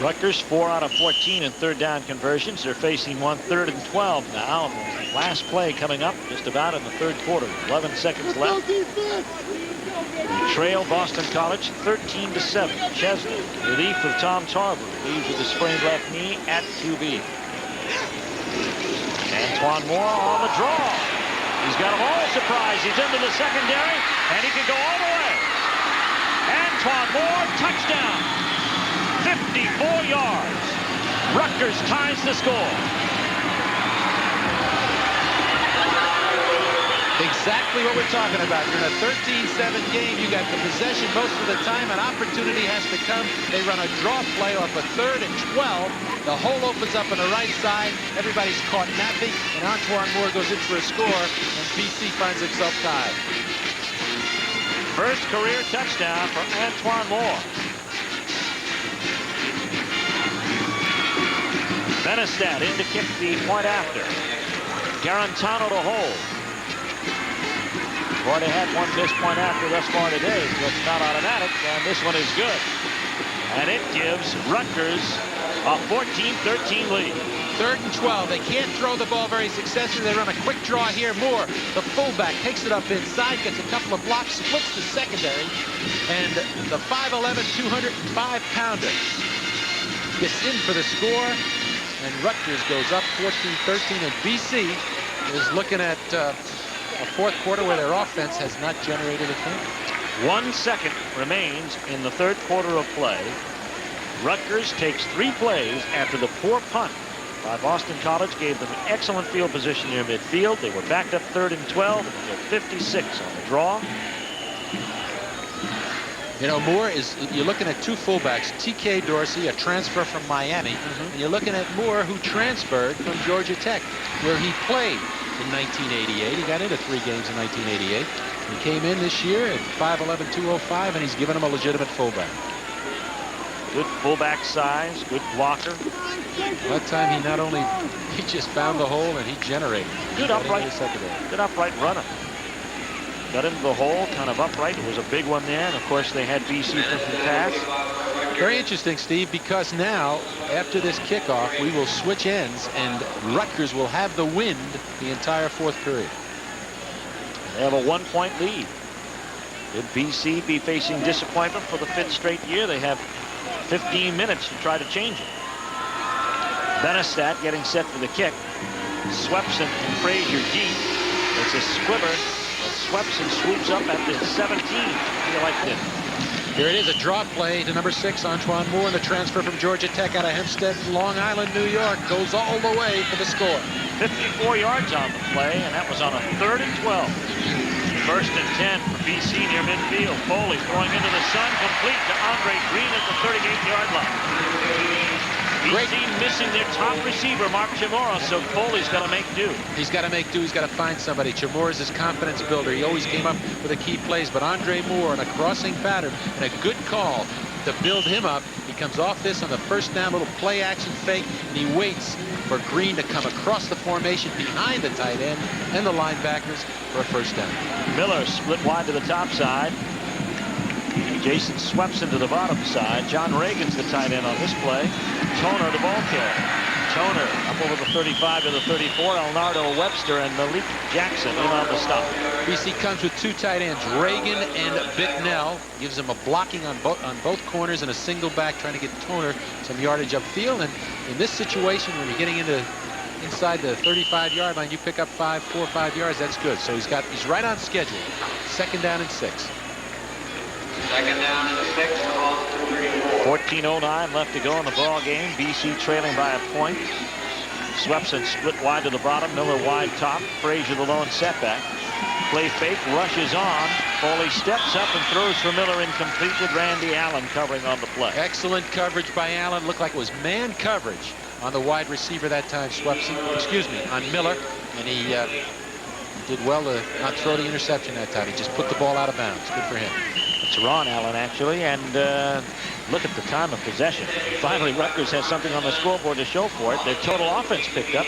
Rutgers 4 out of 14 in third down conversions. They're facing 1 3rd and 12 now. Last play coming up just about in the third quarter. 11 seconds left. They trail Boston College 13-7. Chesna, relief of Tom Tarver, leaves with a sprained left knee at QB. Antoine Moore on the draw. He's got them all surprised. He's into the secondary, and he can go all the way. Antoine Moore, touchdown. 54 yards. Rutgers ties the score. Exactly what we're talking about. You're in a 13-7 game. You got the possession most of the time. An opportunity has to come. They run a draw play off a 3rd and 12. The hole opens up on the right side. Everybody's caught napping, and Antoine Moore goes in for a score, and BC finds himself tied. First career touchdown for Antoine Moore. Benestad in to kick the point after. Garantano to hold. Boy, they had one missed point after thus far today, so it's not automatic, and this one is good. And it gives Rutgers a 14-13 lead. 3rd and 12. They can't throw the ball very successfully. They run a quick draw here. Moore, the fullback, takes it up inside, gets a couple of blocks, splits the secondary, and the 5'11", 205-pounder gets in for the score. And Rutgers goes up 14-13, and BC is looking at a fourth quarter where their offense has not generated a thing. 1 second remains in the third quarter of play. Rutgers takes 3 plays after the poor punt by Boston College gave them excellent field position near midfield. They were backed up 3rd and 12 until 56 on the draw. You know, Moore is, you're looking at 2 fullbacks, T.K. Dorsey, a transfer from Miami, and you're looking at Moore, who transferred from Georgia Tech, where he played in 1988. He got into 3 games in 1988. He came in this year at 5'11", 205, and he's given him a legitimate fullback. Good fullback size, good blocker. That time he not only, he just found the hole and he generated. Good upright runner. Got into the hole, kind of upright. It was a big one there, and of course they had BC from the pass. Very interesting, Steve, because now, after this kickoff, we will switch ends, and Rutgers will have the wind the entire fourth period. They have a 1-point lead. Could BC be facing disappointment for the 5th straight year? They have 15 minutes to try to change it. Benestad getting set for the kick. Swepson and Frazier deep. It's a squibber. Swepson swoops up at the 17. Feel like this. Here it is, a draw play to number 6, Antoine Moore, the transfer from Georgia Tech out of Hempstead, Long Island, New York, goes all the way for the score. 54 yards on the play, and that was on a 3rd and 12. 1st and 10 for BC near midfield. Foley throwing into the sun, complete to Andre Green at the 38-yard line. BC missing their top receiver, Mark Chamorro, so Foley's got to make do. He's got to make do. He's got to find somebody. Chamorro is his confidence builder. He always came up with the key plays, but Andre Moore in a crossing pattern and a good call to build him up. He comes off this on the first down, little play action fake, and he waits for Green to come across the formation behind the tight end and the linebackers for a first down. Miller split wide to the top side. Jason Swepson to the bottom side. John Reagan's the tight end on this play. Toner the ball carrier. Toner up over the 35 to the 34. Elnardo Webster and Malik Jackson in on the stop. BC comes with 2 tight ends, Reagan and Bicknell. Gives him a blocking on both corners and a single back, trying to get Toner some yardage upfield. And in this situation, when you're getting inside the 35-yard line, you pick up 4 or 5 yards. That's good. So he's right on schedule. 2nd down and 6. 2nd down and 6. 14:09 left to go in the ball game. BC trailing by a point. Swepson split wide to the bottom. Miller wide top. Frazier the lone setback. Play fake. Rushes on. Foley steps up and throws for Miller, incomplete, with Randy Allen covering on the play. Excellent coverage by Allen. Looked like it was man coverage on the wide receiver that time, Swepson. Excuse me, on Miller. And he did well to not throw the interception that time. He just put the ball out of bounds. Good for him. It's Ron Allen, actually, and look at the time of possession. Finally, Rutgers has something on the scoreboard to show for it. Their total offense picked up.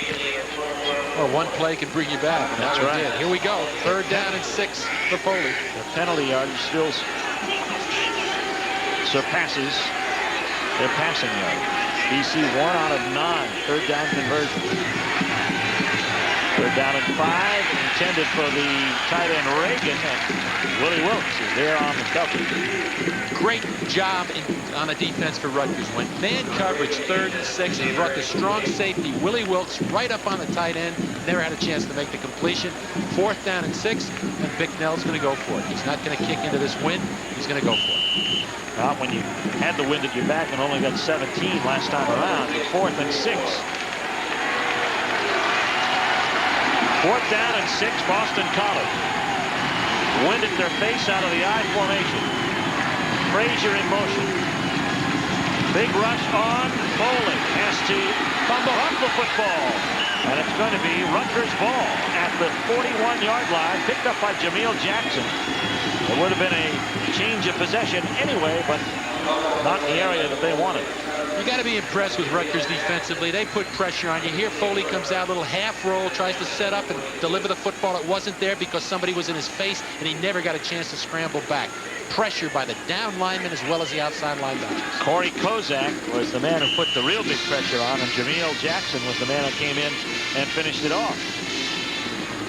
Well, one play can bring you back, and that's right. Did. Here we go. 3rd down and 6 for Foley. The penalty yardage still surpasses their passing yard. BC 1 out of 9. 3rd down conversion. 3rd down and 5, intended for the tight end Reagan, and Willie Wilkes is there on the coverage. Great job on the defense for Rutgers. When man coverage, 3rd and 6, and brought the strong safety, Willie Wilkes, right up on the tight end. Never had a chance to make the completion. 4th down and 6, and Bicknell's going to go for it. He's not going to kick into this wind. He's going to go for it. Well, when you had the wind at your back and only got 17 last time around, 4th and 6. 4th down and 6, Boston College. Wind at their face out of the I formation. Frazier in motion. Big rush on Foley. Has to fumble up the football. And it's going to be Rutgers ball at the 41-yard line, picked up by Jameel Jackson. It would have been a change of possession anyway, but not in the area that they wanted. You got to be impressed with Rutgers defensively. They put pressure on you. Here Foley comes out, a little half roll, tries to set up and deliver the football. It wasn't there because somebody was in his face, and he never got a chance to scramble back. Pressure by the down linemen as well as the outside linebackers. Corey Kozak was the man who put the real big pressure on, and Jameel Jackson was the man who came in and finished it off.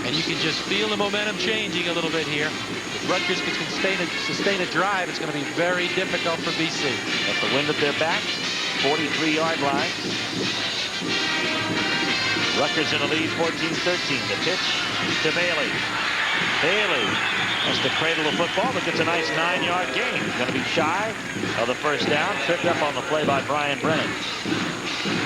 And you can just feel the momentum changing a little bit here. If Rutgers can sustain a drive, it's going to be very difficult for BC. At the wind at their back, 43-yard line. Rutgers in the lead, 14-13. The pitch to Bailey. Bailey has to cradle the football, but gets a nice 9-yard gain. He's going to be shy of the 1st down. Tripped up on the play by Brian Brennan.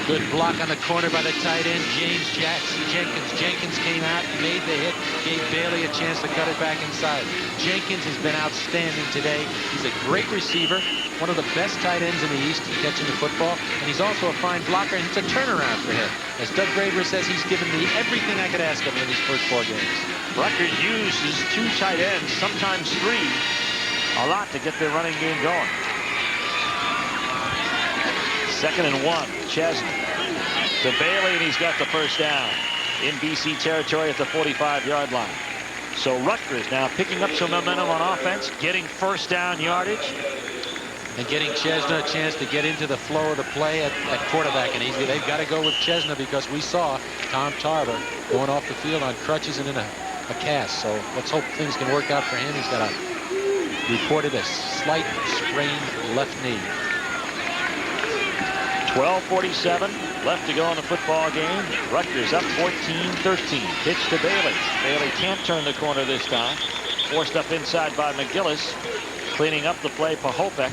Good block on the corner by the tight end, James Jenkins. Jenkins came out, made the hit, gave Bailey a chance to cut it back inside. Jenkins has been outstanding today. He's a great receiver, one of the best tight ends in the East catching the football, and he's also a fine blocker, and it's a turnaround for him. As Doug Graber says, he's given me everything I could ask of him in these first 4 games. Rutgers uses 2 tight ends, sometimes 3, a lot to get their running game going. 2nd and 1. Chesney to Bailey, and he's got the 1st down in BC territory at the 45-yard line. So Rutgers now picking up some momentum on offense, getting 1st down yardage. And getting Chesna a chance to get into the flow of the play at quarterback. And they've got to go with Chesna because we saw Tom Tarver going off the field on crutches and in a cast. So let's hope things can work out for him. He's got reported a slight sprained left knee. 12:47 left to go in the football game. Rutgers up 14-13. Pitch to Bailey. Bailey can't turn the corner this time. Forced up inside by McGillis. Cleaning up the play, Pahopek.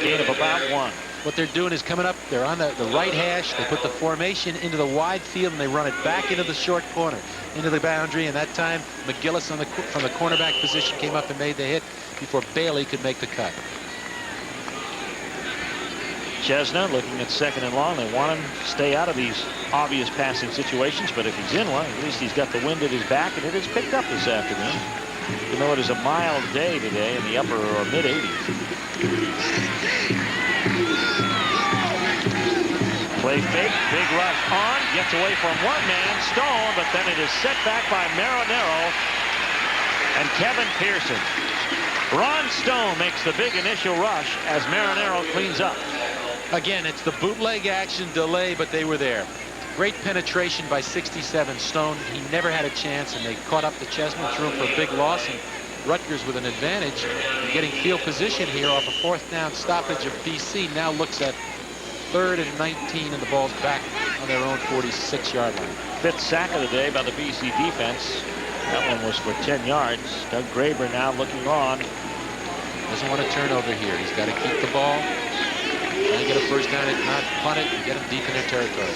Gain of about 1. What they're doing is coming up. They're on the right hash. They put the formation into the wide field, and they run it back into the short corner, into the boundary. And that time, McGillis from the cornerback position came up and made the hit before Bailey could make the cut. Chesna looking at 2nd and long. They want him to stay out of these obvious passing situations, but if he's in one, at least he's got the wind at his back, and it is picked up this afternoon. You know, it is a mild day today in the upper or mid-80s. Play fake, big rush on, gets away from one man, Stone, but then it is set back by Marinero and Kevin Pearson. Ron Stone makes the big initial rush as Marinero cleans up. Again, it's the bootleg action delay, but they were there. Great penetration by 67 Stone. He never had a chance, and they caught up to Chesna, threw him for a big loss, and Rutgers with an advantage in getting field position here off a 4th down stoppage of BC. Now looks at 3rd and 19, and the ball's back on their own 46-yard line. 5th sack of the day by the BC defense. That one was for 10 yards. Doug Graber now looking on. Doesn't want to turn over here. He's got to keep the ball. Try and get a 1st down, if not punt it, and get them deep in their territory.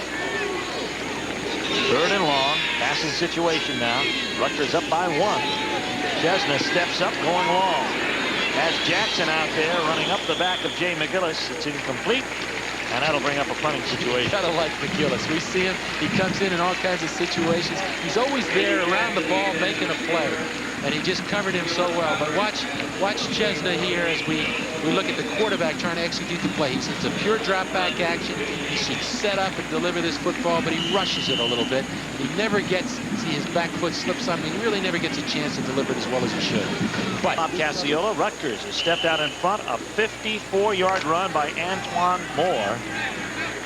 Third and long. Passing situation now. Rutgers up by 1. Chesna steps up, going long. Has Jackson out there running up the back of Jay McGillis. It's incomplete. And that'll bring up a punting situation. Gotta like McGillis. We see him. He comes in all kinds of situations. He's always there around the ball making a play. And he just covered him so well. But watch Chesna here as we look at the quarterback trying to execute the play. It's a pure drop back action. He should set up and deliver this football, but he rushes it a little bit. He never gets, see his back foot slips on him. He really never gets a chance to deliver it as well as he should. But Bob Cassiola, Rutgers has stepped out in front. A 54-yard run by Antoine Moore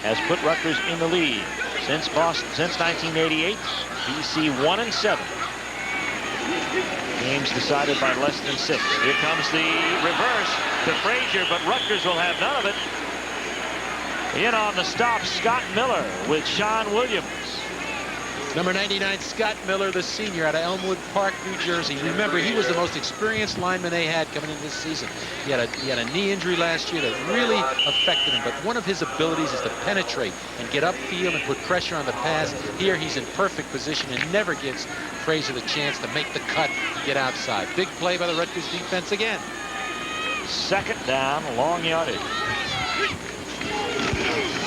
has put Rutgers in the lead. Since 1988, BC 1-7. Games decided by less than 6. Here comes the reverse to Frazier, but Rutgers will have none of it. In on the stop, Scott Miller with Sean Williams. Number 99, Scott Miller, the senior out of Elmwood Park, New Jersey. Remember, he was the most experienced lineman they had coming into this season. He had a knee injury last year that really affected him, but one of his abilities is to penetrate and get upfield and put pressure on the pass. Here, he's in perfect position and never gives Frazier the chance to make the cut and get outside. Big play by the Rutgers defense again. Second down, long yardage.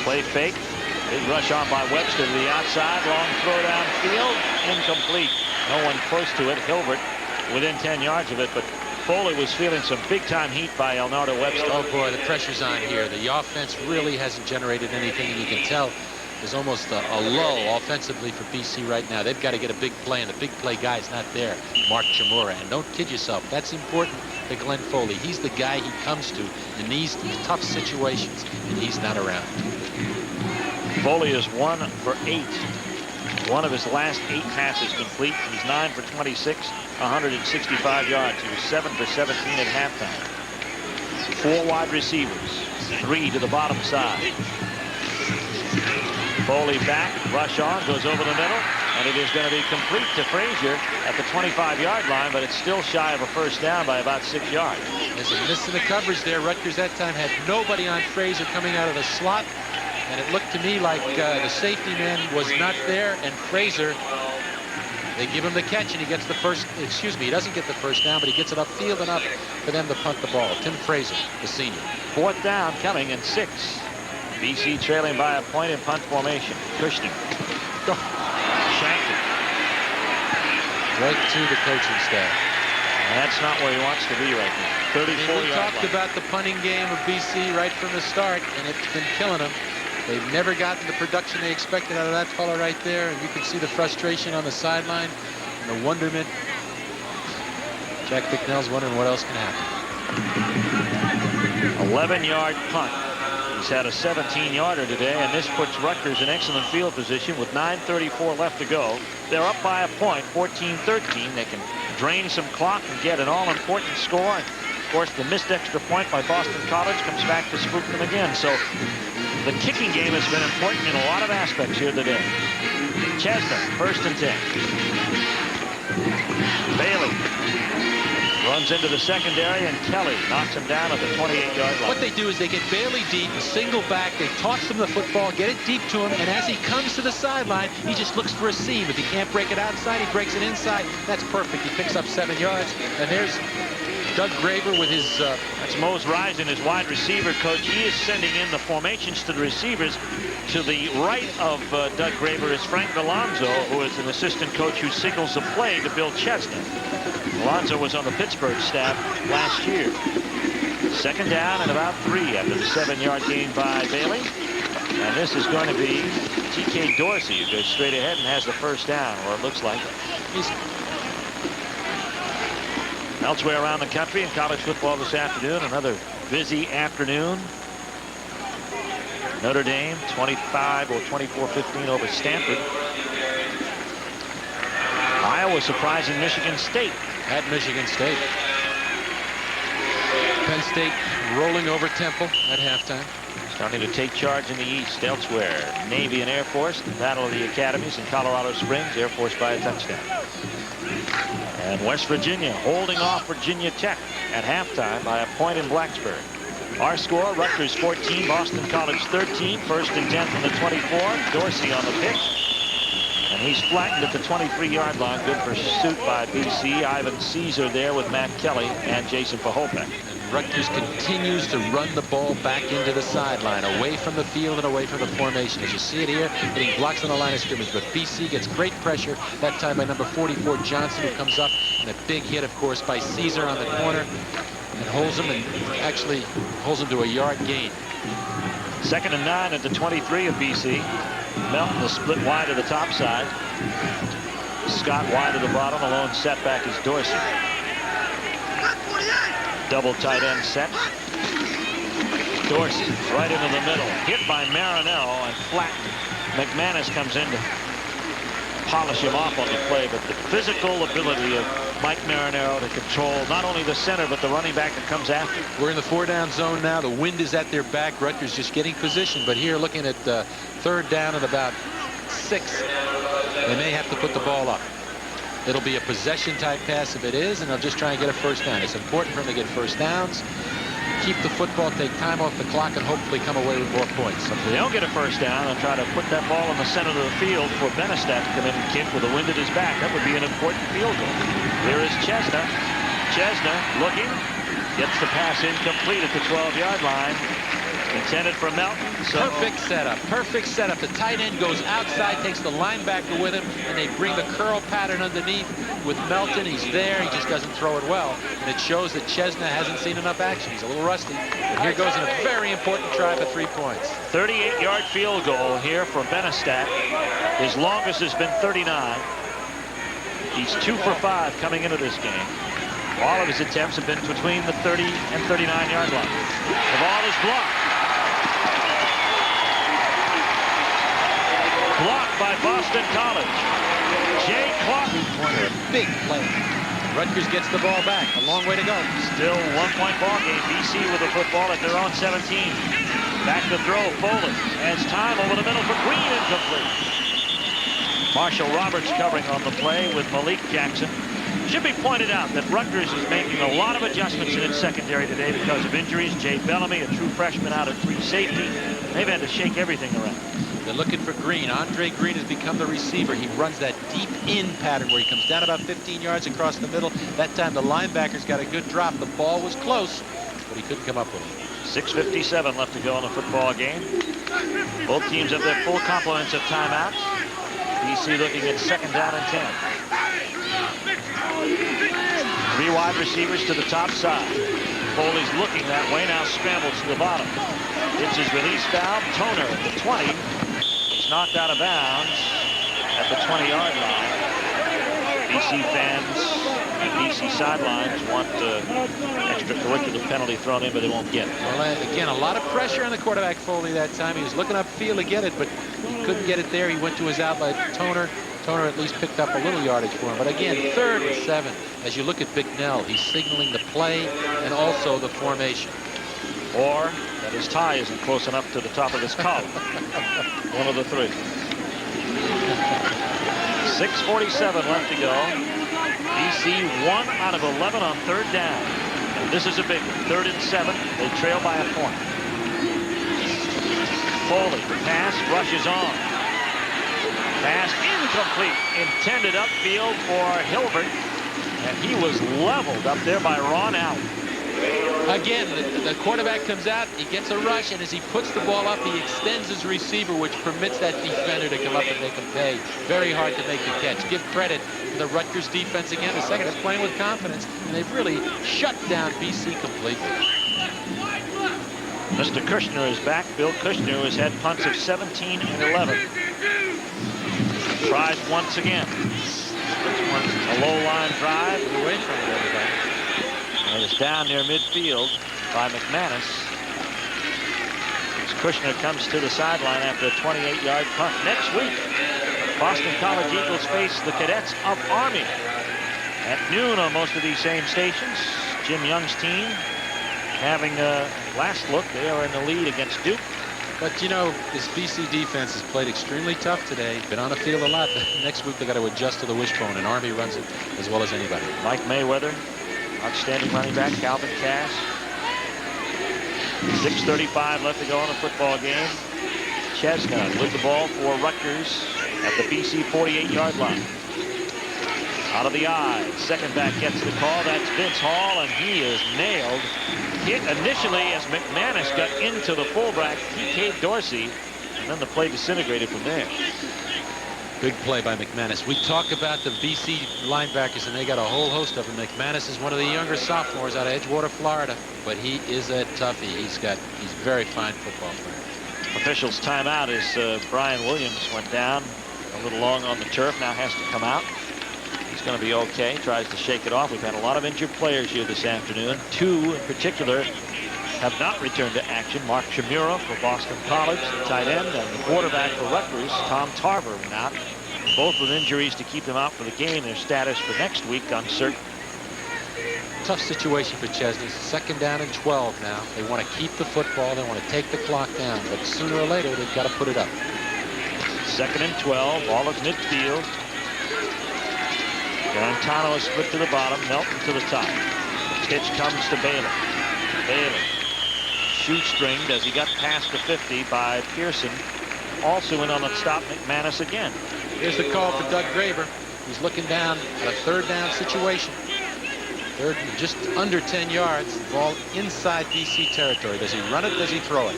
Play fake. Big rush on by Webster to the outside. Long throw downfield. Incomplete. No one close to it. Hilbert within 10 yards of it, but Foley was feeling some big-time heat by Elnardo Webster. Oh, boy, the pressure's on here. The offense really hasn't generated anything, and you can tell there's almost a lull offensively for BC right now. They've got to get a big play, and the big play guy's not there, Mark Chamura. And don't kid yourself, that's important to Glenn Foley. He's the guy he comes to in these tough situations, and he's not around. Foley is 1 for 8. One of his last 8 passes complete. He's 9 for 26, 165 yards. He was 7 for 17 at halftime. 4 wide receivers, 3 to the bottom side. Foley back, rush on, goes over the middle, and it is going to be complete to Frazier at the 25-yard line, but it's still shy of a first down by about 6 yards. There's a miss in the coverage there. Rutgers that time had nobody on Frazier coming out of the slot. And it looked to me like the safety man was not there, and Frazier, they give him the catch, and he gets the first, he doesn't get the first down, but he gets it upfield enough for them to punt the ball. Tim Frazier, the senior. 4th down coming and 6. BC trailing by a point in punt formation. Cushing. Shanked it. Right to the coaching staff. And that's not where he wants to be right now. 34 We talked about the punting game of BC right from the start, and it's been killing them. They've never gotten the production they expected out of that fellow right there, and you can see the frustration on the sideline and the wonderment. Jack Bicknell's wondering what else can happen. 11-yard punt. He's had a 17-yarder today, and this puts Rutgers in excellent field position with 9:34 left to go. They're up by a point, 14-13. They can drain some clock and get an all-important score. And of course, the missed extra point by Boston College comes back to spook them again. So the kicking game has been important in a lot of aspects here today. Chesna, 1st and 10. Bailey runs into the secondary, and Kelly knocks him down at the 28-yard line. What they do is they get Bailey deep, single back, they toss him the football, get it deep to him, and as he comes to the sideline, he just looks for a seam. If he can't break it outside, he breaks it inside. That's perfect. He picks up 7 yards, and there's Doug Graver with his... That's Mose Risen, his wide receiver coach. He is sending in the formations to the receivers. To the right of Doug Graver is Frank Alonzo, who is an assistant coach who signals the play to Bill Chesna. Alonzo was on the Pittsburgh staff last year. 2nd down and about 3 after the 7-yard gain by Bailey. And this is going to be T.K. Dorsey, who goes straight ahead and has the first down, or it looks like it. Elsewhere around the country in college football this afternoon, another busy afternoon. Notre Dame 25 or 24-15 over Stanford. Iowa surprising Michigan State. At Michigan State. Penn State rolling over Temple at halftime. Starting to take charge in the East. Elsewhere, Navy and Air Force, the battle of the academies in Colorado Springs. Air Force by a touchdown. And West Virginia holding off Virginia Tech at halftime by a point in Blacksburg. Our score, Rutgers 14, Boston College 13, 1st and 10 from the 24. Dorsey on the pick. And he's flattened at the 23-yard line. Good pursuit by BC. Ivan Caesar there with Matt Kelly and Jason Pahopek. Rutgers continues to run the ball back into the sideline, away from the field and away from the formation. As you see it here, getting blocks on the line of scrimmage. But BC gets great pressure, that time by number 44, Johnson, who comes up. And a big hit, of course, by Caesar on the corner. And holds him, and actually holds him to a yard gain. 2nd and 9 at the 23 of BC. Melton will split wide to the top side. Scott wide to the bottom. A lone setback is Dorsey. Double tight end set. Dorsey right into the middle. Hit by Marinello and flattened. McManus comes in to polish him off on the play, but the physical ability of Mike Marinello to control not only the center but the running back that comes after. We're in the 4-down zone now. The wind is at their back. Rutgers just getting position, but here looking at 3rd down at about 6, they may have to put the ball up. It'll be a possession type pass if it is, and they'll just try and get a first down. It's important for them to get first downs, keep the football, take time off the clock, and hopefully come away with more points. If they don't get a first down, they'll try to put that ball in the center of the field for Benestat to come in and kick with the wind at his back. That would be an important field goal. Here is Chesna. Chesna looking, gets the pass incomplete at the 12-yard line. Intended for Melton. So perfect setup. Perfect setup. The tight end goes outside, takes the linebacker with him, and they bring the curl pattern underneath with Melton. He's there. He just doesn't throw it well. And it shows that Chesna hasn't seen enough action. He's a little rusty. But here goes in a very important try for 3 points. 38-yard field goal here for Benestat. His longest has been 39. He's 2 for 5 coming into this game. All of his attempts have been between the 30 and 39-yard line. The ball is blocked. Blocked by Boston College. Jay Clark. Corner, big play. Rutgers gets the ball back. A long way to go. Still 1-point ball game. BC with the football at their own 17. Back to throw. Foley has time over the middle for Green, incomplete. Marshall Roberts covering on the play with Malik Jackson. Should be pointed out that Rutgers is making a lot of adjustments in its secondary today because of injuries. Jay Bellamy, a true freshman, out at free safety. They've had to shake everything around. They're looking for Green. Andre Green has become the receiver. He runs that deep in pattern where he comes down about 15 yards across the middle. That time the linebacker's got a good drop. The ball was close, but he couldn't come up with it. 6:57 left to go in the football game. Both teams have their full complements of timeouts. BC looking at 2nd down and 10. 3 wide receivers to the top side. Foley's looking that way, now scrambles to the bottom. It's his release valve. Toner at the 20. He's knocked out of bounds at the 20-yard line. BC fans and BC sidelines want extracurricular penalty thrown in, but they won't get it. Well, again, a lot of pressure on the quarterback, Foley, that time. He was looking upfield to get it, but he couldn't get it there. He went to his outlet. Toner at least picked up a little yardage for him. But again, 3rd and 7. As you look at Bicknell, he's signaling the play and also the formation. Or that his tie isn't close enough to the top of his collar. One of the 3. 6:47 left to go. BC 1 out of 11 on 3rd down. And this is a big one. 3rd and 7. They trail by a point. Foley, the pass, rushes on. Pass incomplete. Intended upfield for Hilbert. And he was leveled up there by Ron Allen. Again, the quarterback comes out, he gets a rush, and as he puts the ball up, he extends his receiver, which permits that defender to come up and make him pay. Very hard to make the catch. Give credit to the Rutgers defense again. The second is playing with confidence, and they've really shut down BC completely. Mr. Kushner is back. Bill Kushner has had punts of 17 and 11. Tries once again. This one's a low line drive. Away from it, everybody. And it's down near midfield by McManus. As Kushner comes to the sideline after a 28-yard punt. Next week, Boston College Eagles face the Cadets of Army at noon on most of these same stations. Jim Young's team having a last look. They are in the lead against Duke. But, you know, this BC defense has played extremely tough today. Been on the field a lot. Next week, they got to adjust to the wishbone, and Army runs it as well as anybody. Mike Mayweather, outstanding running back. Calvin Cass. 6:35 left to go in the football game. Chesna with the ball for Rutgers at the BC 48-yard line. Out of the eye, second back gets the call. That's Vince Hall, and he is nailed. Hit initially as McManus got into the fullback, TK Dorsey, and then the play disintegrated from there. Big play by McManus. We talk about the BC linebackers, and they got a whole host of them. McManus is one of the younger sophomores out of Edgewater, Florida, but he is a toughie. He's very fine football player. Officials timeout as Brian Williams went down a little long on the turf. Now has to come out. He's going to be okay. Tries to shake it off. We've had a lot of injured players here this afternoon. Two in particular have not returned to action. Mark Chimura for Boston College, the tight end, and the quarterback for Rutgers, Tom Tarver, went out. Both with injuries to keep them out for the game. Their status for next week uncertain. Tough situation for Chesney. Second down and 12 now. They want to keep the football. They want to take the clock down, but sooner or later they've got to put it up. Second and 12. Ball at midfield. Garantano is split to the bottom. Melton to the top. The pitch comes to Bailey. Bailey shoestringed as he got past the 50 by Pearson. Also in on the stop, McManus again. Here's the call for Doug Graber. He's looking down at a third down situation. Third, just under 10 yards. Ball inside BC territory. Does he run it? Does he throw it?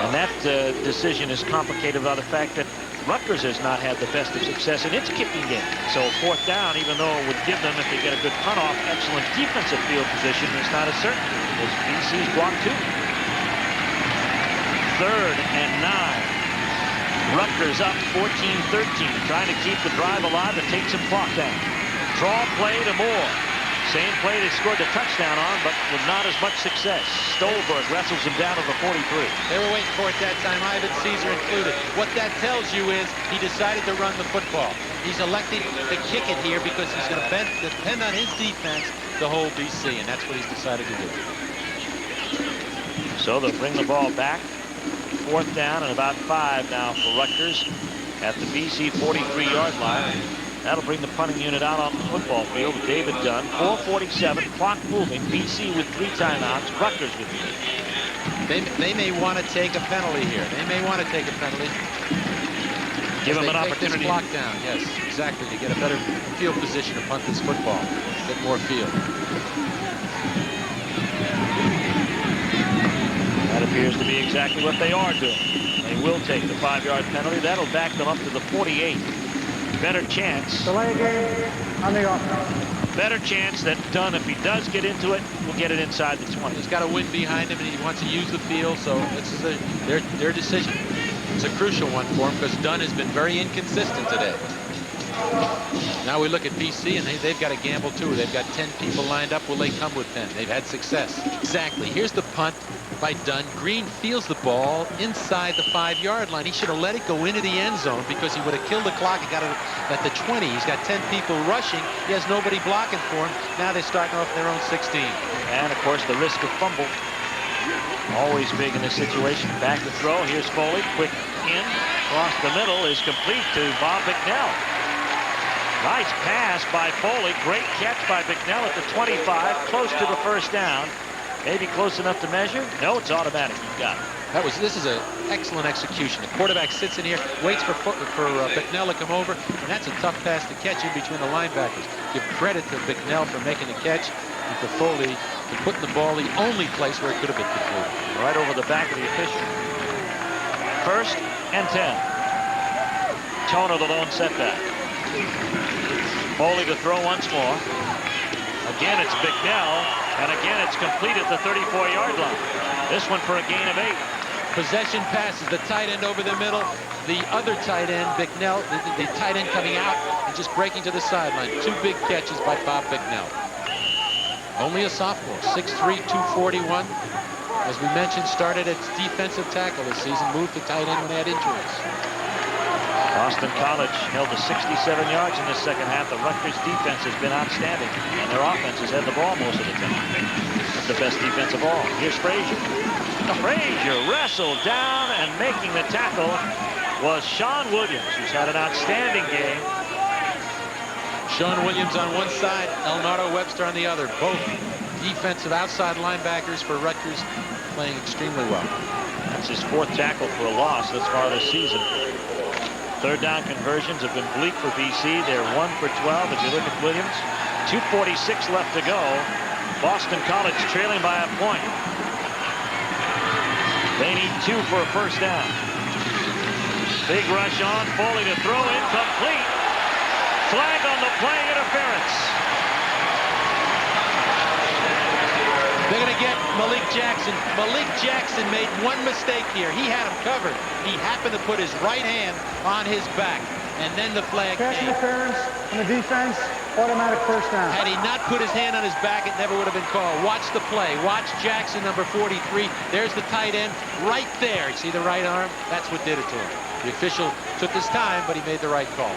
And that decision is complicated by the fact that Rutgers has not had the best of success in its kicking game. So fourth down, even though it would give them, if they get a good punt off, excellent defensive field position, is not a certainty because BC's blocked two. Third and 9. Rutgers up 14-13, trying to keep the drive alive and take some clock down. Draw play to Moore. Same play they scored the touchdown on, but with not as much success. Stolberg wrestles him down to the 43. They were waiting for it that time, Ivan Caesar included. What that tells you is he decided to run the football. He's elected to kick it here because he's going to depend on his defense to hold BC, and that's what he's decided to do. So they'll bring the ball back. Fourth down and about 5 now for Rutgers at the BC 43-yard line. That'll bring the punting unit out on the football field with David Dunn. 4:47, clock moving. BC with 3 timeouts. Rutgers with 3. They may want to take a penalty here. They may want to take a penalty. Give them an Take opportunity. this clock down. Yes, exactly. To get a better field position to punt this football. Get more field. That appears to be exactly what they are doing. They will take the 5-yard penalty. That'll back them up to the 48. Better chance. Delay game on the offense. Better chance that Dunn, if he does get into it, will get it inside the 20. He's got a wind behind him, and he wants to use the field, so this is their decision. It's a crucial one for him because Dunn has been very inconsistent today. Now we look at BC, and they've got a gamble, too. They've got 10 people lined up. Will they come with 10? They've had success. Exactly. Here's the punt by Dunn. Green feels the ball inside the 5-yard line. He should have let it go into the end zone because he would have killed the clock and got it at the 20. He's got 10 people rushing. He has nobody blocking for him. Now they're starting off their own 16. And, of course, the risk of fumble. Always big in this situation. Back to throw. Here's Foley. Quick in. Across the middle is complete to Bob Bicknell. Nice pass by Foley. Great catch by Bicknell at the 25. Close to the first down. Maybe close enough to measure. No, it's automatic. You got it. This is an excellent execution. The quarterback sits in here, waits for Bicknell to come over, and that's a tough pass to catch in between the linebackers. Give credit to Bicknell for making the catch and for Foley for putting the ball the only place where it could have been completed. Right over the back of the official. First and 10. Tono the lone setback. Foley to throw once more. Again, it's Bicknell, and again, it's complete at the 34-yard line. This one for a gain of 8. Possession passes, the tight end over the middle, the other tight end, Bicknell, the tight end coming out and just breaking to the sideline. 2 big catches by Bob Bicknell. Only a sophomore, 6'3", 241. As we mentioned, started at defensive tackle this season, moved to tight end when they had injuries. Boston College held to 67 yards in the second half. The Rutgers defense has been outstanding, and their offense has had the ball most of the time. The best defense of all. Here's Frazier. Frazier wrestled down, and making the tackle was Sean Williams, who's had an outstanding game. Sean Williams on one side, Elnardo Webster on the other. Both defensive outside linebackers for Rutgers playing extremely well. That's his 4th tackle for a loss thus far this season. Third down conversions have been bleak for BC. They're 1 for 12. If you look at Williams, 2:46 left to go. Boston College trailing by a point. They need 2 for a first down. Big rush on. Foley to throw, incomplete. Flag on the play, interference. They're going to get Malik Jackson. Malik Jackson made one mistake here. He had him covered. He happened to put his right hand on his back. And then the flag Pass came. interference on the defense, automatic first down. Had he not put his hand on his back, it never would have been called. Watch the play. Watch Jackson, number 43. There's the tight end right there. You see the right arm? That's what did it to him. The official took his time, but he made the right call.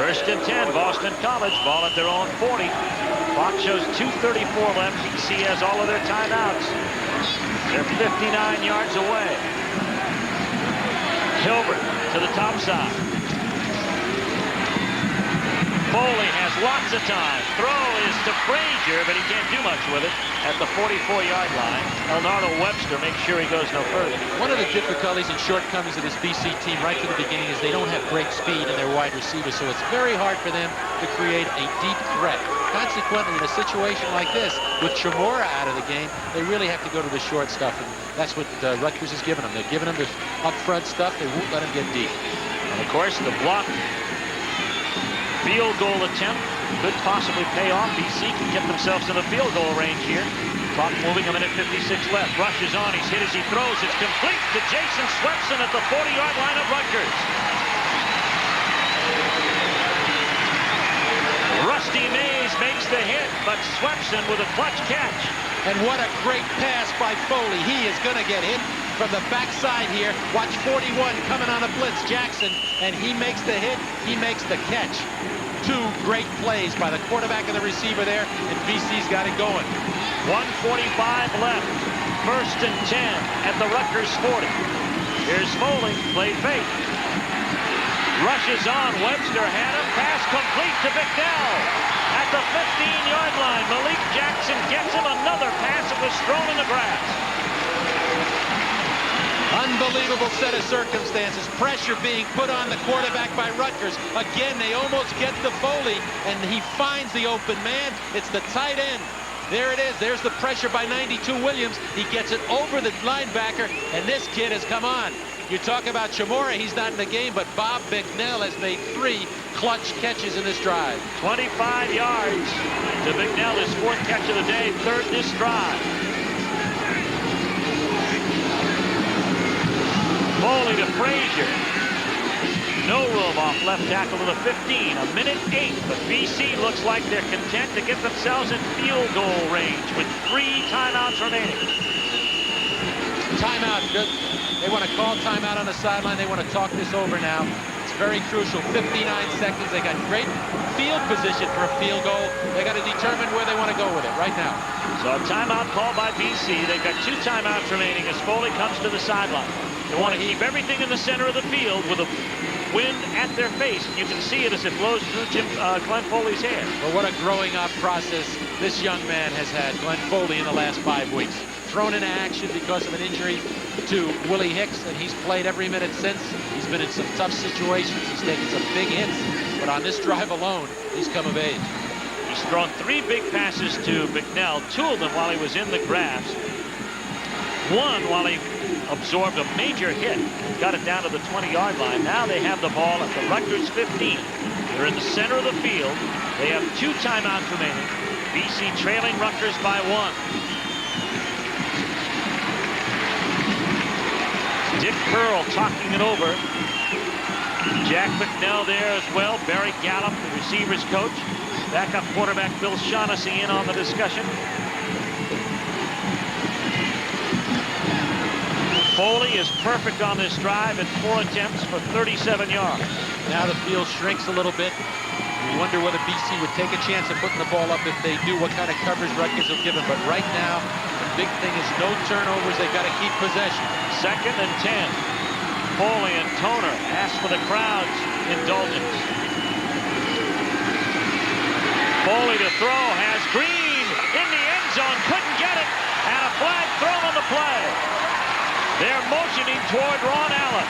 First and 10, Boston College. Ball at their own 40. Clock shows 2:34 left. BC has all of their timeouts. They're 59 yards away. Hilbert to the top side. Foley has lots of time. Throw is to Frazier, but he can't do much with it at the 44-yard line. Elnardo Webster makes sure he goes no further. One of the difficulties and shortcomings of this BC team right from the beginning is they don't have great speed in their wide receivers, so it's very hard for them to create a deep threat. Consequently, in a situation like this, with Chamora out of the game, they really have to go to the short stuff, and that's what Rutgers is giving them. They're giving them the up-front stuff. They won't let them get deep. And of course, the block field goal attempt could possibly pay off. BC can get themselves in the field goal range here. Clock moving, a minute 56 left. Rush is on. He's hit as he throws. It's complete to Jason Swepson at the 40-yard line of Rutgers. Rusty Mays makes the hit, but Swepson with a clutch catch. And what a great pass by Foley. He is going to get hit from the backside here. Watch 41 coming on a blitz, Jackson, and he makes the hit. He makes the catch. 2 great plays by the quarterback and the receiver there, and BC's got it going. 1:45 left. First and 10 at the Rutgers 40. Here's Foley, played fake. Rushes on. Webster had him. Pass complete to Bicknell at the 15-yard line. Malik Jackson gets him. Another pass that was thrown in the grass. Unbelievable set of circumstances. Pressure being put on the quarterback by Rutgers. Again, they almost get to Foley, and he finds the open man. It's the tight end. There it is. There's the pressure by 92 Williams. He gets it over the linebacker, and this kid has come on. You talk about Chamora, he's not in the game, but Bob Bicknell has made 3 clutch catches in this drive. 25 yards to Bicknell, his 4th catch of the day, 3rd this drive. Foley to Frazier. No room off left tackle to the 15. A minute 8, but BC looks like they're content to get themselves in field goal range with 3 timeouts remaining. Timeout. They want to call timeout on the sideline. They want to talk this over now. It's very crucial. 59 seconds. They got great field position for a field goal. They got to determine where they want to go with it right now. So a timeout called by BC. They've got 2 timeouts remaining as Foley comes to the sideline. They want to keep everything in the center of the field with a wind at their face. You can see it as it blows through Glenn Foley's hair. Well, what a growing up process this young man has had, Glenn Foley, in the last 5 weeks. Thrown into action because of an injury to Willie Hicks, and he's played every minute since. He's been in some tough situations. He's taken some big hits, but on this drive alone, he's come of age. He's thrown 3 big passes to Bicknell, 2 of them while he was in the grass. 1 while he absorbed a major hit, got it down to the 20-yard line. Now they have the ball at the Rutgers 15. They're in the center of the field. They have 2 timeouts remaining. BC trailing Rutgers by 1. Dick Pearl talking it over. Jack Bicknell there as well. Barry Gallup, the receivers coach. Backup quarterback Bill Shaughnessy in on the discussion. Foley is perfect on this drive at 4 attempts for 37 yards. Now the field shrinks a little bit. You wonder whether BC would take a chance of putting the ball up. If they do, what kind of coverage Rutgers will give them. But right now, the big thing is no turnovers. They've got to keep possession. 2nd and 10. Foley and Toner ask for the crowd's indulgence. Foley to throw, has Green in the end zone, couldn't get it, and a flag thrown on the play. They're motioning toward Ron Allen.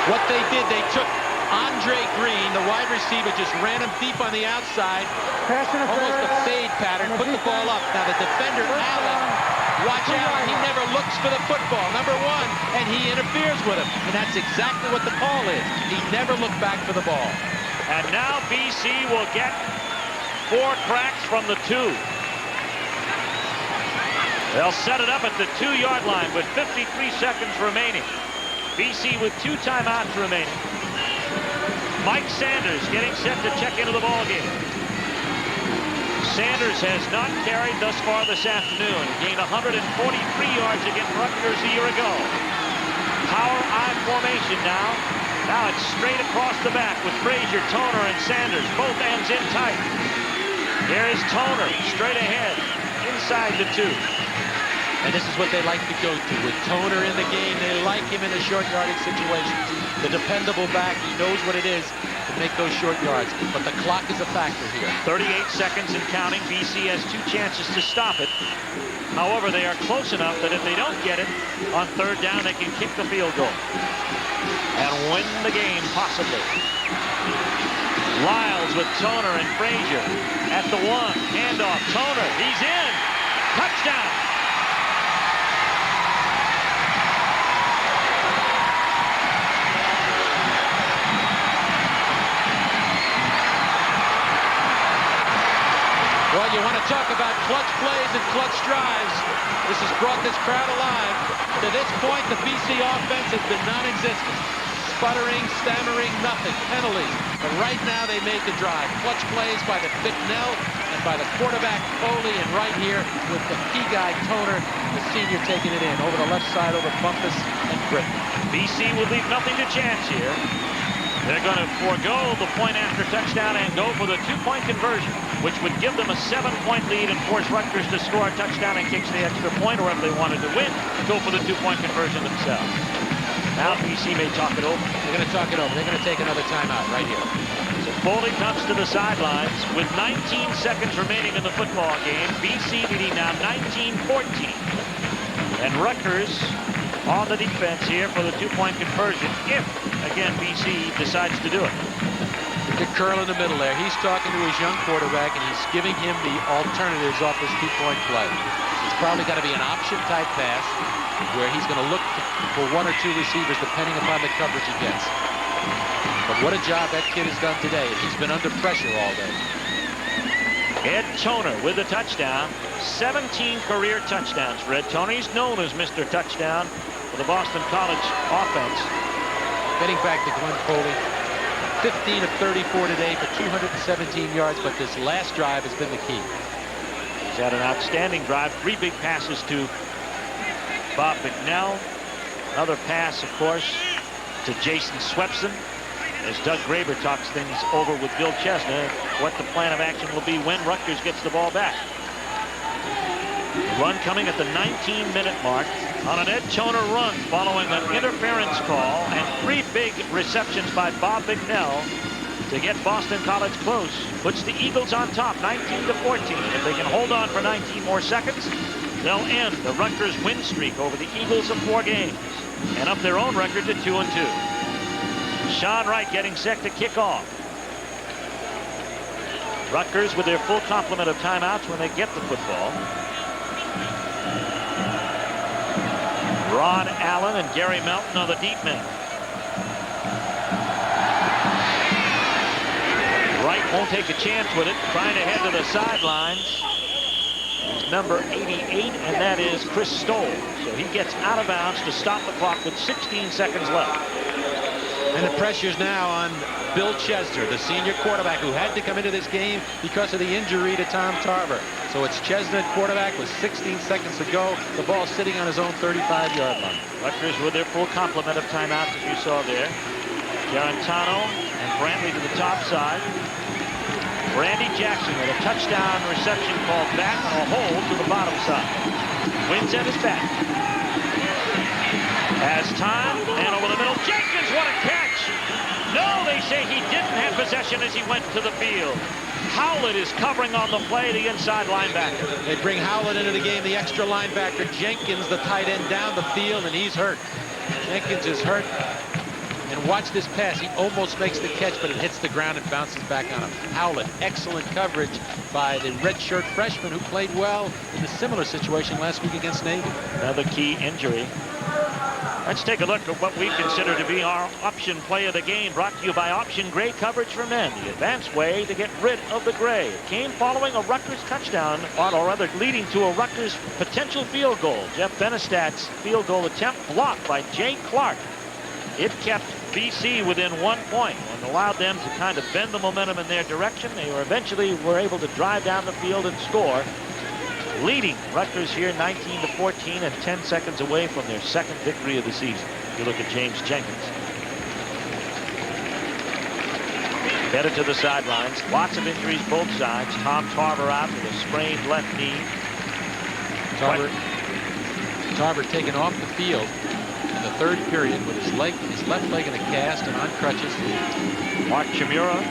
What they did, they took Andre Green, the wide receiver, just ran him deep on the outside, almost a fade pattern, put the ball up. Now the defender, Allen, watch Allen, he never looks for the football, number one, and he interferes with him. And that's exactly what the call is. He never looked back for the ball. And now BC will get 4 cracks from the 2. They'll set it up at the 2-yard line with 53 seconds remaining. BC with 2 timeouts remaining. Mike Sanders getting set to check into the ball game. Sanders has not carried thus far this afternoon. Gained 143 yards against Rutgers a year ago. Power I formation now. Now it's straight across the back with Frazier, Toner, and Sanders. Both ends in tight. Here's Toner straight ahead inside the 2. And this is what they like to go to. With Toner in the game, they like him in the short yardage situations. The dependable back, he knows what it is to make those short yards. But the clock is a factor here. 38 seconds and counting. BC has 2 chances to stop it. However, they are close enough that if they don't get it on 3rd down, they can kick the field goal and win the game, possibly. Lyles with Toner and Frazier at the 1. Handoff. Toner. He's in. Touchdown. Well, you want to talk about clutch plays and clutch drives. This has brought this crowd alive. To this point, the BC offense has been non-existent. Sputtering, stammering, nothing. Penalties. But right now, they made the drive. Clutch plays by the Bicknell and by the quarterback, Foley, and right here with the key guy, Toner, the senior, taking it in. Over the left side, over Bumpus and Britton. BC will leave nothing to chance here. They're going to forego the point after touchdown and go for the 2-point conversion, which would give them a 7-point lead and force Rutgers to score a touchdown and kicks the extra point, or if they wanted to win, go for the 2-point conversion themselves. Now BC may talk it over. They're going to talk it over. They're going to take another timeout right here. So Foley comes to the sidelines with 19 seconds remaining in the football game. BC leading now 19-14. And Rutgers on the defense here for the 2-point conversion if, again, BC decides to do it. Look at Curl in the middle there. He's talking to his young quarterback, and he's giving him the alternatives off this 2-point play. It's probably got to be an option-type pass where he's going to look for 1 or 2 receivers depending upon the coverage he gets. But what a job that kid has done today. He's been under pressure all day. Ed Toner with the touchdown. 17 career touchdowns for Ed Toner. He's known as Mr. Touchdown for the Boston College offense. Getting back to Glenn Foley. 15 of 34 today for 217 yards, but this last drive has been the key. He's had an outstanding drive. 3 big passes to Bob Bicknell. Another pass, of course, to Jason Swepson. As Doug Graber talks things over with Bill Chesna, what the plan of action will be when Rutgers gets the ball back. The run coming at the 19-minute mark on an Ed Toner run following an interference call and 3 big receptions by Bob Bicknell to get Boston College close. Puts the Eagles on top, 19-14. If they can hold on for 19 more seconds, they'll end the Rutgers win streak over the Eagles of 4 games and up their own record to 2-2. Sean Wright getting set to kick off. Rutgers with their full complement of timeouts when they get the football. Ron Allen and Gary Melton are the deep men. Wright won't take a chance with it, trying to head to the sidelines. He's number 88, and that is Chris Stoll. So he gets out of bounds to stop the clock with 16 seconds left. And the pressure's now on Bill Chesner, the senior quarterback who had to come into this game because of the injury to Tom Tarver. So it's Chesner quarterback with 16 seconds to go. The ball sitting on his own 35-yard line. Rutgers with their full complement of timeouts, as you saw there. Garantano and Brantley to the top side. Randy Jackson with a touchdown reception called back on a hold to the bottom side. Wins at his back. Has time, and over the middle, Jenkins, what a catch! No, they say he didn't have possession as he went to the field. Howlett is covering on the play, the inside linebacker. They bring Howlett into the game, the extra linebacker. Jenkins, the tight end, down the field, and he's hurt. Jenkins is hurt. And watch this pass. He almost makes the catch, but it hits the ground and bounces back on him. Howlett, excellent coverage by the redshirt freshman who played well in a similar situation last week against Navy. Another key injury. Let's take a look at what we consider to be our option play of the game, brought to you by Option Gray Coverage for Men, the advanced way to get rid of the gray. It came following a Rutgers touchdown, or rather leading to a Rutgers potential field goal. Jeff Benestat's field goal attempt blocked by Jay Clark. It kept BC within 1 point and allowed them to kind of bend the momentum in their direction. They were eventually able to drive down the field and score, leading Rutgers here 19-14 and 10 seconds away from their second victory of the season. You look at James Jenkins. Headed to the sidelines. Lots of injuries both sides. Tom Tarver out with a sprained left knee. Tarver taken off the field in the third period with his left leg in a cast and on crutches. Mark Chimura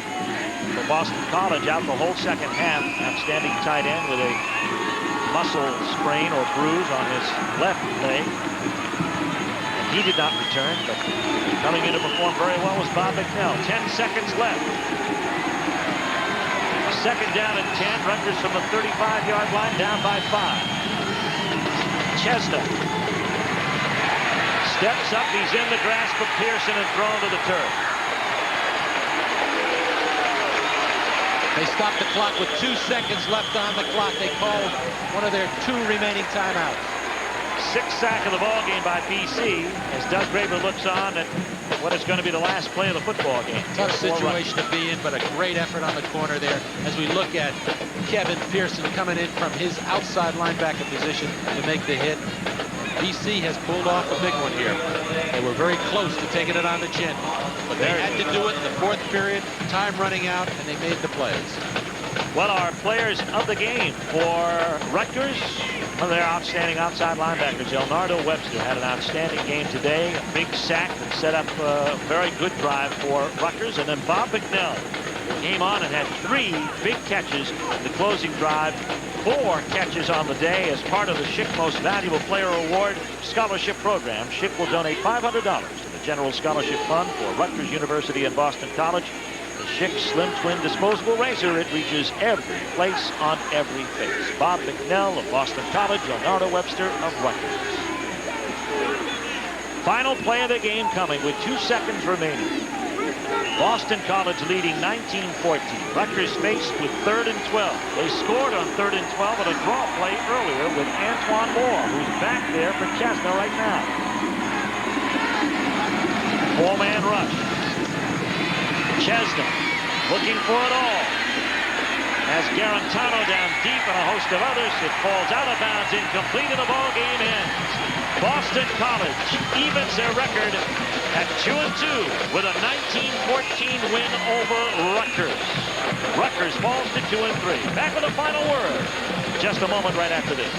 for Boston College out the whole second half. Outstanding tight end with a muscle sprain or bruise on his left leg. And he did not return, but coming in to perform very well was Bob McNell. 10 seconds left. Second down and 10. Rutgers from the 35-yard line, down by 5. Chesna steps up. He's in the grasp of Pearson and thrown to the turf. They stopped the clock with 2 seconds left on the clock. They called one of their 2 remaining timeouts. 6th sack of the ball game by BC as Doug Graber looks on at what is going to be the last play of the football game. Tough situation to be in, but a great effort on the corner there as we look at Kevin Pearson coming in from his outside linebacker position to make the hit. BC has pulled off a big one here. They were very close to taking it on the chin, but they had to do it in the 4th period, time running out, and they made the plays. Well, our players of the game for Rutgers, one of their outstanding outside linebackers, Elnardo Webster, had an outstanding game today. A big sack that set up a very good drive for Rutgers. And then Bob McNell came on and had 3 big catches in the closing drive. 4 catches on the day as part of the Schick Most Valuable Player Award Scholarship Program. Schick will donate $500 to the General Scholarship Fund for Rutgers University and Boston College. The Schick Slim Twin Disposable Razor, it reaches every place on every face. Bob McNell of Boston College, Leonardo Webster of Rutgers. Final play of the game coming with 2 seconds remaining. Boston College leading 19-14. Rutgers faced with 3rd and 12. They scored on 3rd and 12 at a draw play earlier with Antoine Moore, who's back there for Chesna right now. 4-man rush. Chesna looking for it all. As Garantano down deep and a host of others, it falls out of bounds, incomplete, and the ball game ends. Boston College evens their record at 2-2 with a 19-14 win over Rutgers. Rutgers falls to 2-3. Back with a final word. Just a moment right after this.